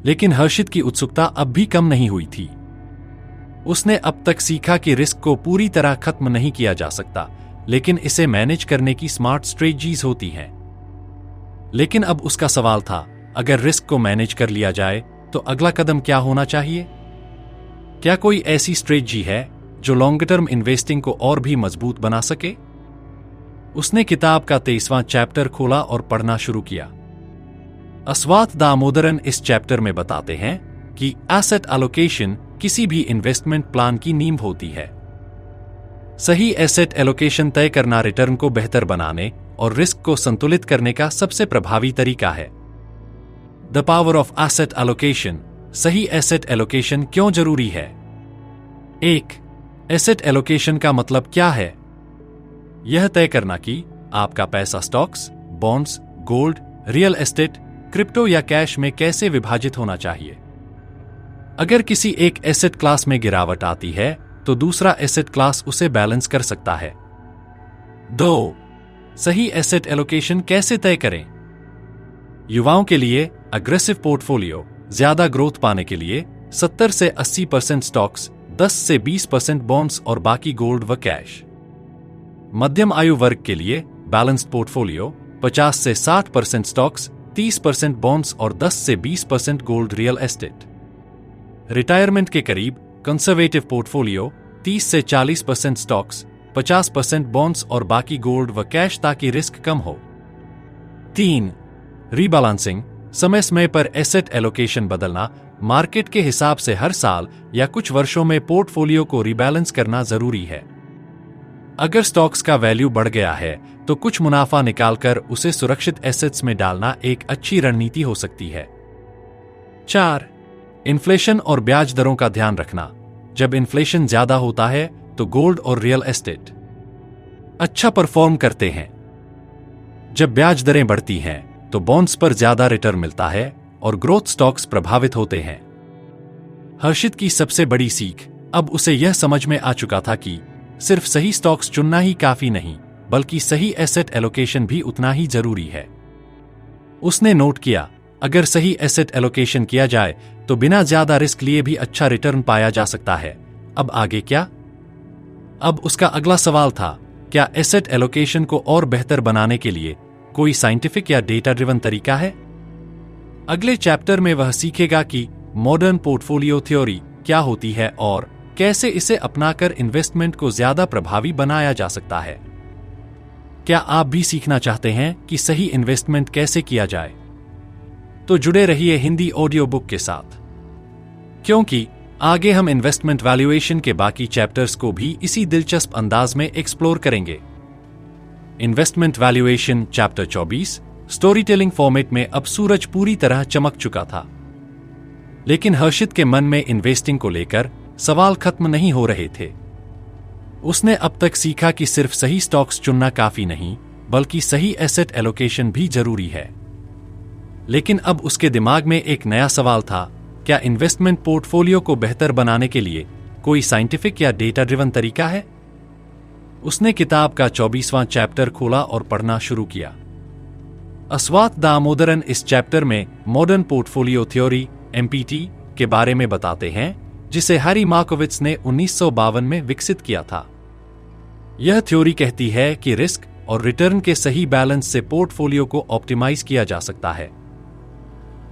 लेकिन हर्षित की उत्सुकता अब भी कम नहीं हुई थी। उसने अब तक सीखा कि रिस्क को पूरी तरह खत्म नहीं किया जा सकता, लेकिन इसे मैनेज करने की स्मार्ट स्ट्रेटजीज होती हैं। लेकिन अब उसका सवाल था, अगर रिस्क को मैनेज कर लिया जाए, तो अगला कदम क्या होना चाहिए? क्या कोई ऐसी स्ट्रेटजी है जो लॉन्ग टर्म इन्वेस्टिंग को और भी मजबूत बना सके? उसने किताब का 23वां चैप्टर खोला और पढ़ना शुरू किया। अस्वाथ दामोदरन इस चैप्टर में बताते हैं कि एसेट एलोकेशन किसी भी इन्वेस्टमेंट प्लान की नींव होती है। सही एसेट एलोकेशन तय करना रिटर्न को बेहतर बनाने और रिस्क को संतुलित करने का सबसे प्रभावी तरीका है। The power of asset allocation, सही एसेट एलोकेशन क्यों जरूरी है? 1. एसेट एलोकेशन का मतलब क्या है? यह तय करना कि आपका पैसा stocks, bonds, gold, real estate, crypto या कैश में कैसे विभाजित होना चाहिए। अगर किसी एक एसेट क्लास में गिरावट आती है, तो दूसरा एसेट क्लास उसे बैलेंस कर सकता है। 2. सही एसेट एलोकेशन कैसे तय करें? युवाओं के लिए अग्रेसिव पोर्टफोलियो, ज्यादा ग्रोथ पाने के लिए 70 से 80% स्टॉक्स, 10 से 20% बॉन्ड्स और बाकी गोल्ड व कैश। मध्यम आयु वर्ग के लिए बैलेंस्ड पोर्टफोलियो, 50 से 60% स्टॉक्स, 30% बॉन्ड्स और 10 से 20% गोल्ड रियल एस्टेट। रिटायरमेंट के करीब कंजर्वेटिव पोर्टफोलियो, 30 से 40% स्टॉक्स, 50% बॉन्ड्स और बाकी गोल्ड व कैश ताकि रिस्क कम हो। 3. रीबैलेंसिंग, समय समय पर एसेट एलोकेशन बदलना, मार्केट के हिसाब से हर साल या कुछ वर्षों में पोर्टफोलियो को रीबैलेंस करना जरूरी है। अगर स्टॉक्स का वैल्यू बढ़ गया है तो कुछ मुनाफा निकालकर उसे सुरक्षित एसेट्स में डालना एक अच्छी रणनीति हो सकती है। 4. इन्फ्लेशन और ब्याज दरों का ध्यान रखना, जब इन्फ्लेशन ज्यादा होता है तो गोल्ड और रियल एस्टेट अच्छा परफॉर्म करते हैं। जब ब्याज दरें बढ़ती हैं तो बॉन्ड्स पर ज्यादा रिटर्न मिलता है और ग्रोथ स्टॉक्स प्रभावित होते हैं। हर्षित की सबसे बड़ी सीख अब उसे यह समझ में आ चुका था कि सिर्फ सही स्टॉक्स चुनना ही काफी नहीं, बल्कि सही एसेट एलोकेशन भी उतना ही जरूरी है। उसने नोट किया, अगर सही एसेट एलोकेशन किया जाए तो बिना ज्यादा रिस्क लिए भी अच्छा रिटर्न पाया जा सकता है। अब आगे क्या? अब उसका अगला सवाल था, क्या एसेट एलोकेशन को और बेहतर बनाने के लिए कोई साइंटिफिक या डेटा ड्रिवन तरीका है? अगले चैप्टर में वह सीखेगा कि मॉडर्न पोर्टफोलियो थ्योरी क्या होती है और कैसे इसे अपनाकर इन्वेस्टमेंट को ज्यादा प्रभावी बनाया जा सकता है। क्या आप भी सीखना चाहते हैं कि सही इन्वेस्टमेंट कैसे किया जाए? तो जुड़े रहिए हिंदी ऑडियो बुक के साथ, क्योंकि आगे हम इन्वेस्टमेंट वैल्यूएशन के बाकी चैप्टर्स को भी इसी दिलचस्प अंदाज में एक्सप्लोर करेंगे। Investment valuation chapter 24 story telling format में अब सूरज पूरी तरह चमक चुका था, लेकिन हर्षित के मन में इन्वेस्टिंग को लेकर सवाल खत्म नहीं हो रहे थे। उसने अब तक सीखा कि सिर्फ सही स्टॉक्स चुनना काफी नहीं, बल्कि सही एसेट एलोकेशन भी जरूरी है। लेकिन अब उसके दिमाग में एक नया सवाल था, क्या इन्वेस्टमेंट पोर्टफोलियो को बेहतर बनाने के लिए कोई साइंटिफिक या डेटा ड्रिवन तरीका है? उसने किताब का 24वां चैप्टर खोला और पढ़ना शुरू किया। अस्वाथ दामोदरन इस चैप्टर में मॉडर्न पोर्टफोलियो थ्योरी (MPT) के बारे में बताते हैं, जिसे हैरी मार्कोविट्ज ने 1952 में विकसित किया था। यह थ्योरी कहती है कि रिस्क और रिटर्न के सही बैलेंस से पोर्टफोलियो को ऑप्टिमाइज किया जा सकता है।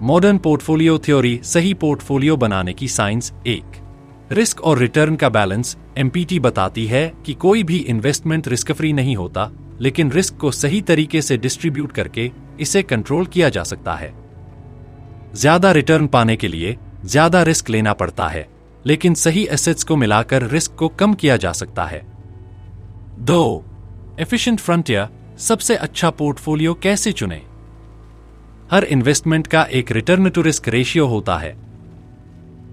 मॉडर्न पोर्टफोलियो थ्योरी सही पोर्टफोलियो बनाने की साइंस 1. रिस्क और रिटर्न का बैलेंस MPT बताती है कि कोई भी इन्वेस्टमेंट रिस्क फ्री नहीं होता, लेकिन रिस्क को सही तरीके से डिस्ट्रीब्यूट करके इसे कंट्रोल किया जा सकता है। ज्यादा रिटर्न पाने के लिए ज्यादा रिस्क लेना पड़ता है, लेकिन सही एसेट्स को मिलाकर रिस्क को कम किया जा सकता है। 2. एफिशिएंट फ्रंटियर, सबसे अच्छा पोर्टफोलियो कैसे चुनें? हर इन्वेस्टमेंट का एक रिटर्न टू रिस्क रेशियो होता है।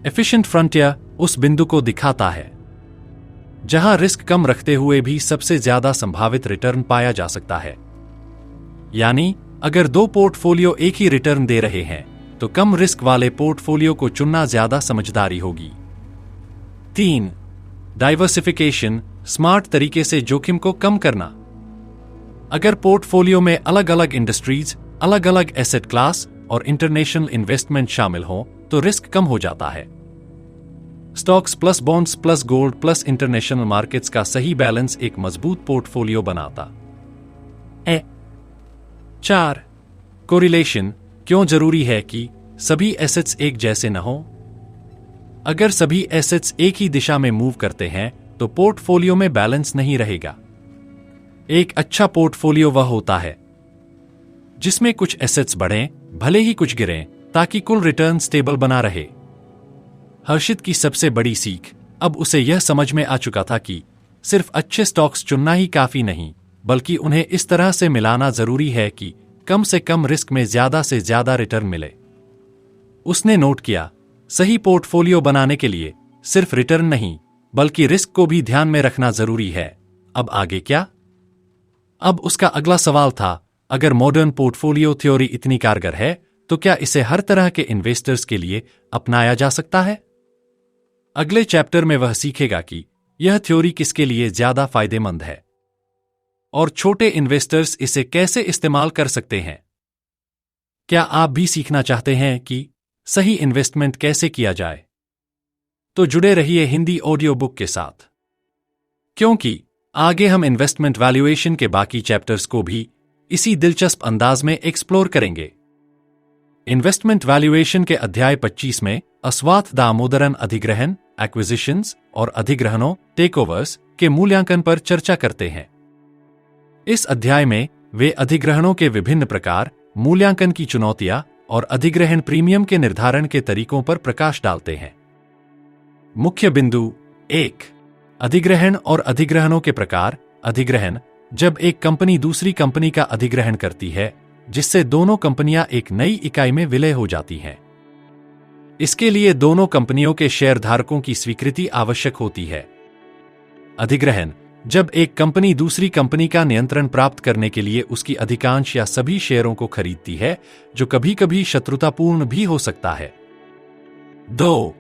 एफिशिएंट फ्रंटियर उस बिंदु को दिखाता है जहां रिस्क कम रखते हुए भी सबसे ज्यादा संभावित रिटर्न पाया जा सकता है। यानी अगर दो पोर्टफोलियो एक ही रिटर्न दे रहे हैं तो कम रिस्क वाले पोर्टफोलियो को चुनना ज्यादा समझदारी होगी। 3. डाइवर्सिफिकेशन, स्मार्ट तरीके से जोखिम को कम करना। अगर पोर्टफोलियो में अलग अलग इंडस्ट्रीज, अलग अलग एसेट क्लास और इंटरनेशनल इन्वेस्टमेंट शामिल हों तो रिस्क कम हो जाता है। Stocks plus bonds plus gold plus international markets का सही बैलेंस एक मजबूत पोर्टफोलियो बनाता है। 4. कोरिलेशन, क्यों जरूरी है कि सभी एसेट्स एक जैसे न हो? अगर सभी एसेट्स एक ही दिशा में मूव करते हैं तो पोर्टफोलियो में बैलेंस नहीं रहेगा। एक अच्छा पोर्टफोलियो वह होता है जिसमें कुछ एसेट्स बढ़ें, भले ही कुछ गिरें, ताकि कुल रिटर्न स्टेबल बना रहे। हर्षित की सबसे बड़ी सीख अब उसे यह समझ में आ चुका था कि सिर्फ अच्छे स्टॉक्स चुनना ही काफी नहीं, बल्कि उन्हें इस तरह से मिलाना जरूरी है कि कम से कम रिस्क में ज्यादा से ज्यादा रिटर्न मिले। उसने नोट किया, सही पोर्टफोलियो बनाने के लिए सिर्फ रिटर्न नहीं, बल्कि रिस्क को भी ध्यान में रखना जरूरी है। अब आगे क्या? अब उसका अगला सवाल था, अगर मॉडर्न पोर्टफोलियो थ्योरी इतनी कारगर है तो क्या इसे हर तरह के इन्वेस्टर्स के लिए अपनाया जा सकता है? अगले चैप्टर में वह सीखेगा कि यह थ्योरी किसके लिए ज्यादा फायदेमंद है और छोटे इन्वेस्टर्स इसे कैसे इस्तेमाल कर सकते हैं? क्या आप भी सीखना चाहते हैं कि सही इन्वेस्टमेंट कैसे किया जाए? तो जुड़े रहिए हिंदी ऑडियो बुक के साथ, क्योंकि आगे हम इन्वेस्टमेंट वैल्यूएशन के बाकी चैप्टर्स को भी इसी दिलचस्प अंदाज में एक्सप्लोर करेंगे। इन्वेस्टमेंट वैल्यूएशन के अध्याय 25 में अस्वाथ दामोदरन अधिग्रहण, एक्विजिशंस और अधिग्रहणों, टेकओवर्स के मूल्यांकन पर चर्चा करते हैं। इस अध्याय में वे अधिग्रहणों के विभिन्न प्रकार, मूल्यांकन की चुनौतियां और अधिग्रहण प्रीमियम के निर्धारण के तरीकों पर प्रकाश डालते हैं। मुख्य बिंदु 1, अधिग्रहण और अधिग्रहणों के प्रकार। अधिग्रहण, जब एक कंपनी दूसरी कंपनी का अधिग्रहण करती है, जिससे दोनों कंपनियां एक नई इकाई में विलय हो जाती हैं। इसके लिए दोनों कंपनियों के शेयरधारकों की स्वीकृति आवश्यक होती है। अधिग्रहण, जब एक कंपनी दूसरी कंपनी का नियंत्रण प्राप्त करने के लिए उसकी अधिकांश या सभी शेयरों को खरीदती है, जो कभी-कभी शत्रुतापूर्ण भी हो सकता है। 2,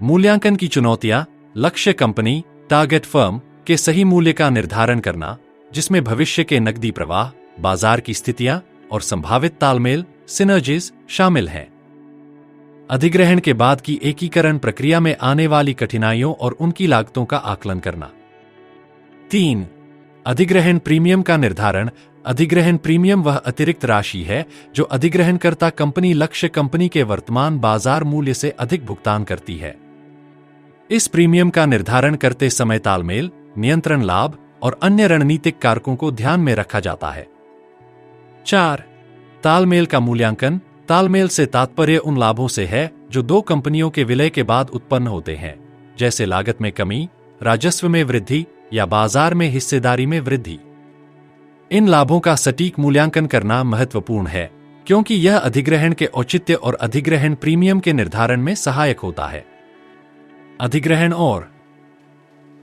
मूल्यांकन की चुनौतियां। लक्ष्य कंपनी, टारगेट फर्म के सही मूल्य का निर्धारण करना, जिसमें भविष्य के नकदी प्रवाह, बाजार की स्थितियां और संभावित तालमेल, सिनर्जीज शामिल हैं। अधिग्रहण के बाद की एकीकरण प्रक्रिया में आने वाली कठिनाइयों और उनकी लागतों का आकलन करना। 3, अधिग्रहण प्रीमियम का निर्धारण। अधिग्रहण प्रीमियम वह अतिरिक्त राशि है जो अधिग्रहणकर्ता कंपनी लक्ष्य कंपनी के वर्तमान बाजार मूल्य से अधिक भुगतान करती है। इस प्रीमियम का निर्धारण करते समय तालमेल, नियंत्रण लाभ और अन्य रणनीतिक कारकों को ध्यान में रखा जाता है। 4, तालमेल का मूल्यांकन। तालमेल से तात्पर्य उन लाभों से है जो दो कंपनियों के विलय के बाद उत्पन्न होते हैं, जैसे लागत में कमी, राजस्व में वृद्धि या बाजार में हिस्सेदारी में वृद्धि। इन लाभों का सटीक मूल्यांकन करना महत्वपूर्ण है, क्योंकि यह अधिग्रहण के औचित्य और अधिग्रहण प्रीमियम के निर्धारण में सहायक होता है। अधिग्रहण और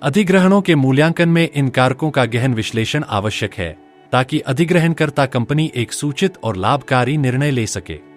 अधिग्रहणों के मूल्यांकन में इन कारकों का गहन विश्लेषण आवश्यक है, ताकि अधिग्रहणकर्ता कंपनी एक सूचित और लाभकारी निर्णय ले सके।